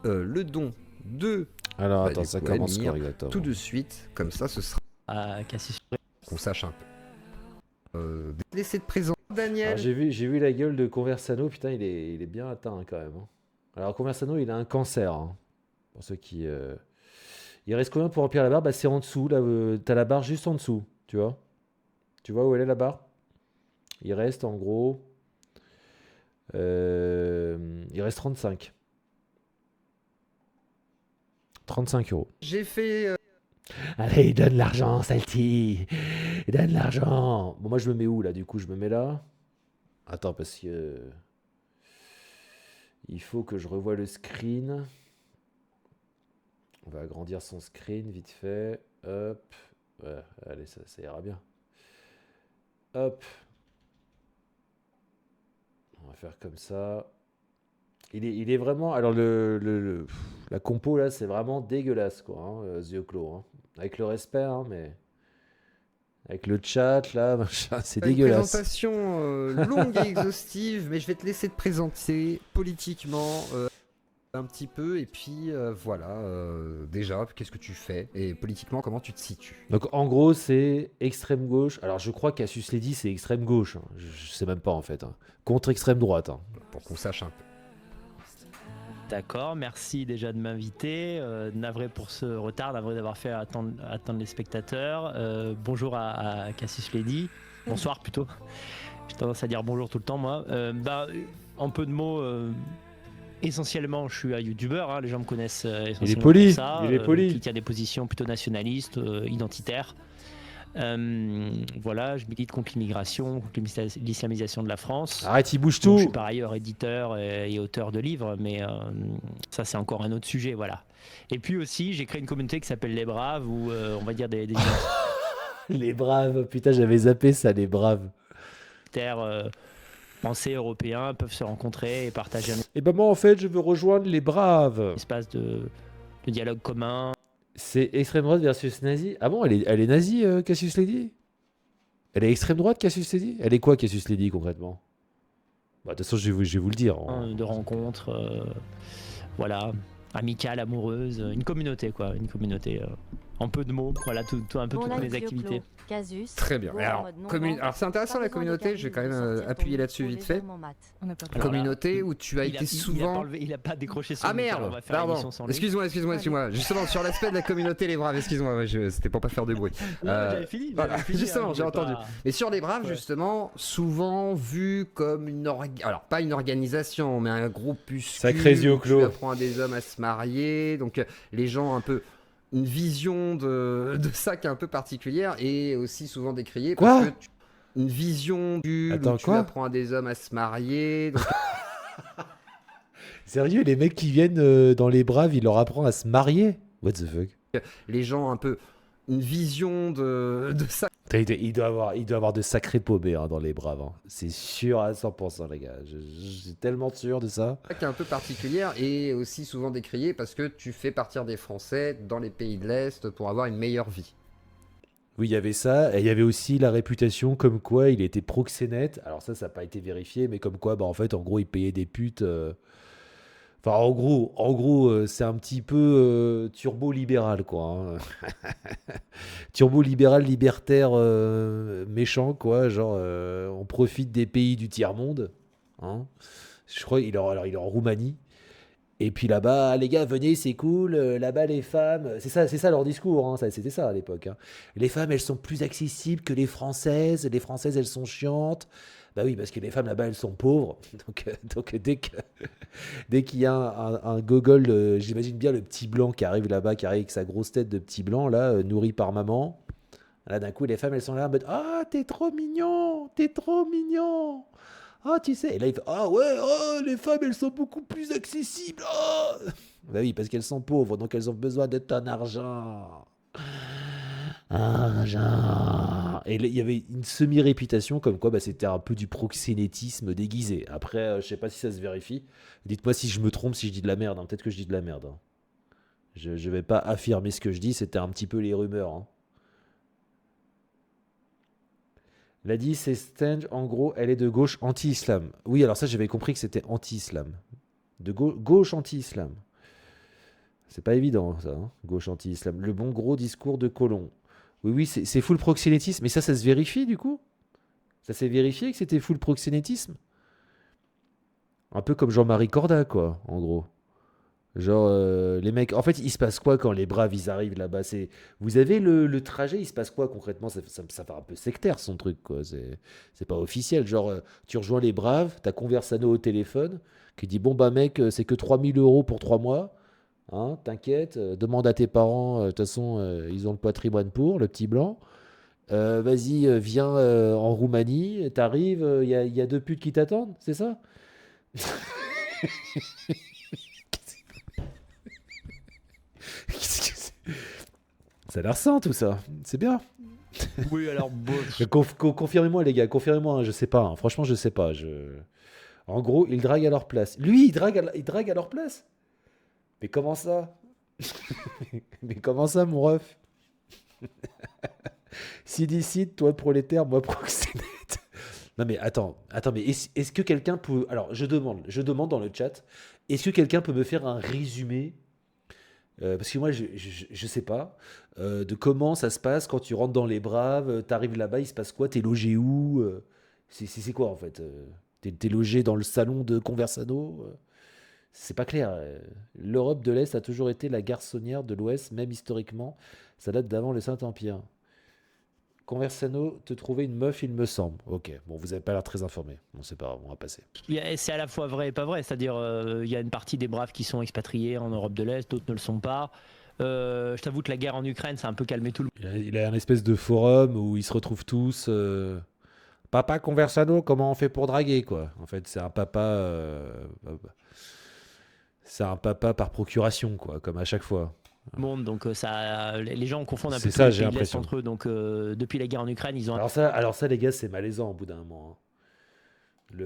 Le don de... Alors, attends, ça commence quand exactement? Tout de suite, comme ça, ce sera... Cassis. Qu'on sache un peu. Laissez de présent, Daniel. J'ai vu la gueule de Conversano, putain, il est bien atteint quand même. Hein. Alors, Conversano, il a un cancer. Hein. Pour ceux qui... Il reste combien pour remplir la barre? Bah, c'est en dessous, là. T'as la barre juste en dessous, tu vois? Tu vois où elle est, la barre? Il reste, en gros... il reste 35. 35 €. J'ai fait... Allez, donne l'argent, Salty. Donne l'argent. Bon, moi, je me mets où, là? Du coup, je me mets là. Attends, parce que... Il faut que je revoie le screen. On va agrandir son screen, vite fait. Hop. Ouais, allez, ça ira bien. Hop. On va faire comme ça. Il est vraiment... Alors, la compo, là, c'est vraiment dégueulasse, quoi. Hein, yeux clos. Hein. Avec le respect, hein, mais... Avec le chat, là, c'est dégueulasse. Une présentation longue et exhaustive, mais je vais te laisser te présenter politiquement un petit peu. Et puis, voilà, déjà, qu'est-ce que tu fais? Et politiquement, comment tu te situes? Donc, en gros, c'est extrême gauche. Alors, je crois qu'Asus l'a dit, c'est extrême gauche. Hein. Je sais même pas, en fait. Hein. Contre extrême droite. Hein. Pour qu'on sache un peu. D'accord, merci déjà de m'inviter. Navré pour ce retard, navré d'avoir fait attendre les spectateurs. Bonjour à Cassis Lady. Bonsoir plutôt. J'ai tendance à dire bonjour tout le temps, moi. En peu de mots, essentiellement, je suis un youtubeur. Hein, les gens me connaissent essentiellement. Il est poli. Pour ça, Il est poli. Qui tient des positions plutôt nationalistes, identitaires. Voilà, je milite contre l'immigration, contre l'islamisation de la France. Arrête, il bouge tout. Je suis par ailleurs éditeur et auteur de livres, mais ça c'est encore un autre sujet, voilà. Et puis aussi, j'ai créé une communauté qui s'appelle Les Braves, où on va dire des Les Braves, putain, j'avais zappé ça, les Braves. Français, européens peuvent se rencontrer et partager un Et ben moi, en fait, je veux rejoindre les Braves. espace de dialogue commun. C'est extrême droite versus nazi. Ah bon, elle est nazie, Cassius Lady? Elle est extrême droite, Cassius Lady? Elle est quoi, Cassius Lady, concrètement? Bah, de toute façon, je vais vous le dire. De rencontres, voilà, amicales, amoureuses, une communauté quoi, une communauté en peu de mots, voilà, un peu toutes mes activités. Casus. Très bien. Mais alors, alors c'est intéressant la communauté, je vais quand même appuyer là-dessus vite fait. Communauté où tu as été souvent... Il a pas décroché son Ah merde, pardon. Excuse-moi. Justement, sur l'aspect de la communauté, les braves, excuse-moi, c'était pour pas faire de bruit. J'avais fini. Voilà, justement, hein, j'ai entendu. pas... Mais sur les braves, justement, souvent vu comme une... Alors, pas une organisation, mais un groupuscule. Sacré yeux au clos. Tu apprends à des hommes à se marier, donc les gens un peu... Une vision de ça qui est un peu particulière et aussi souvent décriée parce que une vision du où tu apprends à des hommes à se marier. Donc... Sérieux, les mecs qui viennent dans les braves, il leur apprend à se marier? What the fuck? Les gens un peu une vision de ça. Il doit avoir de sacrés paumés dans les braves. Hein. C'est sûr à 100%, les gars. Je suis tellement sûr de ça. Qui est un peu particulière et aussi souvent décriée parce que tu fais partir des Français dans les pays de l'Est pour avoir une meilleure vie. Oui, il y avait ça. Et il y avait aussi la réputation comme quoi il était proxénète. Alors ça n'a pas été vérifié, mais comme quoi, bah, en fait, en gros, il payait des putes... Enfin, en gros, c'est un petit peu turbo-libéral, quoi. Hein. Turbo-libéral, libertaire, méchant, quoi. Genre, on profite des pays du tiers-monde. Hein. Je crois qu'il est en Roumanie. Et puis là-bas, les gars, venez, c'est cool. Là-bas, les femmes... C'est ça leur discours. Hein. C'était ça à l'époque. Hein. Les femmes, elles sont plus accessibles que les Françaises. Les Françaises, elles sont chiantes. Bah oui, parce que les femmes là-bas, elles sont pauvres. Donc dès qu'il y a un gogol, j'imagine bien le petit blanc qui arrive là-bas, qui arrive avec sa grosse tête de petit blanc, là, nourri par maman. Là, d'un coup, les femmes, elles sont là en mode « Ah, t'es trop mignon, t'es trop mignon. Ah, tu sais. » Et là, il fait « Ah ouais, oh, les femmes, elles sont beaucoup plus accessibles. Oh. » Bah oui, parce qu'elles sont pauvres, donc elles ont besoin de ton argent. Argent. Et il y avait une semi-réputation comme quoi c'était un peu du proxénétisme déguisé. Après, je sais pas si ça se vérifie. Dites-moi si je me trompe, si je dis de la merde. Hein. Peut-être que je dis de la merde. Hein. Je vais pas affirmer ce que je dis, c'était un petit peu les rumeurs. Hein. Elle a dit, c'est Stange, en gros, elle est de gauche anti-islam. Oui, alors ça, j'avais compris que c'était anti-islam. De gauche anti-islam. C'est pas évident, ça, hein, gauche anti-islam. Le bon gros discours de Colomb. Oui, c'est full proxénétisme. Mais ça se vérifie, du coup? Ça s'est vérifié que c'était full proxénétisme? Un peu comme Jean-Marie Corda, quoi, en gros. Genre, les mecs... En fait, il se passe quoi quand les braves, ils arrivent là-bas? Vous avez le trajet, il se passe quoi concrètement? Ça fait un peu sectaire, son truc, quoi. C'est pas officiel. Genre, tu rejoins les braves, t'as Conversano au téléphone, qui dit, bon, bah mec, c'est que 3 000 € pour 3 mois. Hein, t'inquiète, demande à tes parents, de toute façon, ils ont le patrimoine pour, le petit blanc. Vas-y, viens en Roumanie, t'arrives, il y a 2 putes qui t'attendent, c'est ça? Ça a l'air sain tout ça, c'est bien. Oui, alors bon. Confirmez-moi les gars, confirmez-moi, hein, je sais pas, hein, franchement je sais pas. En gros, ils draguent à leur place. Lui, il drague à leur place? Mais comment ça? Mais comment ça, mon ref? Si décide, toi prolétaire, moi proxénète. Non mais attends, mais est-ce que quelqu'un peut... Alors, je demande dans le chat, est-ce que quelqu'un peut me faire un résumé parce que moi, je sais pas de comment ça se passe quand tu rentres dans les braves, t'arrives là-bas, il se passe quoi? T'es logé où? C'est quoi en fait? T'es logé dans le salon de Conversano? C'est pas clair. L'Europe de l'Est a toujours été la garçonnière de l'Ouest, même historiquement. Ça date d'avant le Saint-Empire. Conversano, te trouver une meuf, il me semble. Ok, bon, vous avez pas l'air très informé. Bon, c'est pas grave, on va passer. C'est à la fois vrai et pas vrai. C'est-à-dire, il y a une partie des braves qui sont expatriés en Europe de l'Est, d'autres ne le sont pas. Je t'avoue que la guerre en Ukraine, ça a un peu calmé tout le monde. Il a un espèce de forum où ils se retrouvent tous. Papa Conversano, comment on fait pour draguer, quoi? En fait, c'est un papa... C'est un papa par procuration, quoi, comme à chaque fois. Monde, donc les gens confondent un peu ça, les j'ai pays de l'Est l'impression. entre eux. Donc depuis la guerre en Ukraine, ils ont. Alors ça, les gars, c'est malaisant au bout d'un moment. Hein.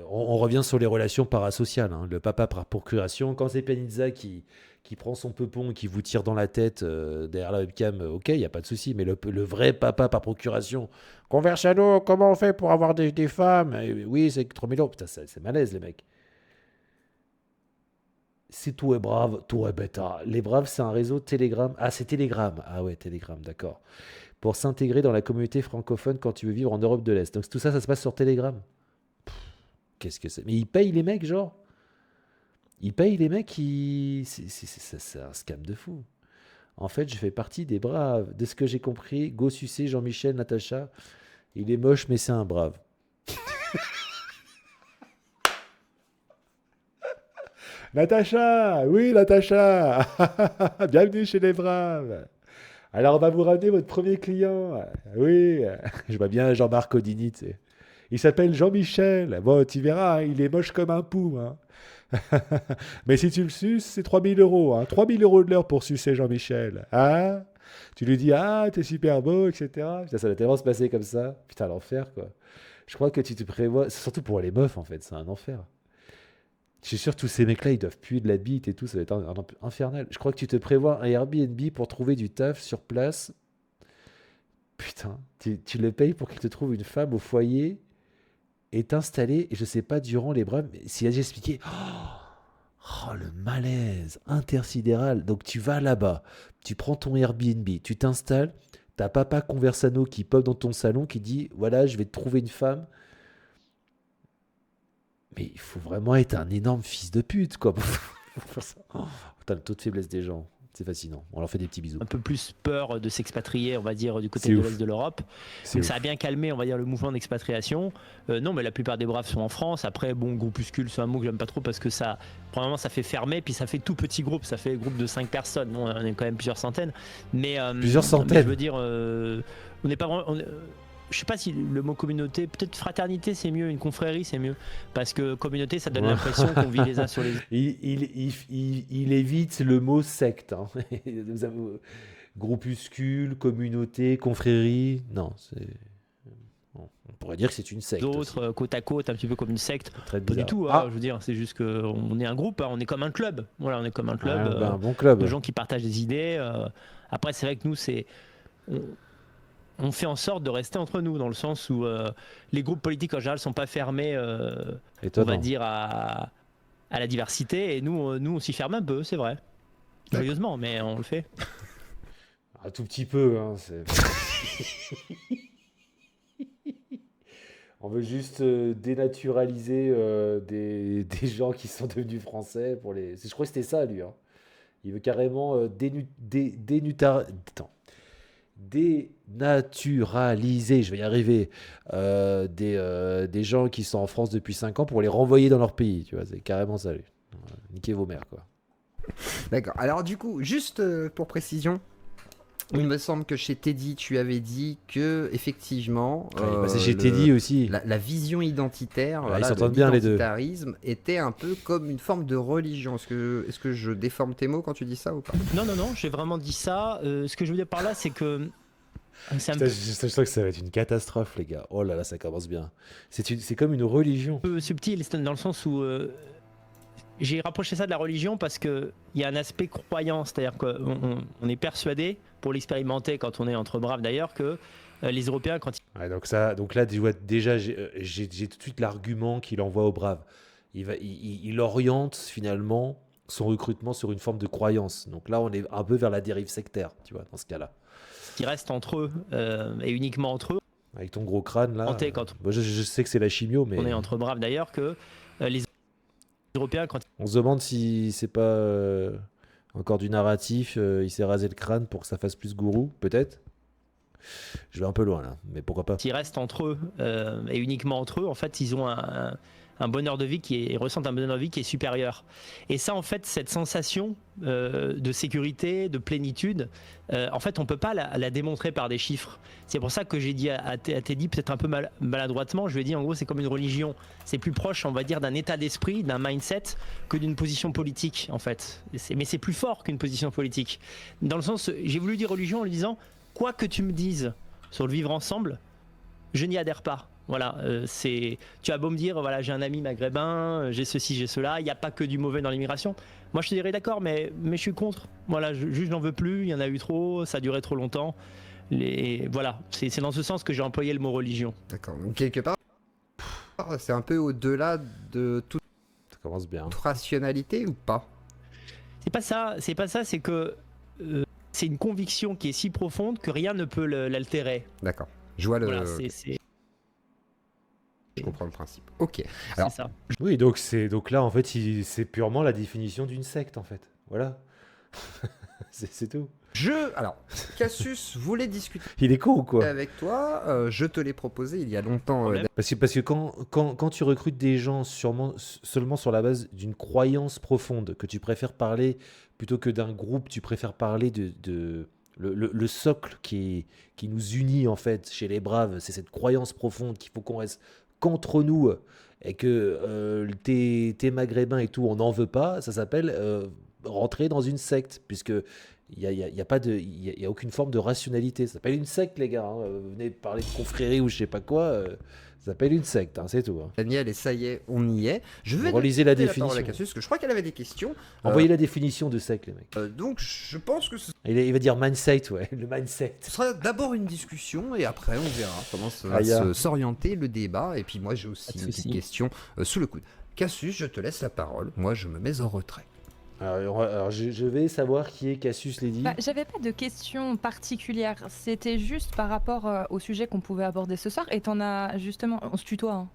On revient sur les relations parasociales. Hein. Le papa par procuration, quand c'est Penizza qui qui prend son peupon et qui vous tire dans la tête derrière la webcam, ok, il n'y a pas de souci. Mais le vrai papa par procuration, Conversano, comment on fait pour avoir des femmes? Oui, c'est 3 000 €. Putain, c'est malaise, les mecs. C'est tout est brave, tout est bêta. Les Braves, c'est un réseau Telegram. Ah, c'est Telegram. Ah ouais, Telegram, d'accord. Pour s'intégrer dans la communauté francophone quand tu veux vivre en Europe de l'Est. Donc tout ça, ça se passe sur Telegram. Qu'est-ce que c'est? Mais ils payent les mecs, genre? Ils payent les mecs qui... C'est un scam de fou. En fait, je fais partie des braves. De ce que j'ai compris, go sucer Jean-Michel, Natacha. Il est moche, mais c'est un brave. Natacha! Oui, Natacha! Bienvenue chez les braves! Alors, on va vous ramener votre premier client. Oui, je vois bien Jean-Marc Odini, tu sais. Il s'appelle Jean-Michel. Bon, tu verras, hein, il est moche comme un pou. Hein. Mais si tu le suces, c'est 3 000 €. Hein. 3 000 € de l'heure pour sucer Jean-Michel. Hein? Tu lui dis, ah, t'es super beau, etc. Putain, ça va tellement se passer comme ça. Putain, l'enfer, quoi. Je crois que tu te prévois... C'est surtout pour les meufs, en fait. C'est un enfer. Je suis sûr que tous ces mecs-là, ils doivent puer de la bite et tout. Ça va être infernal. Je crois que tu te prévois un Airbnb pour trouver du taf sur place. Putain, tu le payes pour qu'il te trouve une femme au foyer et t'installer, et je sais pas, durant les braves, mais si j'ai expliqué, oh, le malaise intersidéral. Donc tu vas là-bas, tu prends ton Airbnb, tu t'installes, t'as papa Conversano qui pop dans ton salon, qui dit, voilà, je vais te trouver une femme. Mais il faut vraiment être un énorme fils de pute, quoi. Putain, le taux de faiblesse des gens, c'est fascinant. On leur fait des petits bisous. Un peu plus peur de s'expatrier, on va dire, du côté de l'Est de l'Europe. Donc ça a bien calmé, on va dire, le mouvement d'expatriation. Non, mais la plupart des braves sont en France. Après, bon, groupuscule, c'est un mot que j'aime pas trop parce que ça, premièrement, ça fait fermer, puis ça fait tout petit groupe. Ça fait groupe de 5 personnes. Bon, on est quand même plusieurs centaines. Mais, plusieurs centaines. Mais je veux dire, on n'est pas vraiment... Je sais pas si le mot communauté, peut-être fraternité c'est mieux, une confrérie c'est mieux, parce que communauté ça donne l'impression qu'on vit les uns sur les autres. Il évite le mot secte. Hein. Vous avez groupuscule, communauté, confrérie. Non, on pourrait dire que c'est une secte. D'autres côte à côte, un petit peu comme une secte. Très pas bizarre. du tout. Hein, je veux dire, c'est juste qu'on est un groupe, hein, on est comme un club. Voilà, on est comme un club. Un bon club. De gens qui partagent des idées. Après, c'est vrai que nous, on fait en sorte de rester entre nous, dans le sens où les groupes politiques en général sont pas fermés, on va dire, à la diversité, et nous on s'y ferme un peu, c'est vrai. Joyeusement, mais on le fait. Un tout petit peu. Hein, on veut juste dénaturaliser des gens qui sont devenus français. Je crois que c'était ça, lui. Hein. Il veut carrément dénaturaliser, je vais y arriver, des gens qui sont en France depuis 5 ans pour les renvoyer dans leur pays, tu vois, c'est carrément ça, lui. Niquez vos mères, quoi. D'accord, alors du coup, juste pour précision, il me semble que chez Teddy, tu avais dit que, effectivement, c'est chez Teddy aussi. La vision identitaire, ils s'entendent bien les deux. L'identitarisme était un peu comme une forme de religion. Est-ce que je déforme tes mots quand tu dis ça ou pas? Non, j'ai vraiment dit ça. Ce que je veux dire par là, c'est que... Je sens que ça va être une catastrophe, les gars. Oh là là, ça commence bien. C'est comme une religion. Un peu subtil, dans le sens où... j'ai rapproché ça de la religion parce qu'il y a un aspect croyant, c'est-à-dire qu'on est persuadé, pour l'expérimenter quand on est entre braves d'ailleurs, que les Européens, quand ils... Ouais, donc là, déjà, j'ai tout de suite l'argument qu'il envoie aux braves. Il oriente finalement son recrutement sur une forme de croyance. Donc là, on est un peu vers la dérive sectaire, tu vois, dans ce cas-là. Qui restent entre eux, et uniquement entre eux. Avec ton gros crâne, là. Moi, je sais que c'est la chimio, mais... On est entre braves d'ailleurs, que les Européens, quand... On se demande si c'est pas encore du narratif, il s'est rasé le crâne pour que ça fasse plus gourou, peut-être. Je vais un peu loin là, mais pourquoi pas. Ils restent entre eux, et uniquement entre eux, en fait, ils ont un bonheur de vie ils ressentent un bonheur de vie qui est supérieur. Et ça, en fait, cette sensation de sécurité, de plénitude, en fait, on peut pas la démontrer par des chiffres. C'est pour ça que j'ai dit à Teddy, peut-être un peu maladroitement, je lui ai dit, en gros, c'est comme une religion. C'est plus proche, on va dire, d'un état d'esprit, d'un mindset, que d'une position politique, en fait. Mais c'est plus fort qu'une position politique. Dans le sens, j'ai voulu dire religion en lui disant, quoi que tu me dises sur le vivre ensemble, je n'y adhère pas. Voilà, tu as beau me dire, voilà, j'ai un ami maghrébin, j'ai ceci, j'ai cela, il n'y a pas que du mauvais dans l'immigration. Moi, je te dirais d'accord, mais je suis contre. Voilà, je n'en veux plus, il y en a eu trop, ça a duré trop longtemps. Voilà, c'est dans ce sens que j'ai employé le mot religion. D'accord, donc quelque part, c'est un peu au-delà de toute rationalité ou pas? C'est pas ça, c'est que c'est une conviction qui est si profonde que rien ne peut l'altérer. D'accord, je vois le... Voilà, Je comprends le principe. Ok. Alors, ça. Oui, donc là, en fait, c'est purement la définition d'une secte, en fait. Voilà. c'est tout. Alors, Cassius voulait discuter. Il est con ou quoi? Avec toi, je te l'ai proposé il y a longtemps. Parce que quand tu recrutes des gens seulement sur la base d'une croyance profonde, que tu préfères parler plutôt que d'un groupe, tu préfères parler de le socle qui nous unit en fait chez les Braves, c'est cette croyance profonde qu'il faut qu'on reste qu'entre nous et que t'es maghrébins et tout, on n'en veut pas, ça s'appelle rentrer dans une secte, puisque il y a aucune forme de rationalité. Ça s'appelle une secte, les gars. Vous venez parler de confrérie ou je sais pas quoi. Ça s'appelle une secte, hein, c'est tout. Hein. Daniel, et ça y est, on y est. Je vais relisez la définition. parole à Cassius, parce que je crois qu'elle avait des questions. Envoyez la définition de secte, les mecs. Donc, je pense que il va dire mindset, ouais, le mindset. Ce sera d'abord une discussion et après on verra comment s'orienter le débat. Et puis moi, j'ai aussi une petite question sous le coude. Cassius, je te laisse la parole. Moi, je me mets en retrait. Alors je vais savoir qui est Cassius Lady. J'avais pas de questions particulières, c'était juste par rapport au sujet qu'on pouvait aborder ce soir, et t'en as justement, on se tutoie. Hein.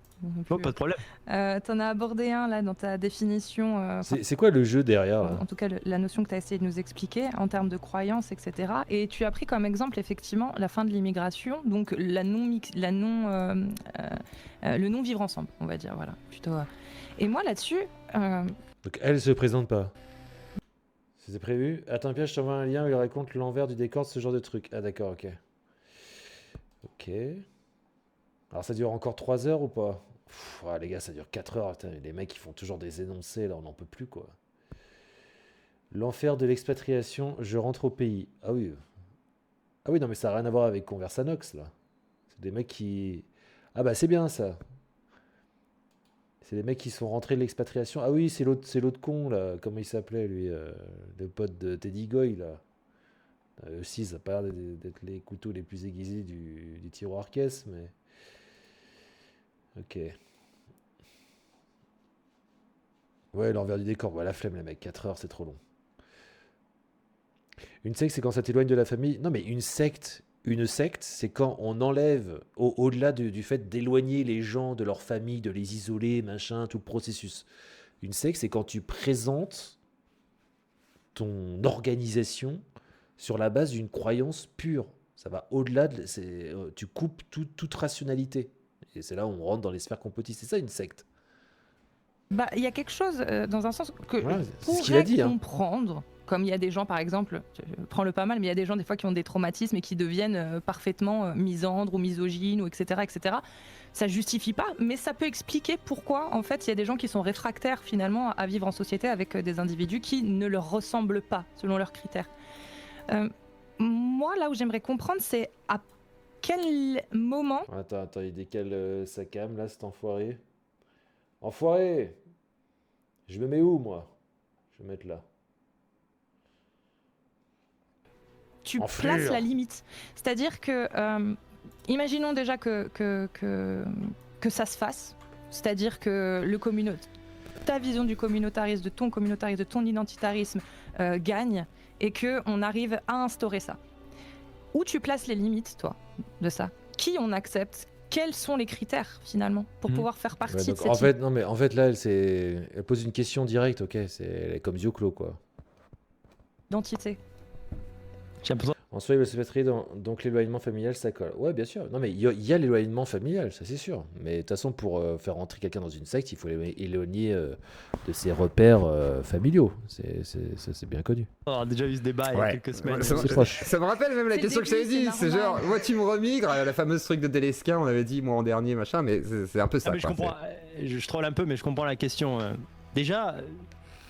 Oh, pas de problème. T'en as abordé un là dans ta définition. C'est quoi le jeu derrière là? En tout cas, la notion que tu as essayé de nous expliquer en termes de croyances, etc. Et tu as pris comme exemple effectivement la fin de l'immigration, donc le non vivre ensemble, on va dire, voilà. Plutôt. Et moi là-dessus. Donc elle se présente pas. C'était prévu. Attends, Pierre, je t'envoie un lien où il raconte l'envers du décor de ce genre de truc. Ah d'accord, ok. Ok. Alors ça dure encore 3 heures ou pas? Les gars, ça dure 4 heures. Putain, les mecs, ils font toujours des énoncés, là, on n'en peut plus, quoi. L'enfer de l'expatriation, je rentre au pays. Ah oui. Ah oui, non, mais ça n'a rien à voir avec Conversanox, là. C'est des mecs qui... Ah bah, c'est bien, ça. C'est des mecs qui sont rentrés de l'expatriation. Ah oui, c'est l'autre con, là. Comment il s'appelait, lui? Le pote de Teddy Goy, là. Aussi, ça n'a pas l'air d'être les couteaux les plus aiguisés du tiroir caisse, mais... Ok. Ouais, l'envers du décor. Ouais, la flemme, les mecs. 4 heures, c'est trop long. Une secte, c'est quand ça t'éloigne de la famille. Non, mais une secte, c'est quand on enlève, au-delà du fait d'éloigner les gens de leur famille, de les isoler, machin, tout le processus. Une secte, c'est quand tu présentes ton organisation sur la base d'une croyance pure. Ça va au-delà, tu coupes toute rationalité. Et c'est là où on rentre dans les sphères complotistes. C'est ça, une secte. Bah, il y a quelque chose, dans un sens, que Ouais, je c'est ce qu'il a dit, pourrais hein. comprendre. Comme il y a des gens, par exemple, je prends le pas mal, mais il y a des gens des fois qui ont des traumatismes et qui deviennent parfaitement misandres ou misogynes, ou etc., etc. Ça justifie pas, mais ça peut expliquer pourquoi, en fait, il y a des gens qui sont réfractaires, finalement, à vivre en société avec des individus qui ne leur ressemblent pas, selon leurs critères. Moi, là où j'aimerais comprendre, c'est à quel moment... Attends, il décale sa cam, là, cet enfoiré. Enfoiré! Je me mets où, moi? Je vais me mettre là. Tu places la limite. C'est-à-dire que, imaginons déjà que ça se fasse. C'est-à-dire que ta vision du communautarisme, de ton communautarisme, de ton identitarisme gagne et qu'on arrive à instaurer ça. Où tu places les limites, toi, de ça? Qui on accepte? Quels sont les critères, finalement, pour pouvoir faire partie de cette... En fait, là, elle pose une question directe, ok? Elle est comme Zioclo, quoi. Identité. En soi, il va se mettre donc l'éloignement familial, ça colle. Ouais, bien sûr. Non, mais il y a l'éloignement familial, ça c'est sûr. Mais de toute façon, pour faire rentrer quelqu'un dans une secte, il faut l'éloigner de ses repères familiaux. C'est bien connu. On a déjà eu ce débat il y a quelques semaines. Ça me rappelle même la question que j'avais dit. C'est genre, moi tu me remigres, la fameuse truc de Delesquin, on avait dit moi en dernier, machin, mais c'est un peu ça. Mais je comprends, je troll un peu, mais je comprends la question. Déjà,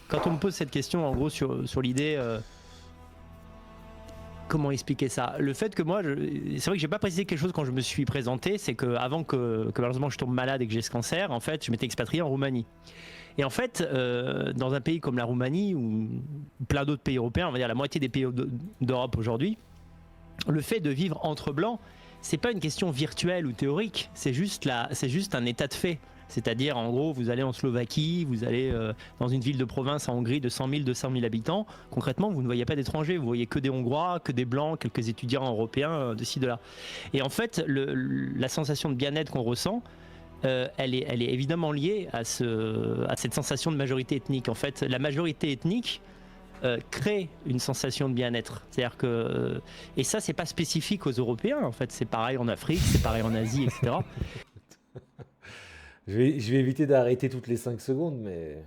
quand on me pose cette question, en gros, sur l'idée... comment expliquer ça? Le fait que moi, c'est vrai que j'ai pas précisé quelque chose quand je me suis présenté, c'est que avant que malheureusement je tombe malade et que j'ai ce cancer, en fait, je m'étais expatrié en Roumanie. Et en fait, dans un pays comme la Roumanie ou plein d'autres pays européens, on va dire la moitié des pays d'Europe aujourd'hui, le fait de vivre entre blancs, c'est pas une question virtuelle ou théorique, c'est juste un état de fait. C'est-à-dire, en gros, vous allez en Slovaquie, vous allez dans une ville de province en Hongrie de 100 000, 200 000 habitants. Concrètement, vous ne voyez pas d'étrangers, vous voyez que des Hongrois, que des Blancs, quelques étudiants européens de ci, de là. Et en fait, la sensation de bien-être qu'on ressent, elle est évidemment liée à cette sensation de majorité ethnique. En fait, la majorité ethnique crée une sensation de bien-être. C'est-à-dire que... et ça, c'est pas spécifique aux Européens, en fait. C'est pareil en Afrique, c'est pareil en Asie, etc. Je vais éviter d'arrêter toutes les 5 secondes, mais...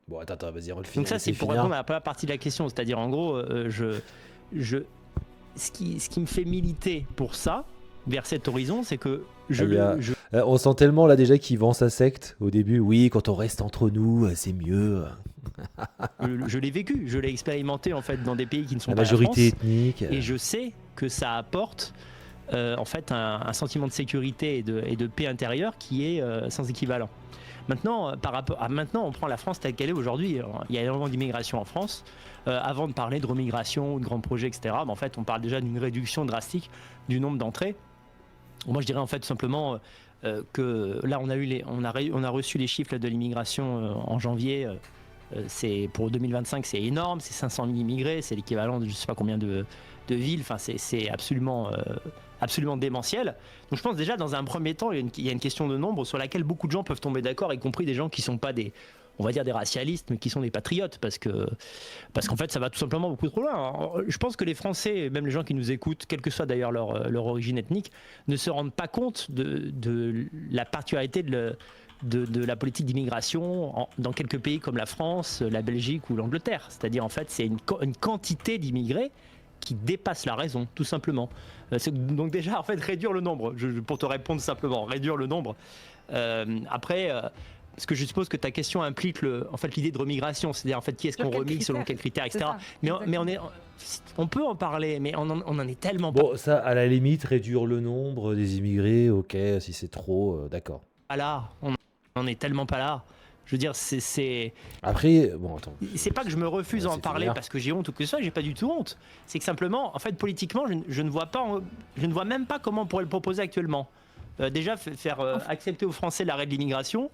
Bon, attends, vas-y, on le finit. Donc ça, c'est pour répondre à la première partie de la question. C'est-à-dire, en gros, ce qui me fait militer pour ça, vers cet horizon, c'est que on sent tellement là déjà qu'il vend sa secte au début. Oui, quand on reste entre nous, c'est mieux. Je l'ai vécu, je l'ai expérimenté en fait dans des pays qui ne sont la pas majorité la France, ethnique. Et je sais que ça apporte en fait un sentiment de sécurité et de paix intérieure qui est sans équivalent. Maintenant, maintenant, on prend la France telle qu'elle est aujourd'hui. Il y a énormément d'immigration en France. Avant de parler de remigration ou de grands projets, etc., en fait, on parle déjà d'une réduction drastique du nombre d'entrées. Moi, je dirais en fait tout simplement que là, on a reçu les chiffres de l'immigration en janvier. C'est pour 2025, c'est énorme. C'est 500 000 immigrés. C'est l'équivalent de je ne sais pas combien de villes. Enfin, c'est absolument démentiel. Donc je pense déjà dans un premier temps, il y a une question de nombre sur laquelle beaucoup de gens peuvent tomber d'accord, y compris des gens qui ne sont pas on va dire des racialistes, mais qui sont des patriotes, parce qu'en fait ça va tout simplement beaucoup trop loin. Je pense que les Français, même les gens qui nous écoutent, quelle que soit d'ailleurs leur origine ethnique, ne se rendent pas compte de la particularité de la politique d'immigration dans quelques pays comme la France, la Belgique ou l'Angleterre. C'est-à-dire en fait c'est une quantité d'immigrés qui dépasse la raison, tout simplement. Donc déjà, en fait, réduire le nombre, pour te répondre simplement, réduire le nombre. Après, parce que je suppose que ta question implique l'idée de remigration, c'est-à-dire en fait, qui est-ce qu'on remigre, selon quels critères, etc. Mais on peut en parler, mais on en est tellement pas... Bon, ça, à la limite, réduire le nombre des immigrés, ok, si c'est trop, d'accord. Là, on n'en est tellement pas là. Je veux dire, c'est... Après, bon, attends. C'est pas que je me refuse à en parler parce que j'ai honte ou que ça, j'ai pas du tout honte. C'est que simplement, en fait, politiquement, je ne vois même pas comment on pourrait le proposer actuellement. Déjà, faire accepter aux Français l'arrêt de l'immigration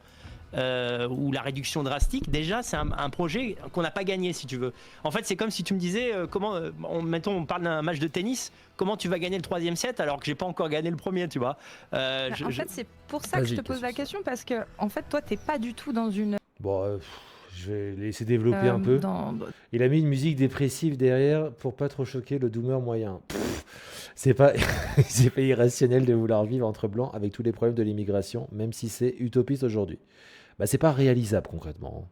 ou la réduction drastique, déjà, c'est un projet qu'on n'a pas gagné, si tu veux. En fait, c'est comme si tu me disais, mettons, on parle d'un match de tennis, comment tu vas gagner le 3e set alors que j'ai pas encore gagné le premier, tu vois. En fait, c'est pour ça que je te pose la question, parce que, en fait, toi, t'es pas du tout dans une... Bon, je vais laisser développer un peu. Il a mis une musique dépressive derrière pour pas trop choquer le doomer moyen. C'est pas irrationnel de vouloir vivre entre blancs avec tous les problèmes de l'immigration, même si c'est utopiste aujourd'hui. Bah, c'est pas réalisable concrètement.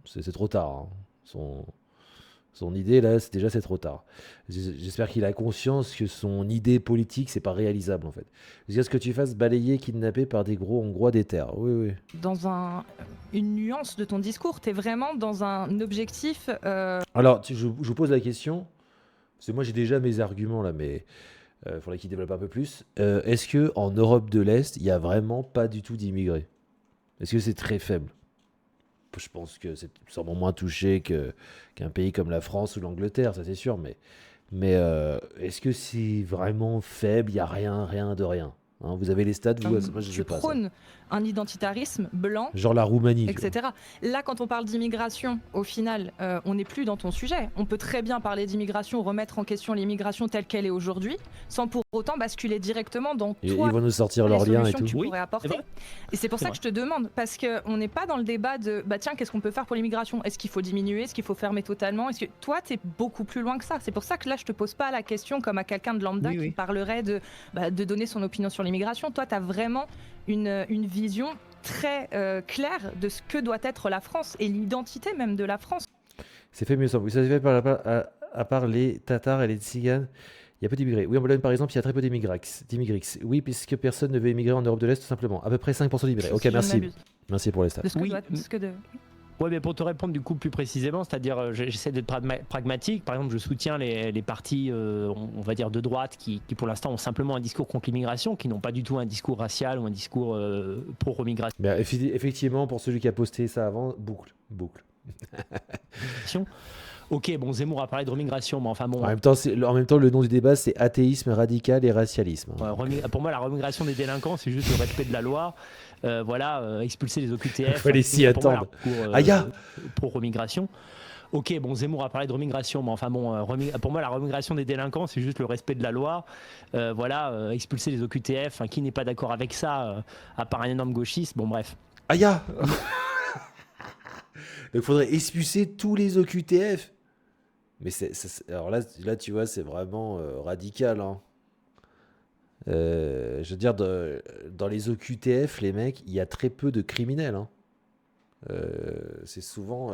C'est trop tard. Hein. Son idée là, c'est trop tard. J'espère qu'il a conscience que son idée politique, c'est pas réalisable en fait. Jusqu'à ce que tu fasses balayer, kidnapper par des gros Hongrois des terres. Oui. Dans une nuance de ton discours, t'es vraiment dans un objectif. Alors, je vous pose la question. Parce que moi j'ai déjà mes arguments là, mais il faudrait qu'il développe un peu plus. Est-ce que en Europe de l'Est, il y a vraiment pas du tout d'immigrés? Est-ce que c'est très faible? Je pense que c'est sûrement moins touché qu'un pays comme la France ou l'Angleterre, ça c'est sûr. Mais est-ce que c'est vraiment faible? Il y a rien de rien. Hein, vous avez les stats, vous? Moi, je sais pas. Prône un identitarisme blanc, genre la Roumanie, etc. Là, quand on parle d'immigration, au final, on n'est plus dans ton sujet. On peut très bien parler d'immigration, remettre en question l'immigration telle qu'elle est aujourd'hui, sans pour autant basculer directement dans ils vont nous sortir leurs liens et tout. Que tu pourrais apporter. Et c'est pour ça que je te demande, parce qu'on n'est pas dans le débat de tiens, qu'est-ce qu'on peut faire pour l'immigration? Est-ce qu'il faut diminuer? Est-ce qu'il faut fermer totalement? Est-ce que toi, tu es beaucoup plus loin que ça? C'est pour ça que là, je te pose pas la question comme à quelqu'un de lambda qui parlerait de donner son opinion sur l'immigration. Toi, tu as vraiment une vision très claire de ce que doit être la France et l'identité même de la France. C'est fait mieux ça. Vous savez, à part les Tatars et les Tziganes, il y a peu d'immigrés. Oui, en Pologne, par exemple, il y a très peu d'immigrés. Oui, puisque personne ne veut immigrer en Europe de l'Est, tout simplement. À peu près 5% d'immigrés. Ok, merci. Merci pour les stats. Ouais, mais pour te répondre du coup plus précisément, c'est-à-dire j'essaie d'être pragmatique. Par exemple, je soutiens les partis, on va dire de droite, qui pour l'instant ont simplement un discours contre l'immigration, qui n'ont pas du tout un discours racial ou un discours pro-remigration. Mais effectivement, pour celui qui a posté ça avant, boucle. Ok, bon, Zemmour a parlé de remigration, mais enfin bon. En même temps, le nom du débat, c'est athéisme radical et racialisme. Pour moi, la remigration des délinquants, c'est juste le respect de la loi. Expulser les OQTF. Il fallait s'y attendre. Pour remigration. Ok, bon, Zemmour a parlé de remigration, mais enfin bon, pour moi, la remigration des délinquants, c'est juste le respect de la loi. Expulser les OQTF. Qui n'est pas d'accord avec ça, à part un énorme gauchiste. Bon, bref. Donc, il faudrait expulser tous les OQTF. Mais alors là, tu vois, c'est vraiment radical. Hein. Je veux dire, dans les OQTF, les mecs, il y a très peu de criminels. Hein. C'est souvent...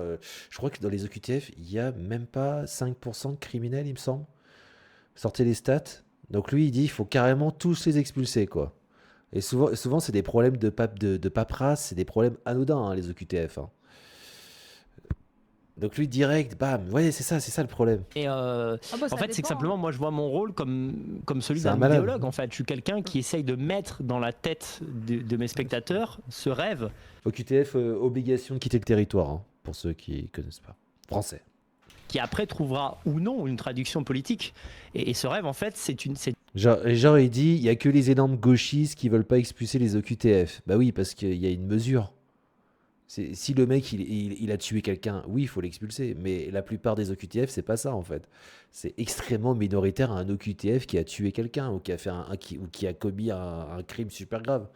je crois que dans les OQTF, il n'y a même pas 5% de criminels, il me semble. Sortez les stats. Donc lui, il dit qu'il faut carrément tous les expulser, quoi. Et souvent c'est des problèmes de paperasse, c'est des problèmes anodins, hein, les OQTF. Hein. Donc lui, direct, bam, ouais, c'est ça le problème. Et en fait, c'est que simplement, moi, je vois mon rôle comme celui d'un malade. idéologue. En fait, je suis quelqu'un qui essaye de mettre dans la tête de mes spectateurs ce rêve. OQTF, obligation de quitter le territoire, hein, pour ceux qui connaissent pas. Français. Qui après trouvera ou non une traduction politique. Et ce rêve, en fait, c'est Genre, il dit, il y a que les énormes gauchistes qui veulent pas expulser les OQTF. Bah oui, parce qu'il y a une mesure. Si le mec il a tué quelqu'un, oui, il faut l'expulser. Mais la plupart des OQTF, c'est pas ça en fait. C'est extrêmement minoritaire un OQTF qui a tué quelqu'un ou qui a fait qui a commis un crime super grave.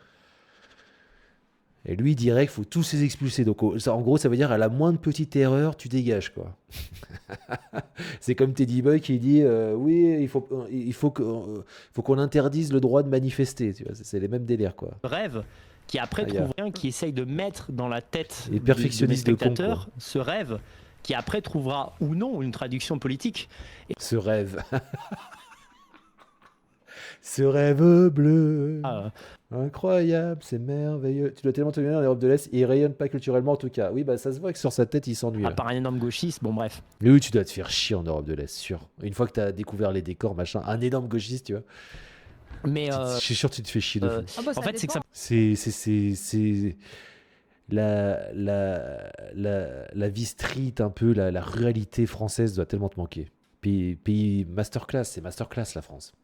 Et lui, direct, il faut tous les expulser. Donc, en gros, ça veut dire à la moindre petite erreur, tu dégages, quoi. C'est comme Teddy Boy qui dit oui, il faut qu'on interdise le droit de manifester. Tu vois, c'est les mêmes délires, quoi. Rêve qui après trouve rien, qui essaye de mettre dans la tête les de mes perfectionnistes de spectateurs con, ce rêve qui après trouvera ou non une traduction politique. Ce rêve. Ce rêve bleu. Incroyable, c'est merveilleux. Tu dois tellement te bien dans l'Europe de l'Est et il rayonne pas culturellement en tout cas. Oui, bah ça se voit que sur sa tête il s'ennuie. À part un énorme gauchiste, bon bref. Mais oui, tu dois te faire chier en Europe de l'Est, sûr. Une fois que tu as découvert les décors, machin, un énorme gauchiste, tu vois. Mais je suis sûr que tu te fais chier de fou. en fait, c'est que ça. C'est la vie street, un peu, la ruralité française doit tellement te manquer. Pays masterclass, c'est masterclass la France.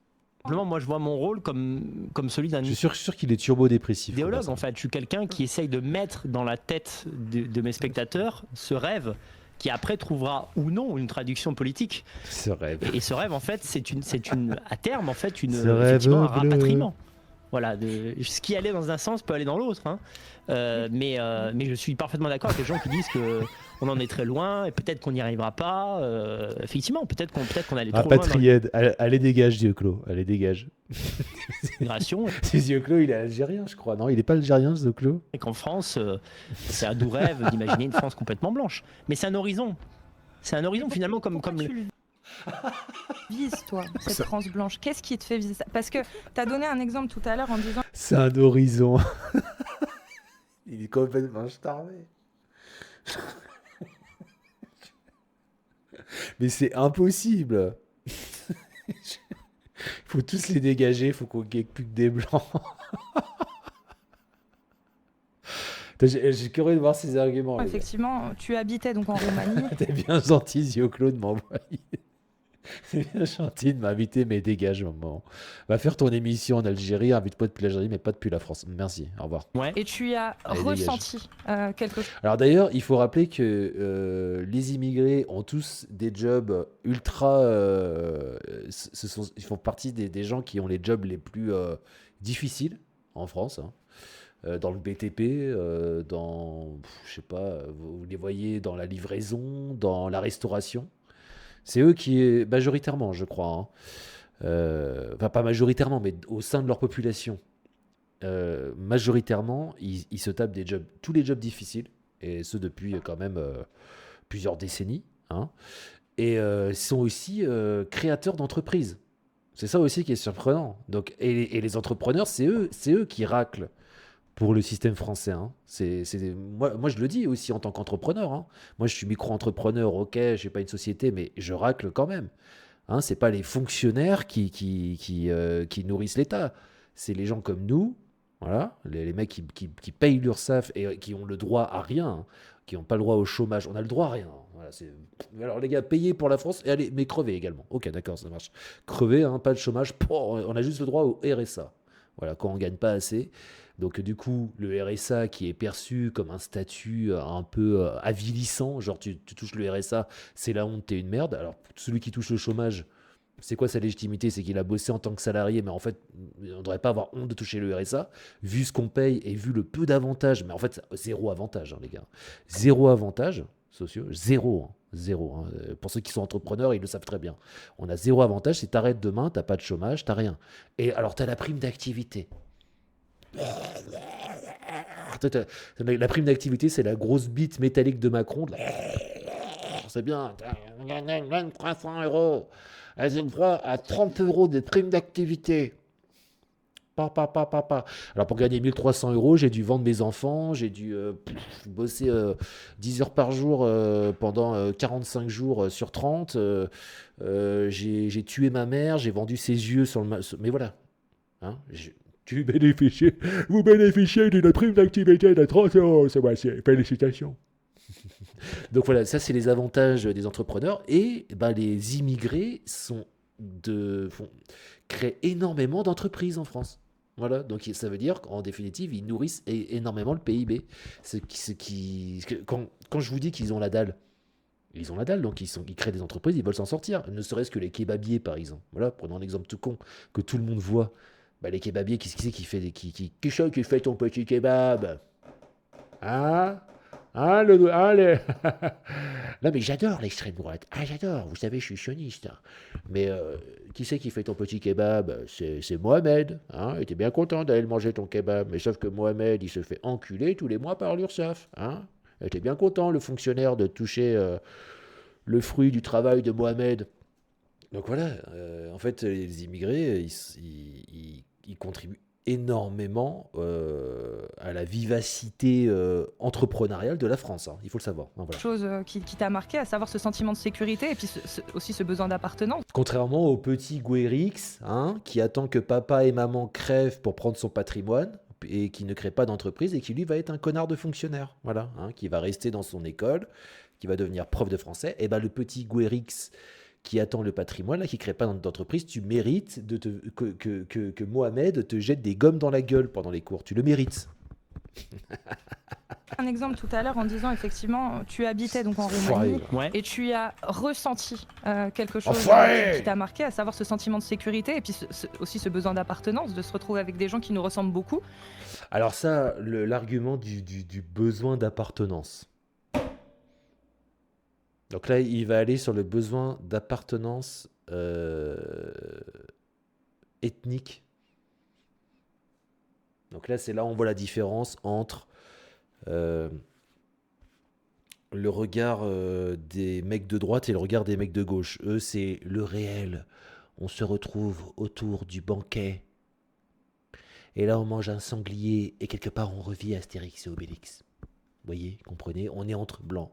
Simplement, moi, je vois mon rôle comme celui d'un. Je suis sûr qu'il est turbo-dépressif. Idéologue, en fait. Je suis quelqu'un qui essaye de mettre dans la tête de mes spectateurs ce rêve qui après trouvera ou non une traduction politique. Ce rêve. Et ce rêve, en fait, c'est à terme, en fait, effectivement, un rapatriement. Voilà, ce qui allait dans un sens peut aller dans l'autre. Hein. Mais je suis parfaitement d'accord avec les gens qui disent qu'on en est très loin et peut-être qu'on n'y arrivera pas. Effectivement, peut-être qu'on allait trop loin. Patriade, allez dégage, Dieuclos, allez dégage. Migration. Dieuclos, il est algérien, je crois. Non, il n'est pas algérien, Dieuclos. Et qu'en France, c'est un doux rêve d'imaginer une France complètement blanche. Mais c'est un horizon. C'est un horizon finalement comme Vise toi cette France blanche. Qu'est-ce qui te fait viser ça? Parce que tu as donné un exemple tout à l'heure en disant c'est un horizon. Il est complètement starvé. Mais c'est impossible. Il faut tous les dégager, il faut qu'on gagne plus que des blancs. J'ai curieux de voir ces arguments. Effectivement, tu habitais donc en Roumanie. T'es bien gentil, Zioclo, de m'envoyer. C'est bien gentil de m'inviter, mais dégage, maman. Va faire ton émission en Algérie, invite-moi depuis l'Algérie, mais pas depuis la France. Merci, au revoir. Ouais. Et tu as ressenti quelque chose. Alors d'ailleurs, il faut rappeler que les immigrés ont tous des jobs ultra... ils font partie des gens qui ont les jobs les plus difficiles en France. Hein. Dans le BTP, je sais pas, vous les voyez dans la livraison, dans la restauration. C'est eux qui, majoritairement, je crois, hein, enfin pas majoritairement, mais au sein de leur population, majoritairement, ils se tapent des jobs, tous les jobs difficiles, et ce depuis quand même plusieurs décennies, hein, et sont aussi créateurs d'entreprises. C'est ça aussi qui est surprenant. Donc, et les entrepreneurs, c'est eux qui raclent pour le système français. Hein. Moi, je le dis aussi en tant qu'entrepreneur. Hein. Moi, je suis micro-entrepreneur, ok, je n'ai pas une société, mais je racle quand même. Hein, ce n'est pas les fonctionnaires qui nourrissent l'État. C'est les gens comme nous, voilà, les mecs qui payent l'URSSAF et qui ont le droit à rien, hein, qui n'ont pas le droit au chômage. On a le droit à rien. Hein. Voilà, alors les gars, payez pour la France et allez, mais crevez également. Ok, d'accord, ça marche. Crevez, hein, pas de chômage. On a juste le droit au RSA. Voilà, quand on ne gagne pas assez. Donc du coup, le RSA qui est perçu comme un statut un peu avilissant, genre tu touches le RSA, c'est la honte, t'es une merde. Alors celui qui touche le chômage, c'est quoi sa légitimité? C'est qu'il a bossé en tant que salarié, mais en fait, on ne devrait pas avoir honte de toucher le RSA, vu ce qu'on paye et vu le peu d'avantages. Mais en fait, zéro avantage, hein, les gars. Zéro avantage sociaux, zéro. Hein. Zéro. Hein. Pour ceux qui sont entrepreneurs, ils le savent très bien. On a zéro avantage. Si t'arrêtes demain, t'as pas de chômage, t'as rien. Et alors, t'as la prime d'activité. La prime d'activité, c'est la grosse bite métallique de Macron. C'est bien. On gagne 300 €. Elles ont droit à 30 € de prime d'activité. Alors pour gagner 1300 €, j'ai dû vendre mes enfants, j'ai dû bosser 10 heures par jour pendant 45 jours sur 30. J'ai tué ma mère, j'ai vendu ses yeux sur le... Mais voilà. Hein, vous bénéficiez d'une prime d'activité de 30 € ce mois-ci. Félicitations. Donc voilà, ça c'est les avantages des entrepreneurs. Et ben, les immigrés créent énormément d'entreprises en France. Voilà, donc ça veut dire qu'en définitive, ils nourrissent énormément le PIB. Quand je vous dis qu'ils ont la dalle, ils ont la dalle, donc ils créent des entreprises, ils veulent s'en sortir. Ne serait-ce que les kebabiers, par exemple. Voilà, prenons un exemple tout con, que tout le monde voit. Bah, les kebabiers, qui c'est qui fait qui fait ton petit kebab? Hein? Non mais j'adore l'extrême droite. Ah j'adore, vous savez je suis sioniste. Mais qui c'est qui fait ton petit kebab? C'est Mohamed. Hein, il était bien content d'aller le manger ton kebab. Mais sauf que Mohamed il se fait enculer tous les mois par l'URSSAF. Hein, il était bien content le fonctionnaire de toucher le fruit du travail de Mohamed. Donc voilà, en fait les immigrés ils contribuent énormément à la vivacité entrepreneuriale de la France, hein. Il faut le savoir. Hein, voilà. Chose qui t'a marqué, à savoir ce sentiment de sécurité et puis aussi ce besoin d'appartenance. Contrairement au petit Guérix, hein, qui attend que papa et maman crèvent pour prendre son patrimoine et qui ne crée pas d'entreprise et qui lui va être un connard de fonctionnaire, voilà, hein, qui va rester dans son école, qui va devenir prof de français. Et ben le petit Guérix qui attend le patrimoine, là, qui ne crée pas d'entreprise, tu mérites que Mohamed te jette des gommes dans la gueule pendant les cours. Tu le mérites. Un exemple tout à l'heure en disant effectivement, tu habitais donc en Roumanie et tu as ressenti quelque chose qui t'a marqué, à savoir ce sentiment de sécurité et puis aussi ce besoin d'appartenance, de se retrouver avec des gens qui nous ressemblent beaucoup. Alors ça, l'argument du besoin d'appartenance. Donc là, il va aller sur le besoin d'appartenance ethnique. Donc là, c'est là où on voit la différence entre le regard des mecs de droite et le regard des mecs de gauche. Eux, c'est le réel. On se retrouve autour du banquet. Et là, on mange un sanglier et quelque part, on revit Astérix et Obélix. Vous voyez, comprenez? On est entre blancs.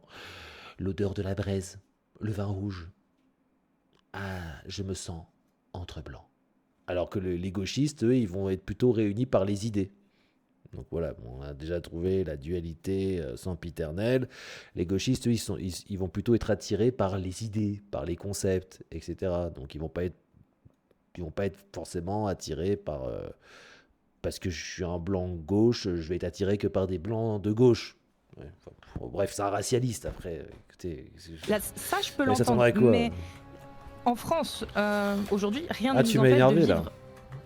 L'odeur de la braise, le vin rouge. Ah, je me sens entre blancs. Alors que les gauchistes, eux, ils vont être plutôt réunis par les idées. Donc voilà, on a déjà trouvé la dualité sempiternelle. Les gauchistes, eux, ils vont plutôt être attirés par les idées, par les concepts, etc. Donc ils vont pas être forcément attirés par... parce que je suis un blanc gauche, je vais être attiré que par des blancs de gauche. Ouais, bref, c'est un racialiste après. Écoutez, ça, je peux l'entendre. Mais en France, aujourd'hui, rien ne nous empêche de vivre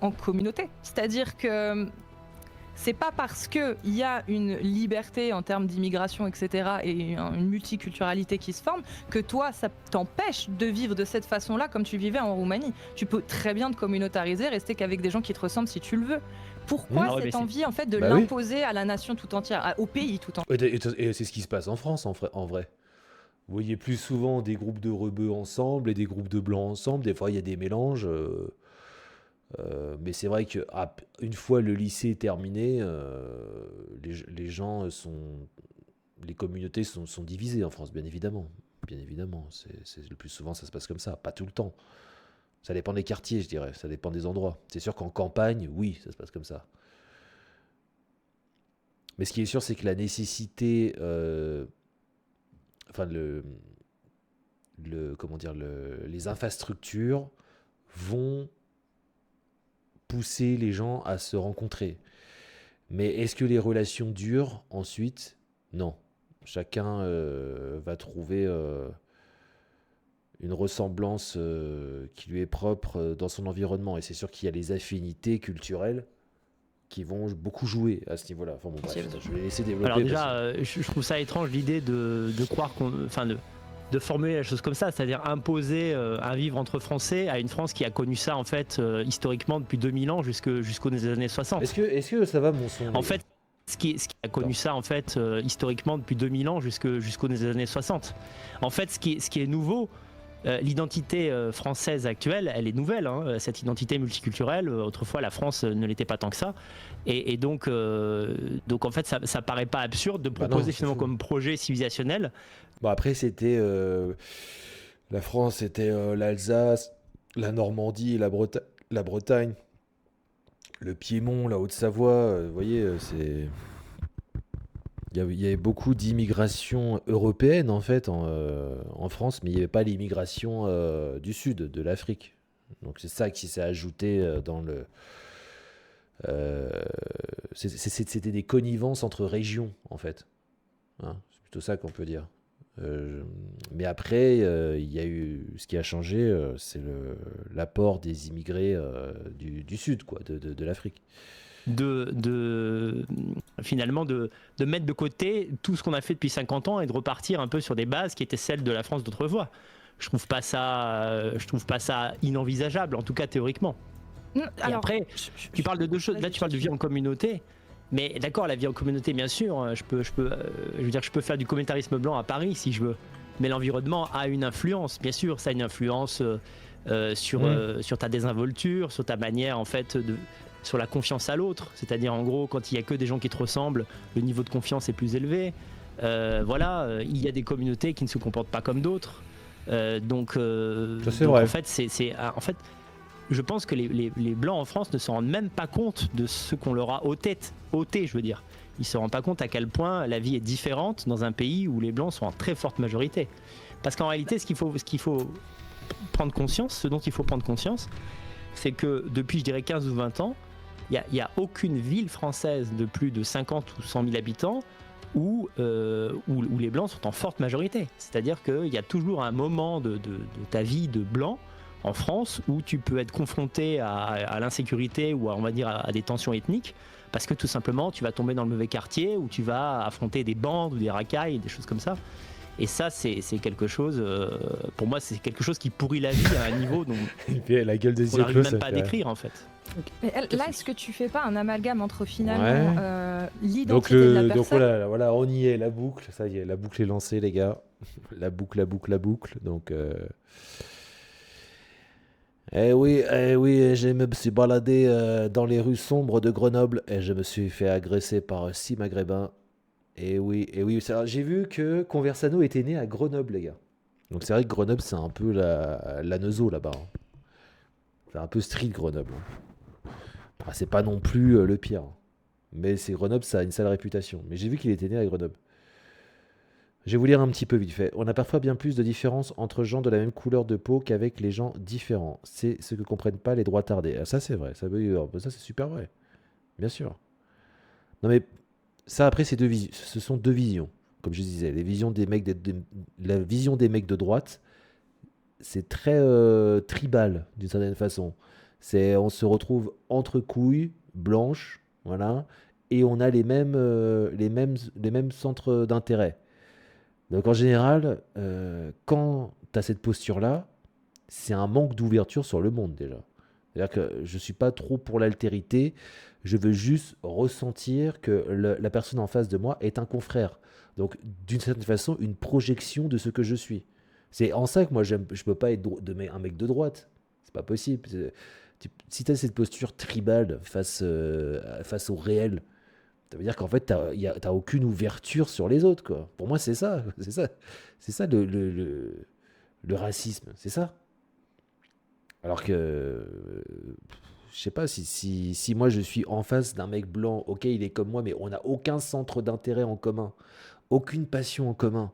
en communauté. C'est-à-dire que c'est pas parce qu'il y a une liberté en termes d'immigration, etc., et une multiculturalité qui se forme, que toi, ça t'empêche de vivre de cette façon-là comme tu vivais en Roumanie. Tu peux très bien te communautariser, rester qu'avec des gens qui te ressemblent si tu le veux. Pourquoi cette envie en fait de l'imposer à la nation tout entière, au pays tout entier? Et c'est ce qui se passe en France en vrai. Vous voyez plus souvent des groupes de rebeux ensemble et des groupes de blancs ensemble. Des fois, il y a des mélanges. Mais c'est vrai que une fois le lycée terminé, les gens les communautés sont divisées en France, bien évidemment. Bien évidemment, le plus souvent ça se passe comme ça, pas tout le temps. Ça dépend des quartiers, je dirais, ça dépend des endroits. C'est sûr qu'en campagne, oui, ça se passe comme ça. Mais ce qui est sûr, c'est que la nécessité, les infrastructures vont pousser les gens à se rencontrer. Mais est-ce que les relations durent ensuite ? Non. Chacun va trouver une ressemblance qui lui est propre dans son environnement. Et c'est sûr qu'il y a les affinités culturelles qui vont beaucoup jouer à ce niveau-là. Enfin, bon, bref, je vais laisser développer. Alors déjà, je trouve ça étrange l'idée de croire de formuler la chose comme ça, c'est-à-dire imposer un vivre entre Français à une France qui a connu ça en fait historiquement depuis 2000 ans jusqu'aux années 60. Est-ce que ça va, mon son ? En fait, ce qui a connu ça en fait historiquement depuis 2000 ans jusqu'aux années 60. En fait, ce qui est nouveau, l'identité française actuelle, elle est nouvelle, hein, cette identité multiculturelle. Autrefois, la France ne l'était pas tant que ça. Et donc en fait, ça paraît pas absurde de proposer finalement comme projet civilisationnel. Bon, après, c'était la France, c'était l'Alsace, la Normandie, la Bretagne, le Piémont, la Haute-Savoie. Vous voyez, il y avait beaucoup d'immigration européenne en fait en France, mais il n'y avait pas l'immigration du sud, de l'Afrique. Donc c'est ça qui s'est ajouté dans le... c'était des connivences entre régions en fait. Hein, c'est plutôt ça qu'on peut dire. Mais après, il y a eu ce qui a changé, c'est l'apport des immigrés du sud, quoi, de l'Afrique. Finalement de mettre de côté tout ce qu'on a fait depuis 50 ans et de repartir un peu sur des bases qui étaient celles de la France d'autrefois. Je trouve pas ça inenvisageable, en tout cas théoriquement. Et après, tu parles de deux choses. Là, tu parles de vie en communauté. Mais d'accord, la vie en communauté, bien sûr, je peux faire du communautarisme blanc à Paris si je veux. Mais l'environnement a une influence, bien sûr, ça a une influence sur ta désinvolture, sur ta manière en fait sur la confiance à l'autre. C'est-à-dire en gros, quand il y a que des gens qui te ressemblent, le niveau de confiance est plus élevé. Il y a des communautés qui ne se comportent pas comme d'autres. Donc vrai. En fait, je pense que les Blancs en France ne se rendent même pas compte de ce qu'on leur a ôté, je veux dire. Ils ne se rendent pas compte à quel point la vie est différente dans un pays où les Blancs sont en très forte majorité. Parce qu'en réalité, ce dont il faut prendre conscience, c'est que depuis, je dirais, 15 ou 20 ans, il n'y a aucune ville française de plus de 50 ou 100 000 habitants où les Blancs sont en forte majorité. C'est-à-dire qu'il y a toujours un moment de ta vie de Blanc en France où tu peux être confronté à l'insécurité ou on va dire à des tensions ethniques parce que tout simplement tu vas tomber dans le mauvais quartier ou tu vas affronter des bandes ou des racailles, des choses comme ça. Et ça c'est quelque chose, pour moi c'est quelque chose qui pourrit la vie à un niveau dont la gueule des on n'arrive même pas à décrire en fait. Mais là, est-ce que tu fais pas un amalgame entre finalement l'identité donc de la personne... Donc voilà, on y est, la boucle, ça y est, la boucle est lancée les gars. La boucle. Donc Eh oui, je me suis baladé dans les rues sombres de Grenoble et je me suis fait agresser par 6 maghrébins. Et oui, j'ai vu que Conversano était né à Grenoble, les gars. Donc c'est vrai que Grenoble, c'est un peu la neuzo là-bas. Hein. C'est un peu street Grenoble. Enfin, c'est pas non plus le pire. Mais c'est Grenoble, ça a une sale réputation. Mais j'ai vu qu'il était né à Grenoble. Je vais vous lire un petit peu vite fait. On a parfois bien plus de différences entre gens de la même couleur de peau qu'avec les gens différents. C'est ce que comprennent pas les droits tardés. Ah, ça c'est vrai, ça c'est super vrai. Bien sûr. Non mais ça après ce sont deux visions. Comme je disais, la vision des mecs de droite, c'est très tribal d'une certaine façon. On se retrouve entre couilles blanches, voilà, et on a les mêmes centres d'intérêt. Donc en général, quand tu as cette posture-là, c'est un manque d'ouverture sur le monde déjà. C'est-à-dire que je ne suis pas trop pour l'altérité, je veux juste ressentir que la personne en face de moi est un confrère. Donc d'une certaine façon, une projection de ce que je suis. C'est en ça que moi je ne peux pas être un mec de droite. C'est pas possible. Si tu as cette posture tribale face au réel, ça veut dire qu'en fait, t'as aucune ouverture sur les autres, quoi. Pour moi, c'est ça. C'est ça le racisme. C'est ça. Alors que, je sais pas, si moi je suis en face d'un mec blanc, ok, il est comme moi, mais on n'a aucun centre d'intérêt en commun, aucune passion en commun,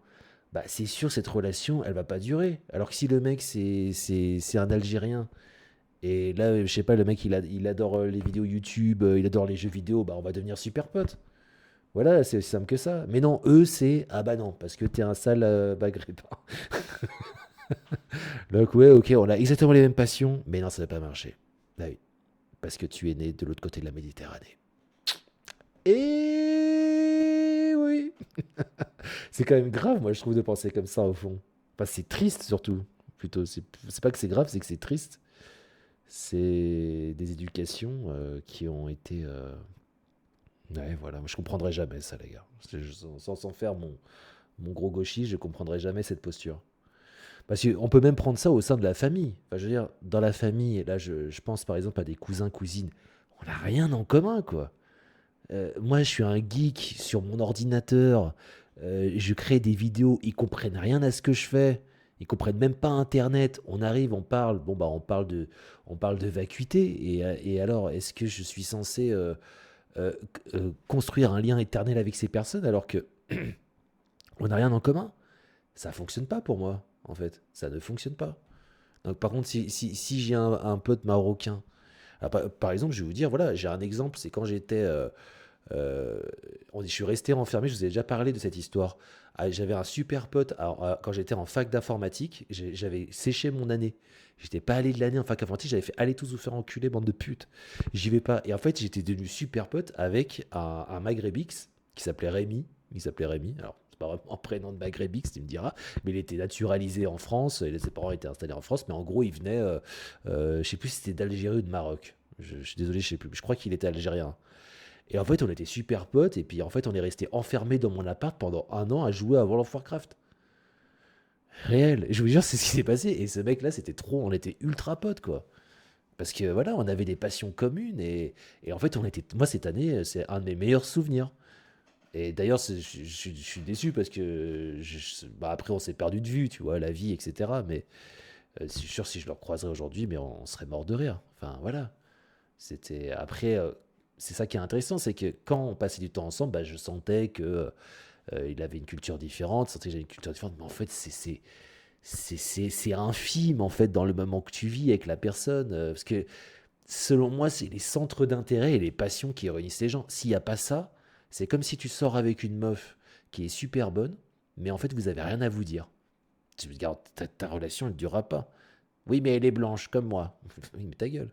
bah c'est sûr, cette relation, elle va pas durer. Alors que si le mec, c'est un Algérien, et là, je sais pas, le mec, il adore les vidéos YouTube, il adore les jeux vidéo, bah on va devenir super potes. Voilà, c'est aussi simple que ça. Mais non, eux, ah bah non, parce que t'es un sale maghrébin. Donc ouais, ok, on a exactement les mêmes passions, mais non, ça va pas marcher. Ah oui, parce que tu es né de l'autre côté de la Méditerranée. Et oui. C'est quand même grave, moi, je trouve, de penser comme ça, au fond. Enfin, c'est triste, surtout, plutôt. C'est pas que c'est grave, c'est que c'est triste. C'est des éducations qui ont été... Ouais, voilà, moi, je comprendrai jamais ça, les gars. Sans faire mon gros gauchiste, je comprendrai jamais cette posture. Parce qu'on peut même prendre ça au sein de la famille. Enfin, je veux dire, dans la famille, là, je pense par exemple à des cousins, cousines. On n'a rien en commun, quoi. Moi, je suis un geek sur mon ordinateur. Je crée des vidéos. Ils comprennent rien à ce que je fais. Ils comprennent même pas Internet. On arrive, on parle. Bon, bah, on parle de vacuité. Et alors, est-ce que je suis censé construire un lien éternel avec ces personnes alors que on n'a rien en commun? Ça fonctionne pas pour moi, en fait. Ça ne fonctionne pas. Donc, par contre, si j'ai un pote marocain, par exemple, je vais vous dire, voilà, j'ai un exemple, c'est quand j'étais... je suis resté enfermé, je vous ai déjà parlé de cette histoire. J'avais un super pote, quand j'étais en fac d'informatique, j'avais séché mon année. J'étais pas allé de l'année en fac informatique, j'avais fait allez tous vous faire enculer, bande de putes. J'y vais pas. Et en fait, j'étais devenu super pote avec un Maghrébix qui s'appelait Rémi. Il s'appelait Rémi. Alors, c'est pas vraiment un prénom de Maghrébix, tu me diras, mais il était naturalisé en France, ses parents étaient installés en France, mais en gros, il venait, je sais plus si c'était d'Algérie ou de Maroc. Je suis désolé, je sais plus. Je crois qu'il était algérien. Et en fait, on était super potes, et puis en fait, on est resté enfermés dans mon appart pendant 1 an à jouer à World of Warcraft. Réel. Je vous jure, c'est ce qui s'est passé. Et ce mec-là, c'était trop, on était ultra potes, quoi. Parce que voilà, on avait des passions communes, et en fait, moi, cette année, c'est un de mes meilleurs souvenirs. Et d'ailleurs, je suis déçu parce que bah, après, on s'est perdu de vue, tu vois, la vie, etc. Mais je suis sûr, si je le recroiserais aujourd'hui, mais on serait mort de rire. Enfin, voilà. C'était après. C'est ça qui est intéressant, c'est que quand on passait du temps ensemble, bah, je sentais que il avait une culture différente, je sentais que j'avais une culture différente, mais en fait, c'est infime, en fait, dans le moment que tu vis avec la personne. Parce que, selon moi, c'est les centres d'intérêt et les passions qui réunissent les gens. S'il n'y a pas ça, c'est comme si tu sors avec une meuf qui est super bonne, mais en fait, vous avez rien à vous dire. Tu me dis, regarde, ta relation, elle ne durera pas. Oui, mais elle est blanche, comme moi. Oui, mais ta gueule.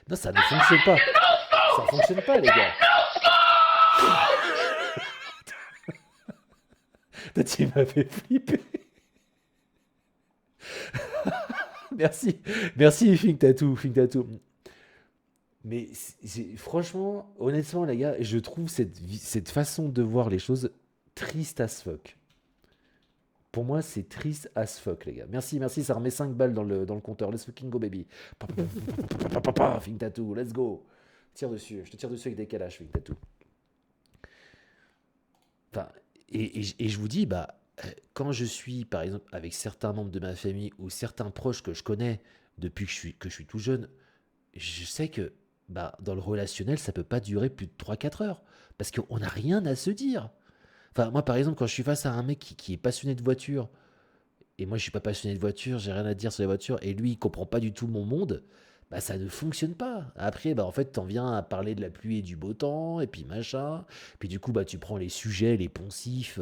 Non, ça ne fonctionne pas. Ça fonctionne pas, les gars. Toi, tu m'as fait flipper. Merci. Merci, Think Tattoo. Mais franchement, honnêtement, les gars, je trouve cette façon de voir les choses triste as fuck. Pour moi, c'est triste as fuck, les gars. Merci, ça remet 5 balles dans le compteur. Let's fucking go, baby. Think Tattoo, let's go. Tire dessus. Je te tire dessus avec des calaches, Think Tattoo. Enfin, et je vous dis, bah, quand je suis, par exemple, avec certains membres de ma famille ou certains proches que je connais depuis que je suis tout jeune, je sais que bah, dans le relationnel, ça peut pas durer plus de 3-4 heures. Parce qu'on n'a rien à se dire. Enfin, moi, par exemple, quand je suis face à un mec qui est passionné de voiture, et moi, je suis pas passionné de voiture, j'ai rien à dire sur les voitures, et lui, il comprend pas du tout mon monde, bah, ça ne fonctionne pas. Après, bah, en fait, t'en viens à parler de la pluie et du beau temps, et puis machin. Puis du coup, bah, tu prends les sujets, les poncifs,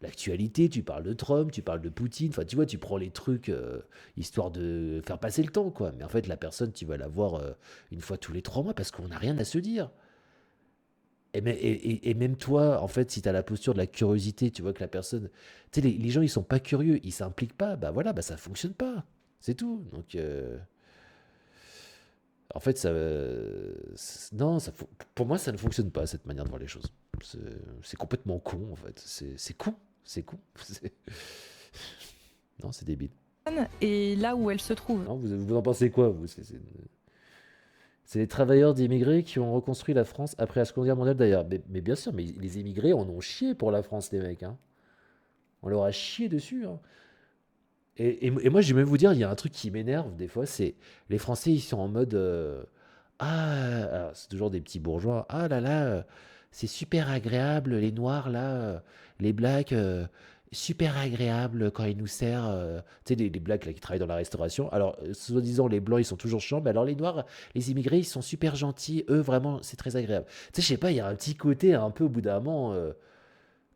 l'actualité, tu parles de Trump, tu parles de Poutine, enfin, tu vois, tu prends les trucs histoire de faire passer le temps, quoi. Mais en fait, la personne, tu vas la voir une fois tous les 3 mois parce qu'on n'a rien à se dire. Et même toi, en fait, si tu as la posture de la curiosité, tu vois que la personne... Tu sais, les gens, ils sont pas curieux, ils s'impliquent pas, bah voilà, bah ça fonctionne pas. C'est tout. Donc, en fait, ça... non, pour moi, ça ne fonctionne pas, cette manière de voir les choses. C'est complètement con, en fait. C'est con. Non, c'est débile. Et là où elle se trouve. Non, vous en pensez quoi, vous? C'est les travailleurs d'immigrés qui ont reconstruit la France après la Seconde Guerre mondiale d'ailleurs. Mais bien sûr, mais les immigrés en ont chié pour la France, les mecs. Hein. On leur a chié dessus. Hein. Et moi, je vais même vous dire, il y a un truc qui m'énerve des fois, c'est les Français, ils sont en mode alors, c'est toujours des petits bourgeois. Ah là là, c'est super agréable, les Noirs là, les Blacks, super agréable quand ils nous servent. Tu sais, les Blacks là, qui travaillent dans la restauration. Alors, soi-disant, les Blancs, ils sont toujours chiants, mais alors les Noirs, les immigrés, ils sont super gentils. Eux, vraiment, c'est très agréable. Tu sais, je sais pas, il y a un petit côté un peu, au bout d'un moment,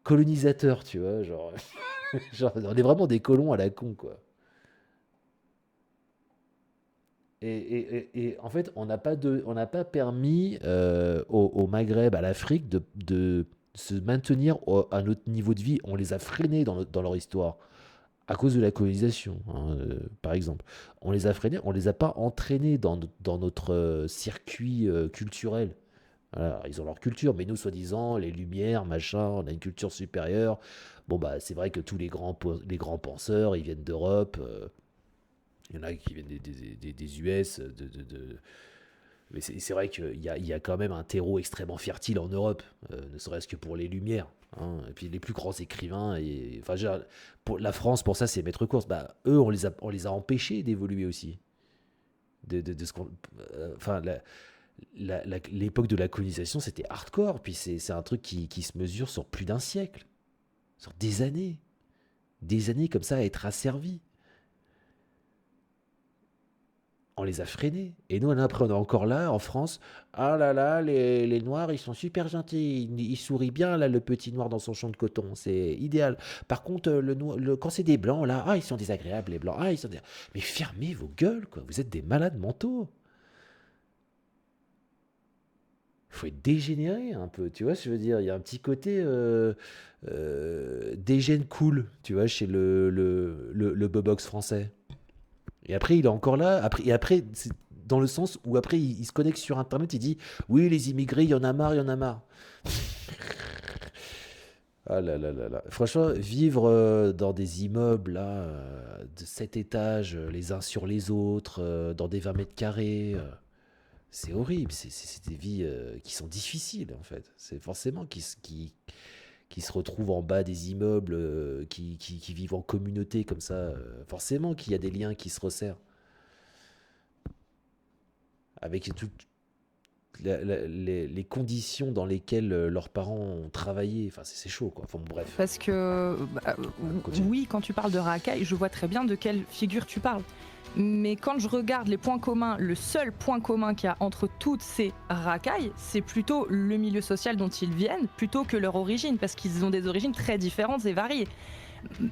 colonisateur, tu vois. Genre, genre, on est vraiment des colons à la con, quoi. Et en fait, on n'a pas permis au Maghreb, à l'Afrique, de se maintenir à notre niveau de vie. On les a freinés dans leur histoire à cause de la colonisation, hein, par exemple. On les a freinés, on les a pas entraînés dans notre circuit culturel. Voilà, ils ont leur culture, mais nous, soi-disant, les Lumières, machin, on a une culture supérieure. Bon, bah, c'est vrai que tous les grands penseurs, ils viennent d'Europe. Il y en a qui viennent des US, mais c'est vrai qu'il y a quand même un terreau extrêmement fertile en Europe, ne serait-ce que pour les Lumières. Hein. Et puis les plus grands écrivains, enfin, pour la France, pour ça, c'est Maître Course. Bah, eux, on les a empêchés d'évoluer aussi. Enfin, l'époque de la colonisation, c'était hardcore. Puis c'est un truc qui se mesure sur plus d'un siècle, sur des années comme ça à être asservis. On les a freinés. Et nous, après, on est encore là, en France. Ah là là, les Noirs, ils sont super gentils. Ils sourient bien, là, le petit Noir dans son champ de coton. C'est idéal. Par contre, quand c'est des Blancs, là, ils sont désagréables, les Blancs. Mais fermez vos gueules, quoi. Vous êtes des malades mentaux. Il faut être dégénéré, un peu. Tu vois ce que je veux dire? Il y a un petit côté dégène cool, tu vois, chez le Bobox français. Et après, il est encore là. Après, c'est dans le sens où après, il se connecte sur Internet, il dit « Oui, les immigrés, il y en a marre. » Ah là là là là. Franchement, vivre dans des immeubles là, de 7 étages, les uns sur les autres, dans des 20 mètres carrés, c'est horrible. C'est des vies qui sont difficiles, en fait. C'est forcément qui se retrouvent en bas des immeubles, qui vivent en communauté comme ça, forcément qu'il y a des liens qui se resserrent. Avec toutes les conditions dans lesquelles leurs parents ont travaillé, enfin c'est chaud quoi. Enfin, bref. Parce que, oui, quand tu parles de racaille, je vois très bien de quelle figure tu parles. Mais quand je regarde les points communs, le seul point commun qu'il y a entre toutes ces racailles, c'est plutôt le milieu social dont ils viennent, plutôt que leur origine, parce qu'ils ont des origines très différentes et variées.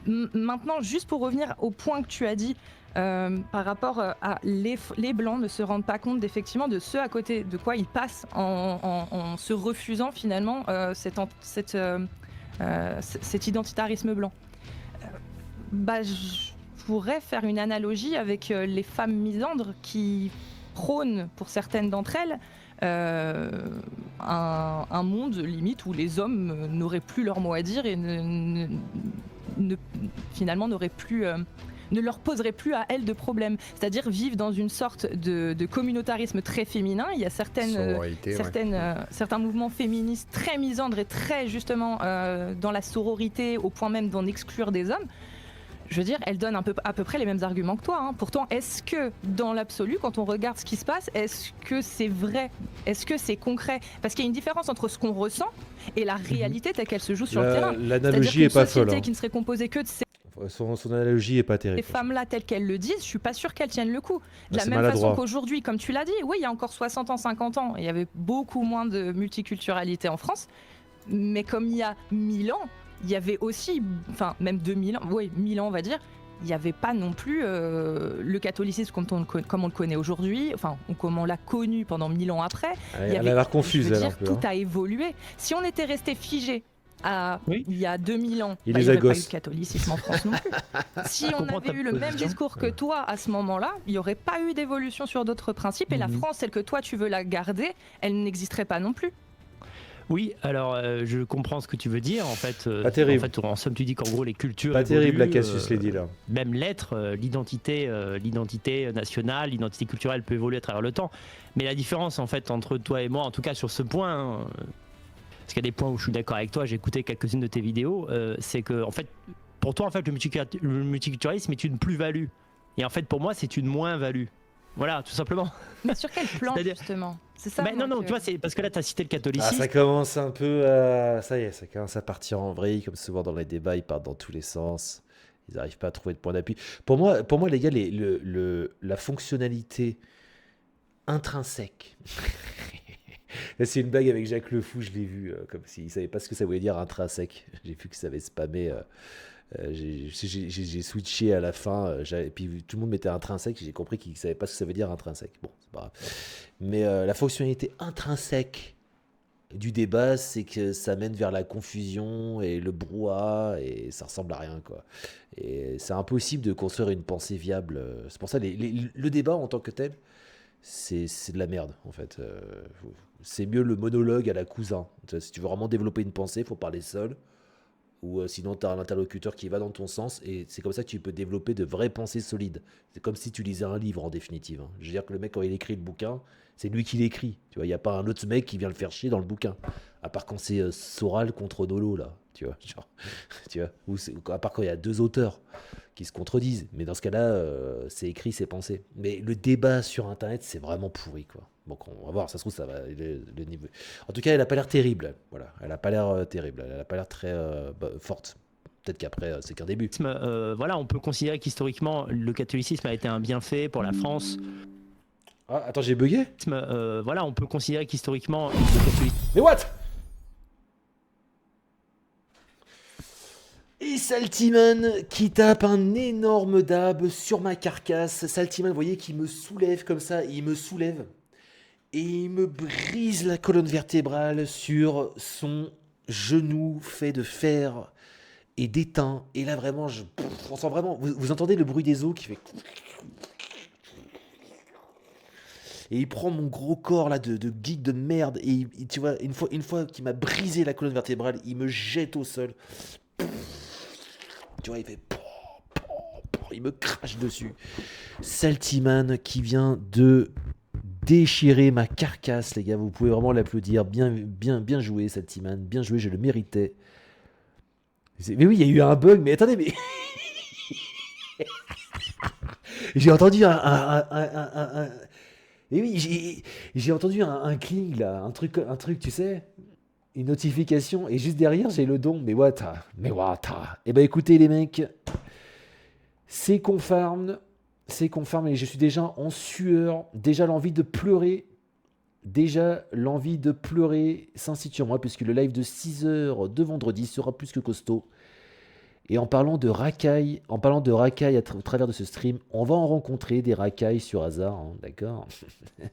Maintenant, juste pour revenir au point que tu as dit, par rapport à les Blancs ne se rendent pas compte effectivement de ce à côté de quoi ils passent en se refusant finalement cet identitarisme blanc. Je pourrais faire une analogie avec les femmes misandres qui prônent, pour certaines d'entre elles, un monde limite où les hommes n'auraient plus leur mot à dire et finalement n'auraient plus... ne leur poserait plus à elles de problème. C'est-à-dire vivre dans une sorte de communautarisme très féminin. Il y a certains mouvements féministes très misandres et très justement dans la sororité, au point même d'en exclure des hommes. Je veux dire, elles donnent à peu près les mêmes arguments que toi. Hein. Pourtant, est-ce que dans l'absolu, quand on regarde ce qui se passe, est-ce que c'est vrai? Est-ce que c'est concret? Parce qu'il y a une différence entre ce qu'on ressent et la réalité telle qu'elle se joue sur le terrain. L'analogie est pas folle. Une société qui ne serait composée que de ces... Son analogie est pas terrible. Ces femmes-là, telles qu'elles le disent, je suis pas sûre qu'elles tiennent le coup. De la même façon qu'aujourd'hui, comme tu l'as dit, oui, il y a encore 60 ans, 50 ans, il y avait beaucoup moins de multiculturalité en France. Mais comme il y a 1000 ans, il y avait aussi, enfin même 2000 ans, oui, 1000 ans on va dire, il n'y avait pas non plus le catholicisme comme on le connaît aujourd'hui, enfin, ou comme on l'a connu pendant 1000 ans après. Elle a l'air confuse, je veux dire, tout a évolué. Si on était resté figé il y a 2000 ans, il n'y aurait pas eu de catholicisme en France non plus. Si on avait eu le même discours que toi à ce moment-là, il n'y aurait pas eu d'évolution sur d'autres principes et la France, celle que toi tu veux la garder, elle n'existerait pas non plus. Oui, alors je comprends ce que tu veux dire. En fait, Pas terrible. en somme, tu dis qu'en gros les cultures. Pas terrible, la évoluent, Cassius Lady là. Même l'être, l'identité nationale, l'identité culturelle peut évoluer à travers le temps. Mais la différence en fait entre toi et moi, en tout cas sur ce point, hein, parce qu'il y a des points où je suis d'accord avec toi, j'ai écouté quelques-unes de tes vidéos, c'est que en fait, pour toi en fait, le multiculturalisme est une plus-value. Et en fait, pour moi, c'est une moins-value. Voilà, tout simplement. Mais sur quel plan, C'est-à-dire- justement? C'est ça. Bah, moi, non, que- tu vois, c'est parce que là, tu as cité le Ah, catholicisme. ça commence un peu à... Ça y est, ça commence à partir en vrille, comme souvent dans les débats, ils partent dans tous les sens. Ils n'arrivent pas à trouver de point d'appui. Pour moi, les gars, la fonctionnalité intrinsèque... Là, c'est une blague avec Jacques Le Fou, je l'ai vu, comme s'il ne savait pas ce que ça voulait dire intrinsèque. J'ai vu que ça avait spammé... j'ai switché à la fin, et puis tout le monde mettait intrinsèque, j'ai compris qu'il ne savait pas ce que ça veut dire intrinsèque. Bon, c'est pas grave. Mais la fonctionnalité intrinsèque du débat, c'est que ça mène vers la confusion et le brouhaha, et ça ressemble à rien, quoi. Et c'est impossible de construire une pensée viable. C'est pour ça le débat en tant que tel, c'est de la merde, en fait. C'est mieux le monologue à la cousin. Si tu veux vraiment développer une pensée, il faut parler seul. Ou sinon tu as un interlocuteur qui va dans ton sens, et c'est comme ça que tu peux développer de vraies pensées solides. C'est comme si tu lisais un livre en définitive, hein. Je veux dire que le mec, quand il écrit le bouquin, c'est lui qui l'écrit. Tu vois, il n'y a pas un autre mec qui vient le faire chier dans le bouquin. À part quand c'est Soral contre Nolo, là. Tu vois, genre, tu vois, ou à part quand il y a deux auteurs qui se contredisent. Mais dans ce cas-là, c'est écrit, c'est pensé. Mais le débat sur Internet, c'est vraiment pourri, quoi. Bon, on va voir, ça se trouve, ça va, le niveau. En tout cas, elle a pas l'air terrible. Voilà, elle a pas l'air terrible. Elle a pas l'air très forte. Peut-être qu'après, c'est qu'un début. Voilà, on peut considérer qu'historiquement, le catholicisme a été un bienfait pour la France. Ah, attends, j'ai bugué. Voilà, on peut considérer qu'historiquement, le catholicisme. Mais what? Et Saltiman qui tape un énorme dab sur ma carcasse. Saltiman, vous voyez, qui me soulève comme ça. Il me soulève. Et il me brise la colonne vertébrale sur son genou fait de fer et d'étain. Et là, vraiment, on sent vraiment... Vous entendez le bruit des os qui fait... Et il prend mon gros corps là de geek de merde. Et tu vois, une fois qu'il m'a brisé la colonne vertébrale, il me jette au sol. Tu vois, il fait... Il me crache dessus. Saltiman qui vient de déchirer ma carcasse, les gars. Vous pouvez vraiment l'applaudir. Bien joué, Saltiman. Bien joué, je le méritais. Mais oui, il y a eu un bug. Mais attendez, mais... J'ai entendu Et oui, j'ai entendu un cling là, un truc, tu sais, une notification, et juste derrière j'ai le don. Mais what? Eh ben écoutez les mecs, c'est confirme, et je suis déjà en sueur, déjà l'envie de pleurer s'incite sur moi, puisque le live de 6h de vendredi sera plus que costaud. Et en parlant de racailles au travers de ce stream, on va en rencontrer des racailles sur hasard, hein, d'accord. Il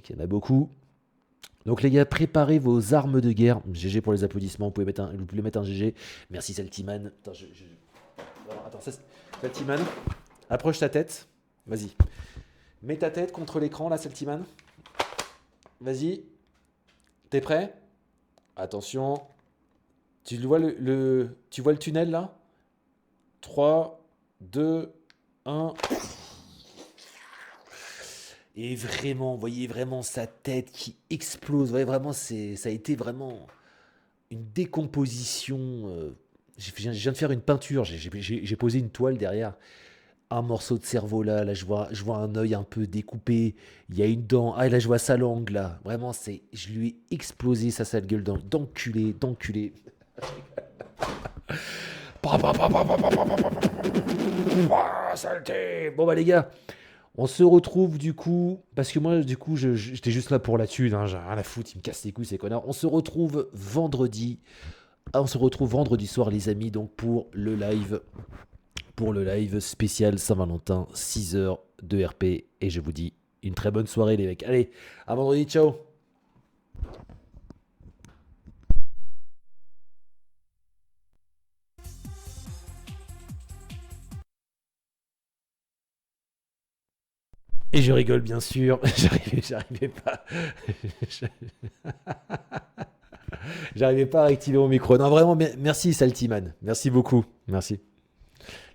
y en a beaucoup. Donc les gars, préparez vos armes de guerre. GG pour les applaudissements, vous pouvez mettre un GG. Merci Saltiman. Attends, Saltiman, approche ta tête. Vas-y. Mets ta tête contre l'écran là, Saltiman. Vas-y. T'es prêt? Attention. Tu vois tu vois le tunnel là? 3, 2, 1. Et vraiment, vous voyez vraiment sa tête qui explose. Vous voyez, vraiment, ça a été vraiment une décomposition. Je viens de faire une peinture. J'ai posé une toile derrière. Un morceau de cerveau là, je vois un œil un peu découpé. Il y a une dent. Ah, là, je vois sa langue là. Vraiment, je lui ai explosé sa sale gueule d'enculé. Saleté. Bon bah les gars, on se retrouve du coup, parce que moi du coup j'étais juste là pour la thune, hein, j'ai rien à foutre, ils me cassent les couilles ces connards. On se retrouve vendredi soir les amis, donc pour le live spécial Saint-Valentin, 6h de RP, et je vous dis une très bonne soirée les mecs. Allez, à vendredi, ciao. Et je rigole bien sûr, j'arrivais pas. J'arrivais pas à activer mon micro. Non, vraiment, merci Saltiman. Merci beaucoup. Merci.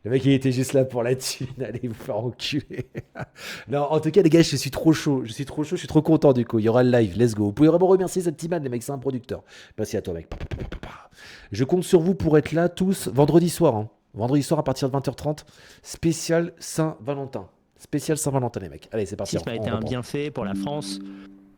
Le mec, il était juste là pour la thune. Allez vous faire enculer. Non, en tout cas, les gars, je suis trop chaud. Je suis trop content du coup. Il y aura le live. Let's go. Vous pouvez vraiment remercier Saltiman, les mecs. C'est un producteur. Merci à toi, mec. Je compte sur vous pour être là tous vendredi soir. Hein. Vendredi soir à partir de 20h30. Spécial Saint-Valentin. Spécial Saint-Valentin, les mecs. Allez, c'est parti. Ça a été un bienfait pour la France.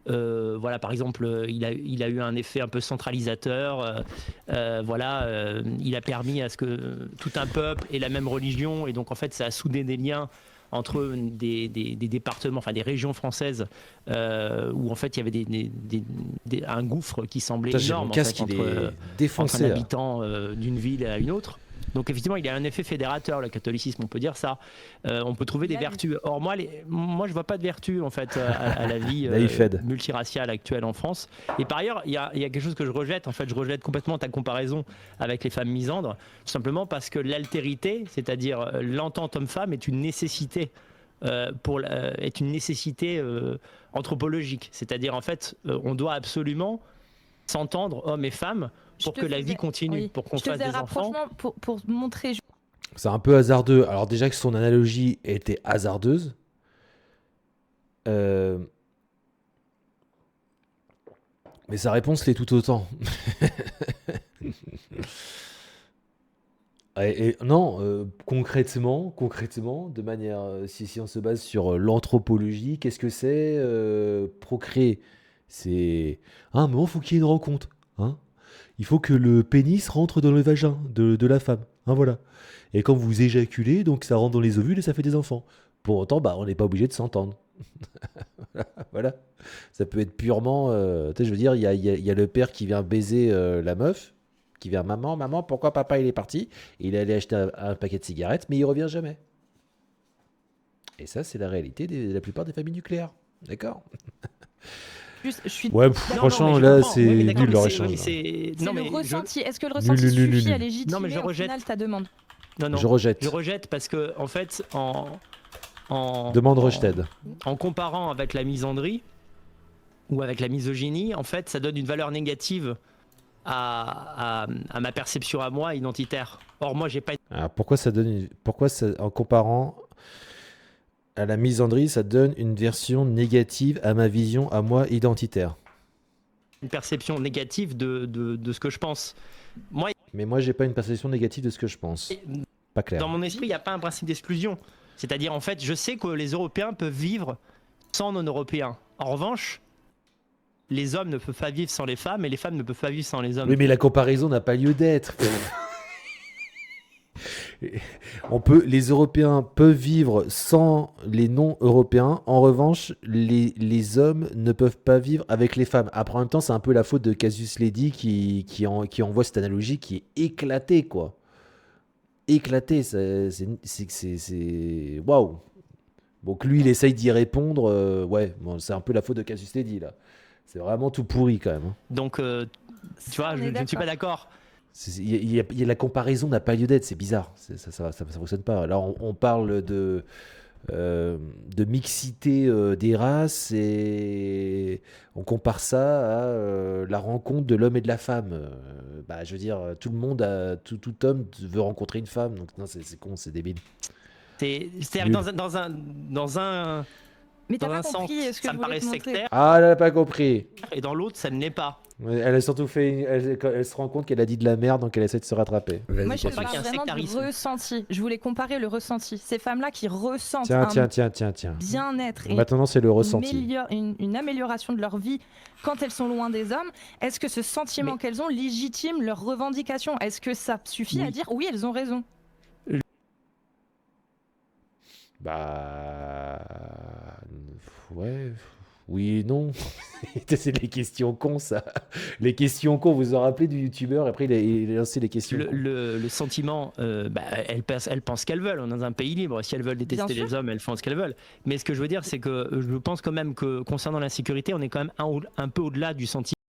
Voilà, par exemple, il a eu un effet un peu centralisateur. Il a permis à ce que tout un peuple ait la même religion, et donc en fait, ça a soudé des liens entre des départements, enfin des régions françaises, où en fait il y avait un gouffre qui semblait énorme en fait, entre un habitant d'une ville à une autre. Donc effectivement, il y a un effet fédérateur, le catholicisme, on peut dire ça. On peut trouver des vertus. Or moi, je vois pas de vertu en fait à la vie multiraciale actuelle en France. Et par ailleurs, il y a quelque chose que je rejette. En fait, je rejette complètement ta comparaison avec les femmes misandres, tout simplement parce que l'altérité, c'est-à-dire l'entente homme-femme, est une nécessité. Est une nécessité anthropologique. C'est-à-dire en fait, on doit absolument s'entendre, hommes et femmes, pour que la vie continue, pour qu'on fasse des enfants. Pour montrer. C'est un peu hasardeux. Alors déjà que son analogie était hasardeuse. Mais sa réponse l'est tout autant. Concrètement, de manière, si on se base sur l'anthropologie, qu'est-ce que c'est procréer? C'est à un moment, il faut qu'il y ait une rencontre. Hein, il faut que le pénis rentre dans le vagin de la femme. Hein, voilà. Et quand vous éjaculez, donc ça rentre dans les ovules et ça fait des enfants. Pour autant, on n'est pas obligé de s'entendre. Voilà. Ça peut être purement... je veux dire, il y a le père qui vient baiser la meuf, qui vient « Maman, pourquoi papa il est parti ?» Il est allé acheter un paquet de cigarettes, mais il revient jamais. Et ça, c'est la réalité de la plupart des familles nucléaires. D'accord. Franchement, là, c'est nul leur échange. C'est le ressenti. Est-ce que le ressenti suffit à légitimer au final ta demande? Non, je rejette. Je rejette parce que, en fait, demande rejeted. En comparant avec la misandrie ou avec la misogynie, en fait, ça donne une valeur négative à ma perception à moi identitaire. Or, moi, j'ai pas. Alors, pourquoi en comparant à la misandrie, ça donne une version négative à ma vision à moi identitaire? Une perception négative de ce que je pense. Mais moi, j'ai pas une perception négative de ce que je pense. Pas clair. Dans mon esprit, il n'y a pas un principe d'exclusion. C'est-à-dire, en fait, je sais que les Européens peuvent vivre sans non-Européens. En revanche, les hommes ne peuvent pas vivre sans les femmes et les femmes ne peuvent pas vivre sans les hommes. Oui, mais la comparaison n'a pas lieu d'être. Les Européens peuvent vivre sans les non-Européens. En revanche, les hommes ne peuvent pas vivre avec les femmes. Après, en même temps, c'est un peu la faute de Cassius Lady qui envoie cette analogie qui est éclatée, quoi. Éclatée, c'est waouh. Bon, que lui, il essaye d'y répondre. C'est un peu la faute de Cassius Lady, là. C'est vraiment tout pourri, quand même. Hein. Donc, tu vois, je ne suis pas d'accord. La comparaison n'a pas lieu d'être, c'est bizarre, ça fonctionne pas. Là, on parle de mixité des races et on compare ça à la rencontre de l'homme et de la femme. Je veux dire, tout le monde, tout homme veut rencontrer une femme, donc non, c'est con, c'est débile. C'est dans un mais t'as pas compris ce que ça me paraît sectaire. Ah, elle n'a pas compris. Et dans l'autre, ça ne l'est pas. Elle a surtout elle se rend compte qu'elle a dit de la merde, donc elle essaie de se rattraper. Moi, je parle vraiment du ressenti. Je voulais comparer le ressenti. Ces femmes-là qui ressentent tiens. bien-être et maintenant, c'est le ressenti. Une amélioration de leur vie quand elles sont loin des hommes. Est-ce que ce sentiment qu'elles ont légitime leurs revendications? Est-ce que ça suffit à dire oui, elles ont raison? Ouais, oui et non. C'est les questions cons, ça. Les questions cons, vous vous en rappelez du youtubeur? Après, il a lancé les questions. Le sentiment, elles pensent ce qu'elles veulent. On est dans un pays libre. Si elles veulent détester les hommes, elles font ce qu'elles veulent. Mais ce que je veux dire, c'est que je pense quand même que concernant l'insécurité, on est quand même un peu au-delà du sentiment.